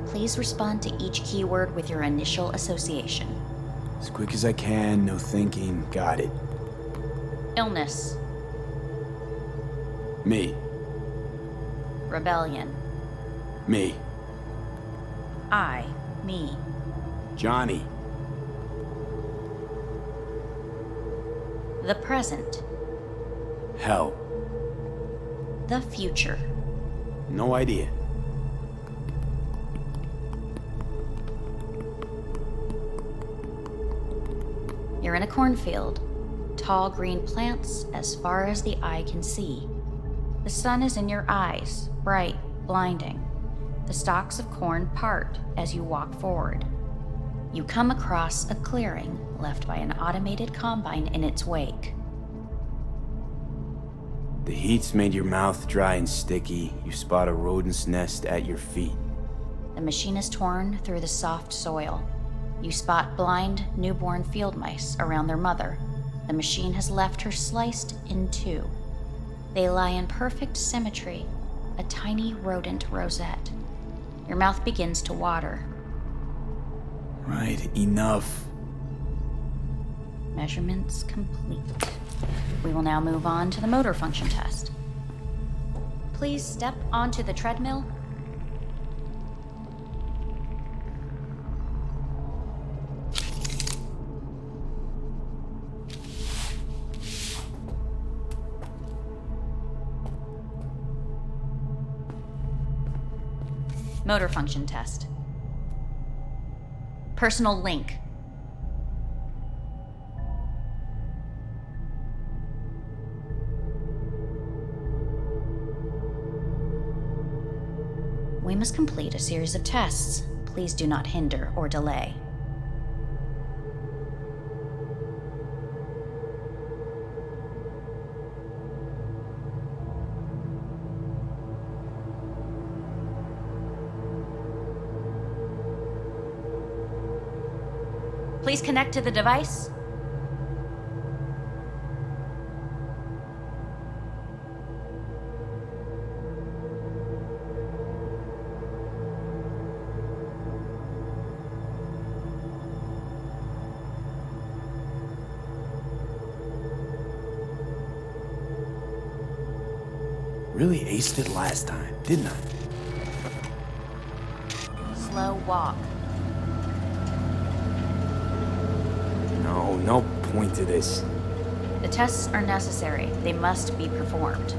Please respond to each keyword with your initial association. As quick as I can, no thinking. Got it. Illness. Me. Rebellion. Me. Me. Johnny. The present. Hell. The future. No idea. You're in a cornfield. Tall green plants as far as the eye can see. The sun is in your eyes, bright, blinding. The stalks of corn part as you walk forward. You come across a clearing left by an automated combine in its wake. The heat's made your mouth dry and sticky. You spot a rodent's nest at your feet. The machine is torn through the soft soil. You spot blind, newborn field mice around their mother. The machine has left her sliced in two. They lie in perfect symmetry, a tiny rodent rosette. Your mouth begins to water. Right, enough. Measurements complete. We will now move on to the motor function test. Please step onto the treadmill. Motor function test. Personal link. We must complete a series of tests. Please do not hinder or delay. Please connect to the device. Really aced it last time, didn't I? Slow walk. No point to this. The tests are necessary. They must be performed.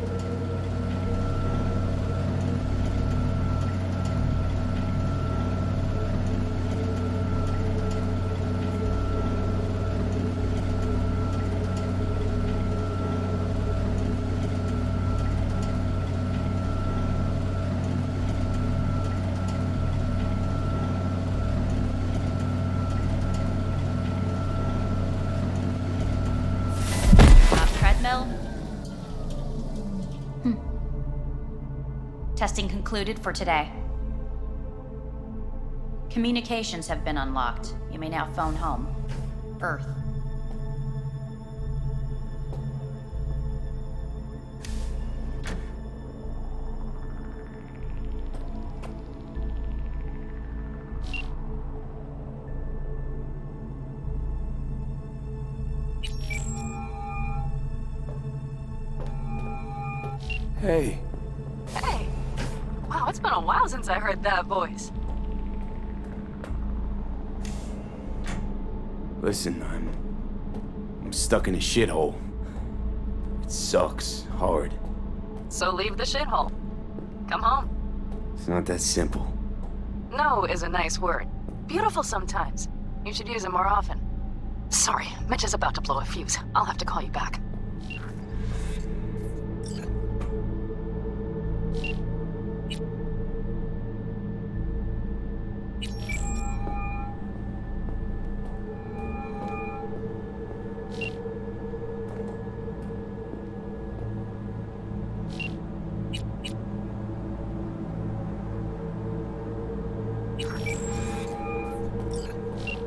Testing concluded for today. Communications have been unlocked. You may now phone home. Earth. Hey. Hey. Wow, it's been a while since I heard that voice. Listen, I'm stuck in a shithole. It sucks hard. So leave the shithole. Come home. It's not that simple. No is a nice word. Beautiful sometimes. You should use it more often. Sorry, Mitch is about to blow a fuse. I'll have to call you back.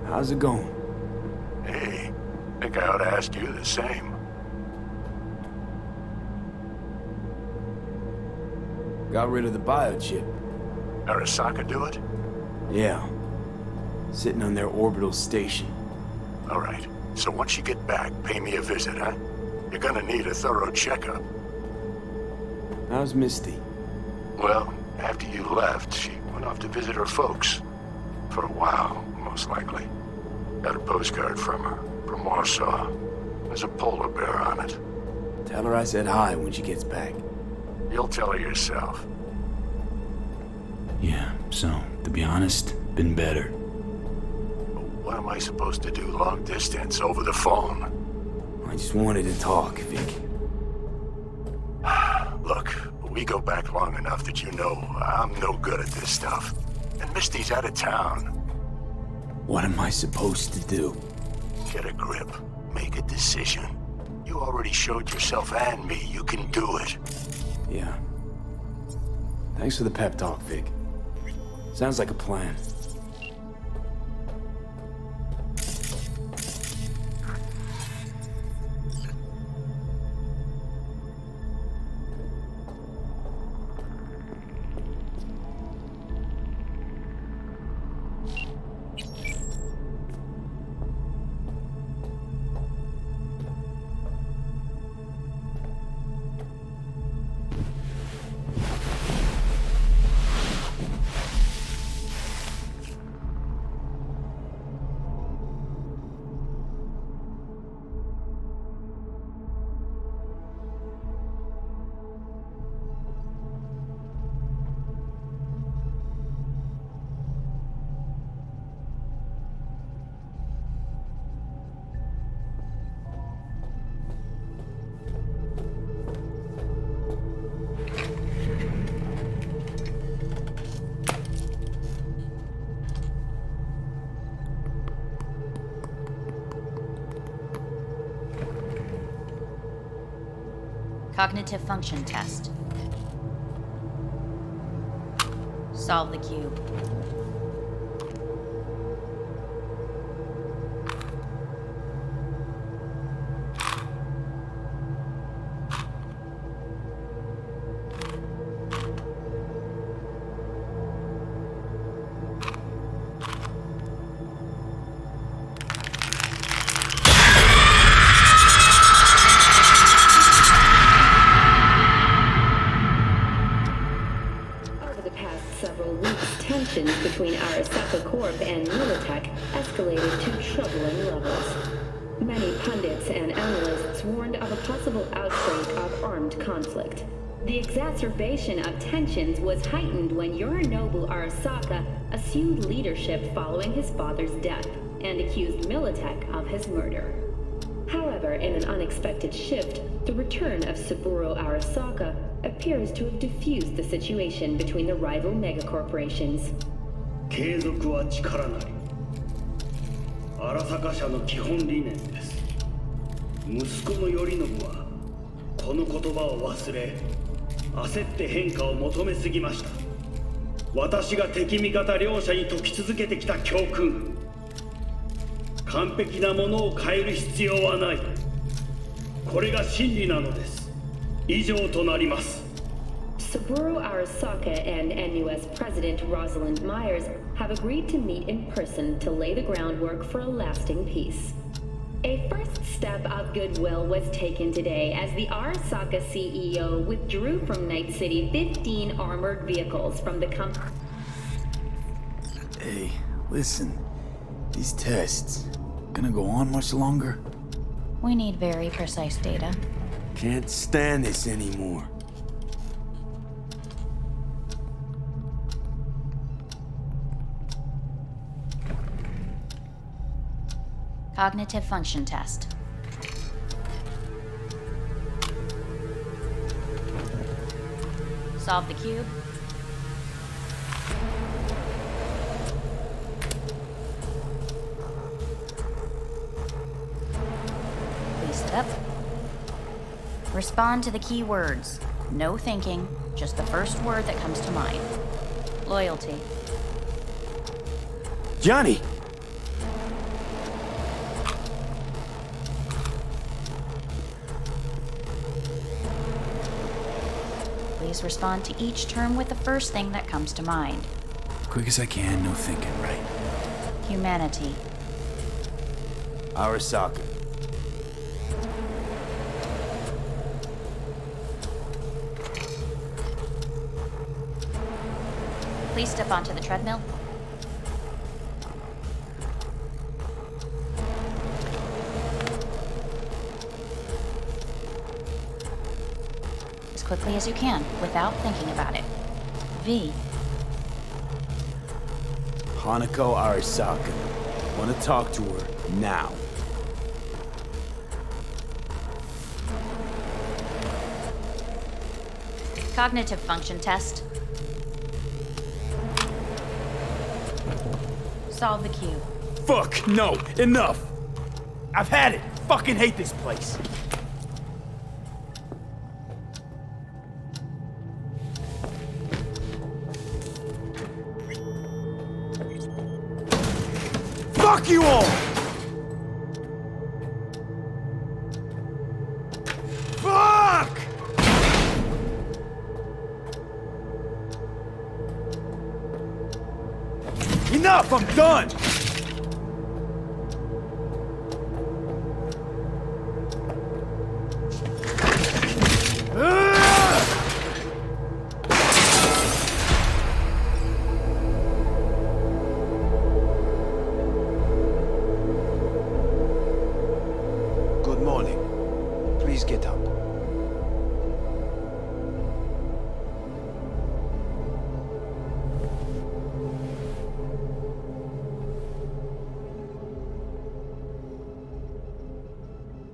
How's it going? Hey, think I ought to ask you the same. Got rid of the biochip. Arasaka do it? Yeah. Sitting on their orbital station. All right. So once you get back, pay me a visit, huh? You're gonna need a thorough checkup. How's Misty? Well, after you left, she went off to visit her folks. For a while, most likely. Got a postcard from her, from Warsaw. There's a polar bear on it. Tell her I said hi when she gets back. You'll tell her yourself. Yeah, so, to be honest, been better. What am I supposed to do long distance, over the phone? I just wanted to talk, Vic. Look, we go back long enough that you know I'm no good at this stuff. And Misty's out of town. What am I supposed to do? Get a grip. Make a decision. You already showed yourself and me you can do it. Yeah. Thanks for the pep talk, Vic. Sounds like a plan. Cognitive function test. Solve the cube. Corp and Militech escalated to troubling levels. Many pundits and analysts warned of a possible outbreak of armed conflict. The exacerbation of tensions was heightened when Yorinobu Arasaka assumed leadership following his father's death and accused Militech of his murder. However, in an unexpected shift, the return of Saburo Arasaka appears to have diffused the situation between the rival megacorporations. 継続は力なり。荒坂社の基本理念です。息子の頼信はこの言葉を忘れ、焦って変化を求めすぎました。私が敵味方両者に説き続けてきた教訓。完璧なものを変える必要はない。これが真理なのです。以上となります。Saburo Arasaka and NUS President Rosalind Myers have agreed to meet in person to lay the groundwork for a lasting peace. A first step of goodwill was taken today as the Arasaka CEO withdrew from Night City 15 armored vehicles from the company. Hey, listen. These tests, gonna go on much longer? We need very precise data. Can't stand this anymore. Cognitive function test. Solve the cube. Please sit up. Respond to the key words. No thinking, just the first word that comes to mind. Loyalty. Johnny! Please respond to each term with the first thing that comes to mind. Quick as I can, no thinking, right? Humanity. Arasaka. Please step onto the treadmill. As quickly as you can, without thinking about it. V. Hanako Arasaka. Want to talk to her now. Cognitive function test. Solve the cube. Fuck, no, enough! I've had it! Fucking hate this place! Fuck you all! Fuck! Enough, I'm done! Good morning. Please get up.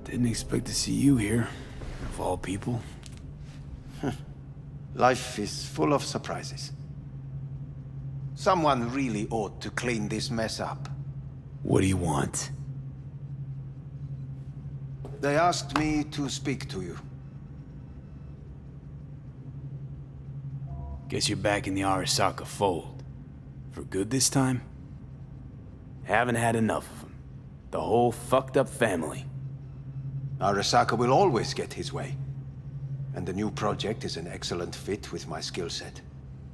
Didn't expect to see you here, of all people. Life is full of surprises. Someone really ought to clean this mess up. What do you want? They asked me to speak to you. Guess you're back in the Arasaka fold. For good this time? Haven't had enough of them. The whole fucked up family. Arasaka will always get his way. And the new project is an excellent fit with my skill set.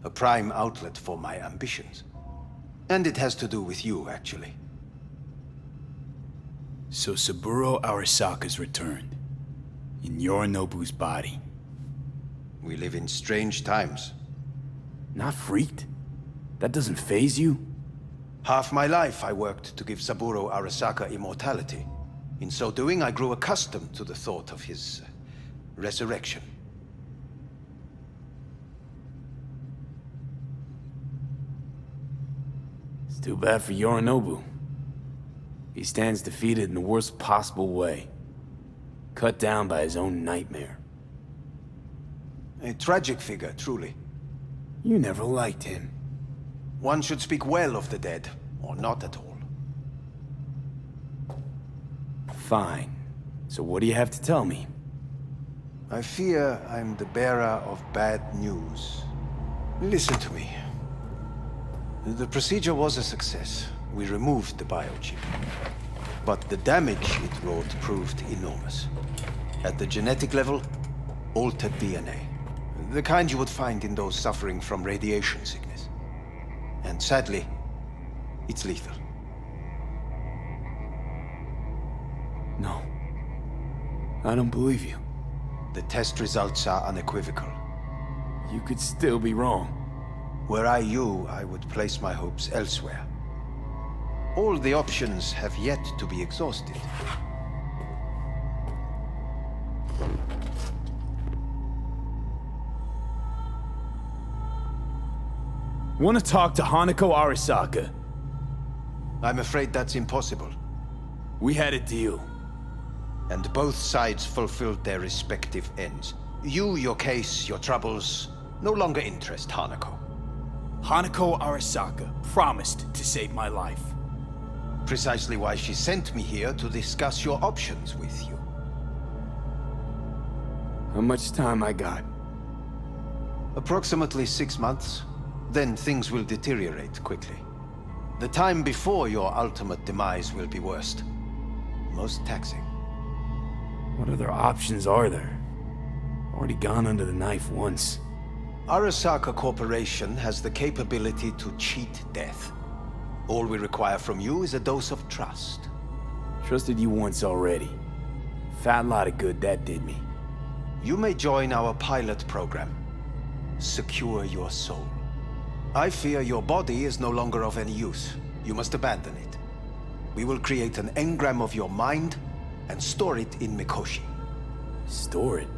A prime outlet for my ambitions. And it has to do with you, actually. So Saburo Arasaka's returned. In Yorinobu's body. We live in strange times. Not freaked? That doesn't faze you? Half my life I worked to give Saburo Arasaka immortality. In so doing, I grew accustomed to the thought of his resurrection. It's too bad for Yorinobu. He stands defeated in the worst possible way. Cut down by his own nightmare. A tragic figure, truly. You never liked him. One should speak well of the dead, or not at all. Fine. So what do you have to tell me? I fear I'm the bearer of bad news. Listen to me. The procedure was a success. We removed the biochip. But the damage it wrought proved enormous. At the genetic level, altered DNA. The kind you would find in those suffering from radiation sickness. And sadly, it's lethal. No. I don't believe you. The test results are unequivocal. You could still be wrong. Were I you, I would place my hopes elsewhere. All the options have yet to be exhausted. Want to talk to Hanako Arasaka? I'm afraid that's impossible. We had a deal. And both sides fulfilled their respective ends. You, your case, your troubles, no longer interest Hanako. Hanako Arasaka promised to save my life. Precisely why she sent me here to discuss your options with you. How much time I got? Approximately 6 months. Then things will deteriorate quickly. The time before your ultimate demise will be worst. Most taxing. What other options are there? Already gone under the knife once. Arasaka Corporation has the capability to cheat death. All we require from you is a dose of trust. Trusted you once already. Fat lot of good that did me. You may join our pilot program. Secure your soul. I fear your body is no longer of any use. You must abandon it. We will create an engram of your mind and store it in Mikoshi. Store it?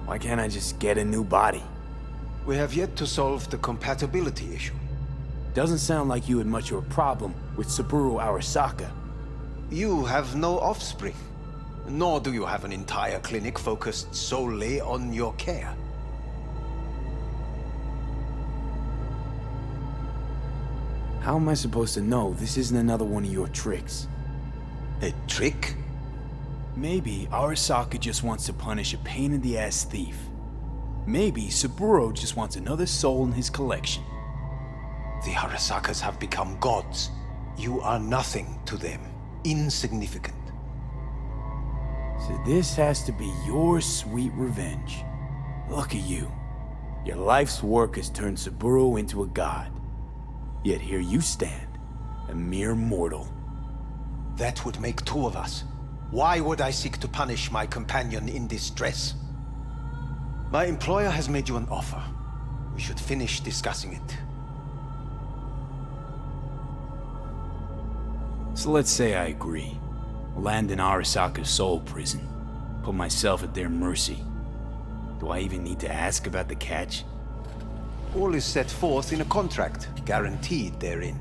Why can't I just get a new body? We have yet to solve the compatibility issue. Doesn't sound like you had much of a problem with Saburo Arasaka. You have no offspring. Nor do you have an entire clinic focused solely on your care. How am I supposed to know this isn't another one of your tricks? A trick? Maybe Arasaka just wants to punish a pain-in-the-ass thief. Maybe Saburo just wants another soul in his collection. The Arasakas have become gods. You are nothing to them. Insignificant. So this has to be your sweet revenge. Look at you. Your life's work has turned Saburo into a god. Yet here you stand, a mere mortal. That would make two of us. Why would I seek to punish my companion in distress? My employer has made you an offer. We should finish discussing it. So let's say I agree. Land in Arasaka's soul prison. Put myself at their mercy. Do I even need to ask about the catch? All is set forth in a contract, guaranteed therein.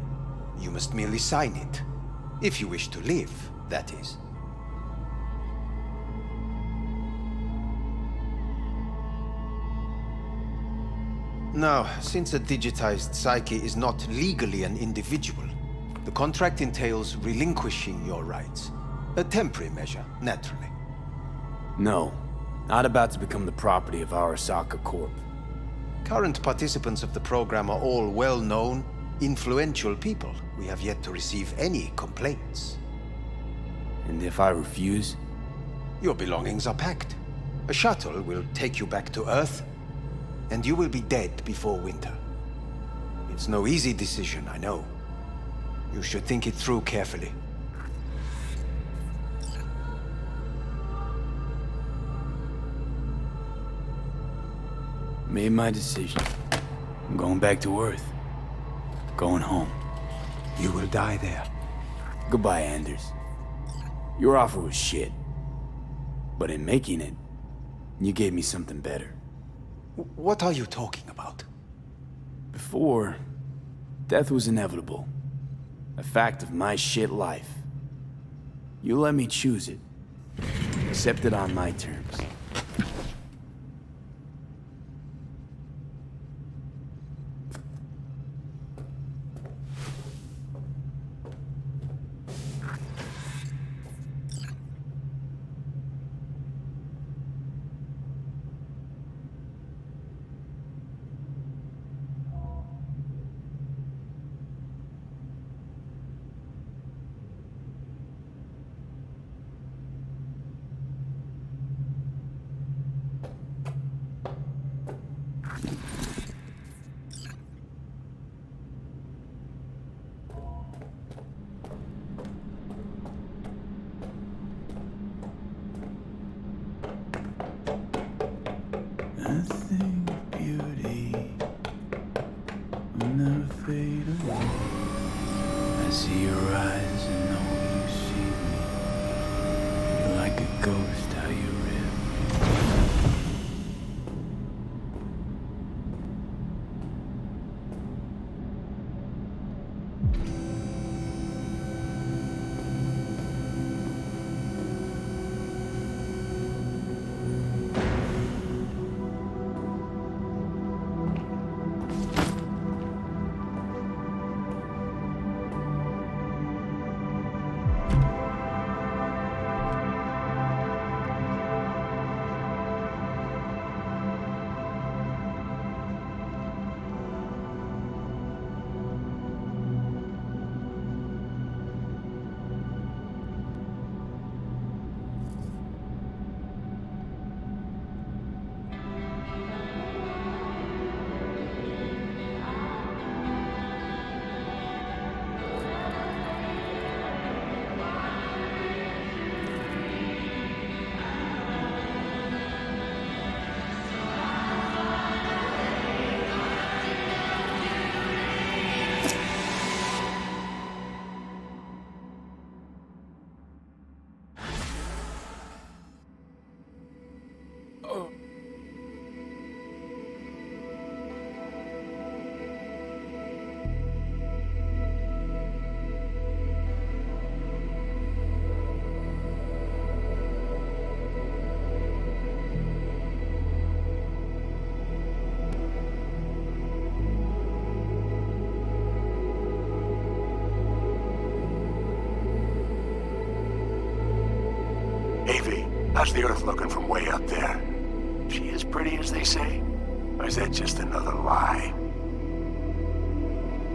You must merely sign it. If you wish to live, that is. Now, since a digitized psyche is not legally an individual, the contract entails relinquishing your rights. A temporary measure, naturally. No, not about to become the property of Arasaka Corp. Current participants of the program are all well-known, influential people. We have yet to receive any complaints. And if I refuse? Your belongings are packed. A shuttle will take you back to Earth, and you will be dead before winter. It's no easy decision, I know. You should think it through carefully. Made my decision. I'm going back to Earth. Going home. You will die there. Goodbye, Anders. Your offer was shit. But in making it, you gave me something better. What are you talking about? Before, death was inevitable. A fact of my shit life. You let me choose it. Accept it on my terms. Nothing but beauty will never fade away. I see your eyes and know you see me. You're like a ghost, how you rip. How's the Earth looking from way up there? She as pretty as they say? Or is that just another lie?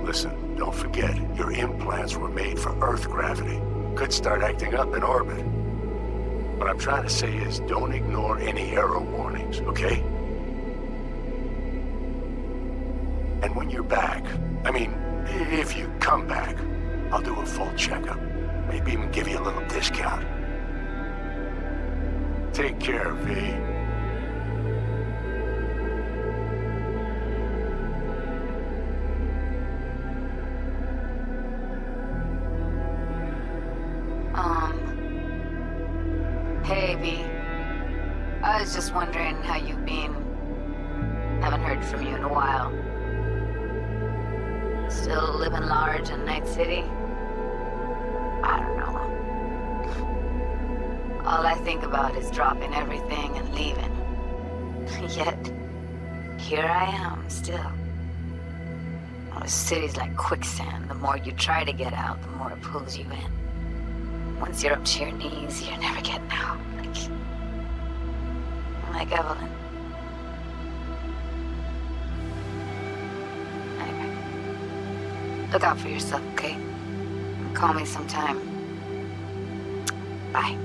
Listen, don't forget, your implants were made for Earth gravity. Could start acting up in orbit. What I'm trying to say is, don't ignore any error warnings, okay? And when you're back, I mean, if you come back, I'll do a full checkup. Maybe even give you a little discount. Take care, V. Hey, V. I was just wondering how you've been. Haven't heard from you in a while. Still living large in Night City? I don't know. All I think about is dropping everything and leaving. Yet, here I am, still. Oh, the city's like quicksand. The more you try to get out, the more it pulls you in. Once you're up to your knees, you're never getting out. Like Evelyn. Anyway, look out for yourself, okay? And call me sometime. Bye.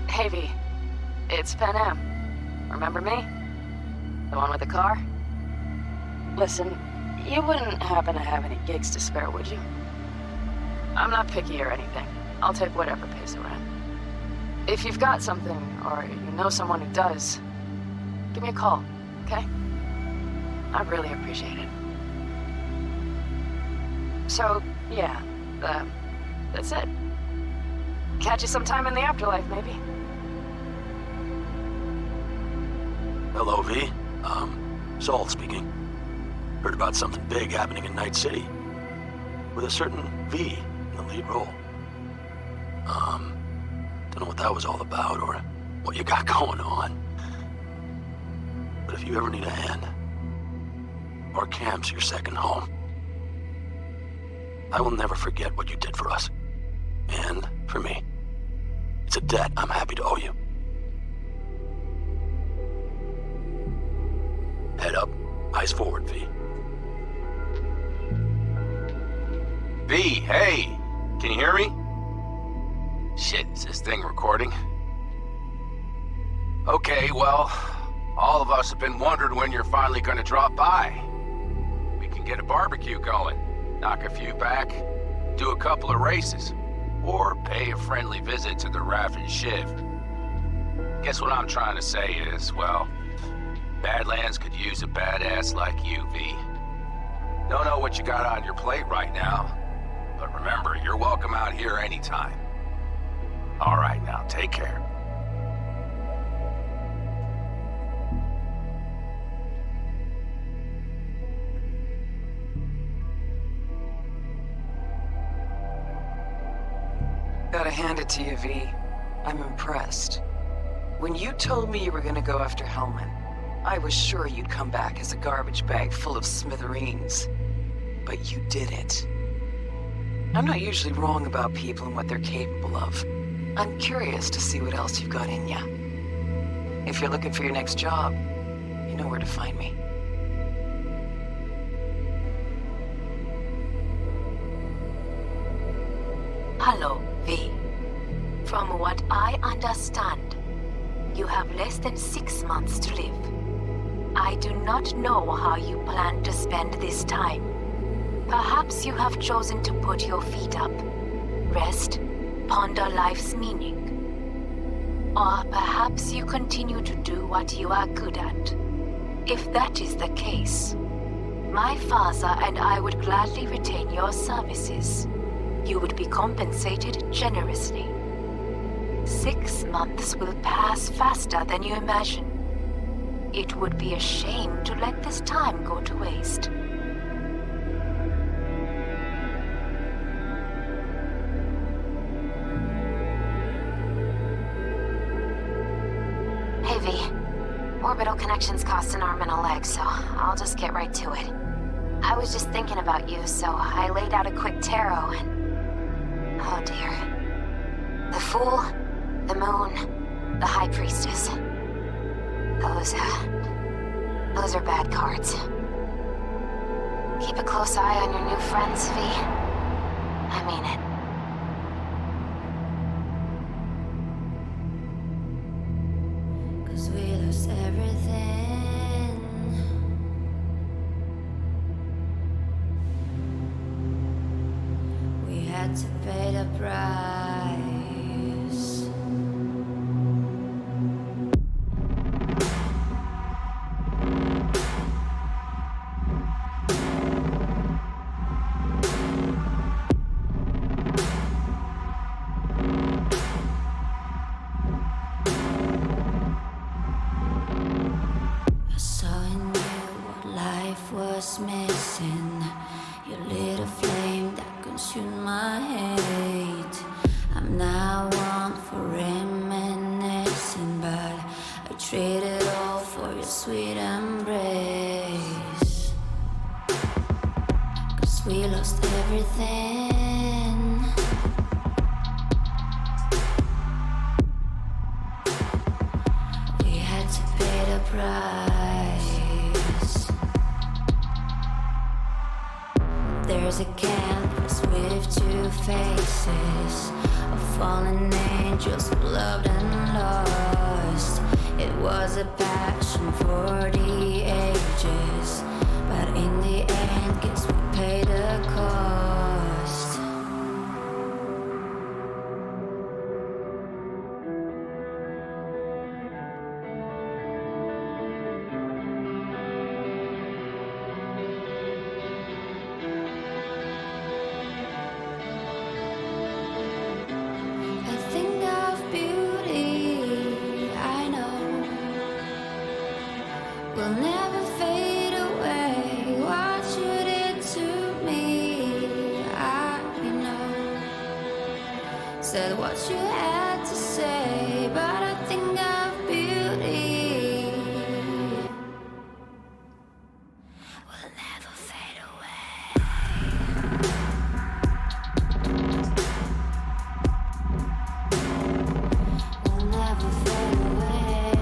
Hey, V. It's Pan Am. Remember me? The one with the car? Listen, you wouldn't happen to have any gigs to spare, would you? I'm not picky or anything. I'll take whatever pays the rent. If you've got something, or you know someone who does, give me a call, okay? I'd really appreciate it. So, yeah, that's it. Catch you sometime in the afterlife, maybe. Hello, V. Saul speaking. Heard about something big happening in Night City. With a certain V in the lead role. Don't know what that was all about or what you got going on. But if you ever need a hand, our camp's your second home. I will never forget what you did for us. And for me. It's a debt I'm happy to owe you. Head up, eyes forward, V. V, hey! Can you hear me? Shit, is this thing recording? Okay, well, all of us have been wondering when you're finally gonna drop by. We can get a barbecue going, knock a few back, do a couple of races, or pay a friendly visit to the Raff and Shiv. Guess what I'm trying to say is, well, Badlands could use a badass like you, V. Don't know what you got on your plate right now, but remember, you're welcome out here anytime. All right, now, take care. Gotta hand it to you, V. I'm impressed. When you told me you were gonna go after Hellman, I was sure you'd come back as a garbage bag full of smithereens. But you did it. I'm not usually wrong about people and what they're capable of. I'm curious to see what else you've got in ya. If you're looking for your next job, you know where to find me. Hello, V. From what I understand, you have less than 6 months to live. I do not know how you plan to spend this time. Perhaps you have chosen to put your feet up, rest, ponder life's meaning. Or perhaps you continue to do what you are good at. If that is the case, my father and I would gladly retain your services. You would be compensated generously. 6 months will pass faster than you imagine. It would be a shame to let this time go to waste. Hey, V. Orbital connections cost an arm and a leg, so I'll just get right to it. I was just thinking about you, so I laid out a quick tarot and... oh dear. The Fool, the Moon, the High Priestess. Those are bad cards. Keep a close eye on your new friends, V. I mean it. Cause we lost everything. We had to pay the price. I saw in you what life was missing. You lit a flame that consumed my hate. I'm now one for reminiscing, but I traded all for your sweet embrace. Cause we lost everything. We had to pay the price. There's a canvas with 2 faces of fallen angels who loved and lost. It was a passion for the ages, but in the end, guess we paid the cost. said what you had to say, but I think of beauty will never fade away. Will never fade away.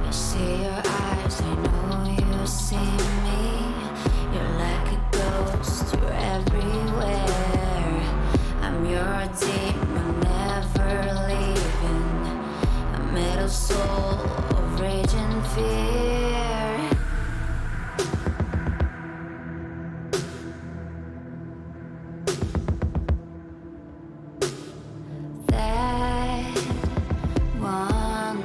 I see your eyes, I know you see me. You're like a ghost, you're everywhere. I'm your demon, never leaving. A metal soul of rage and fear. That one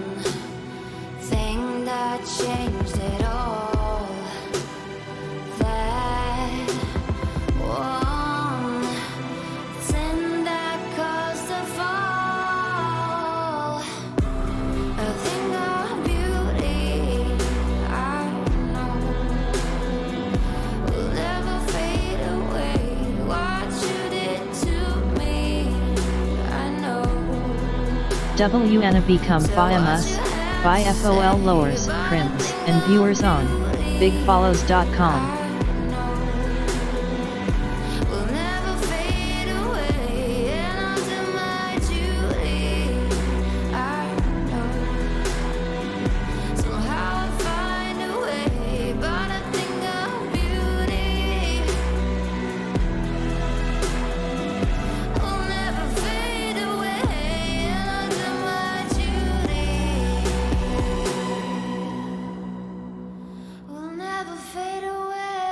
thing that changed it all. That one thing that caused the fall. A thing of beauty, I know, will never fade away. What you did to me, I know. WNA become FIMS, by FOL lowers, crims, and viewers on bigfollows.com. Will never fade away, and under my duty, I know. Somehow I find a way, but I think of beauty will never fade away, and under my duty will never fade away.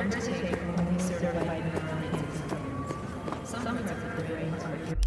undertaker only certified neuromancy experiments. Some parts of the brain are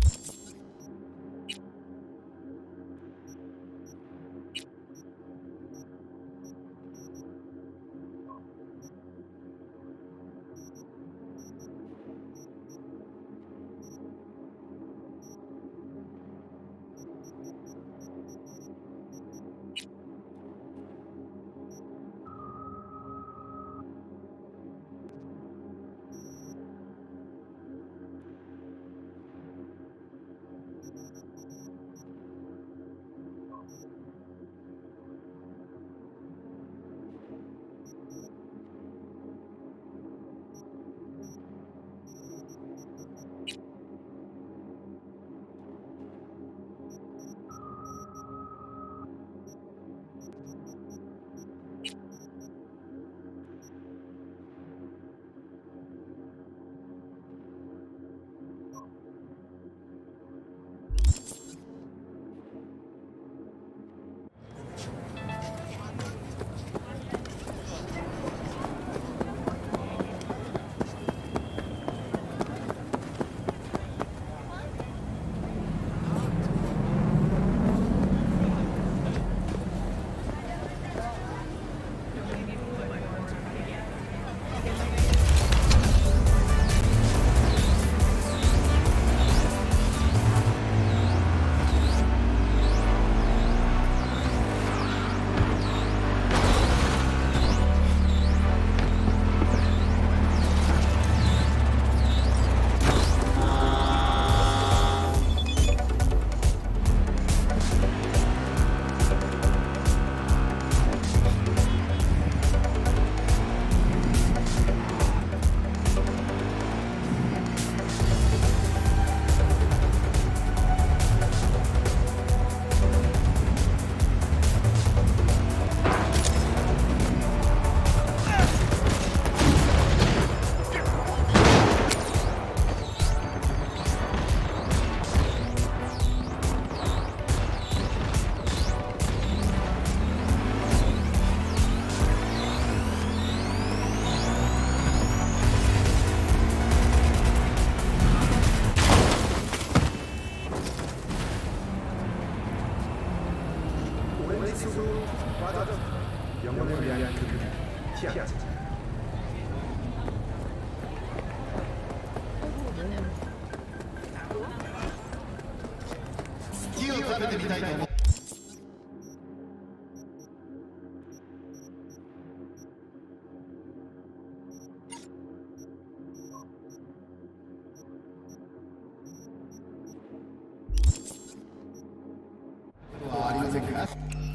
영혼을 위한 그 티아즈. 또 아리가 생각?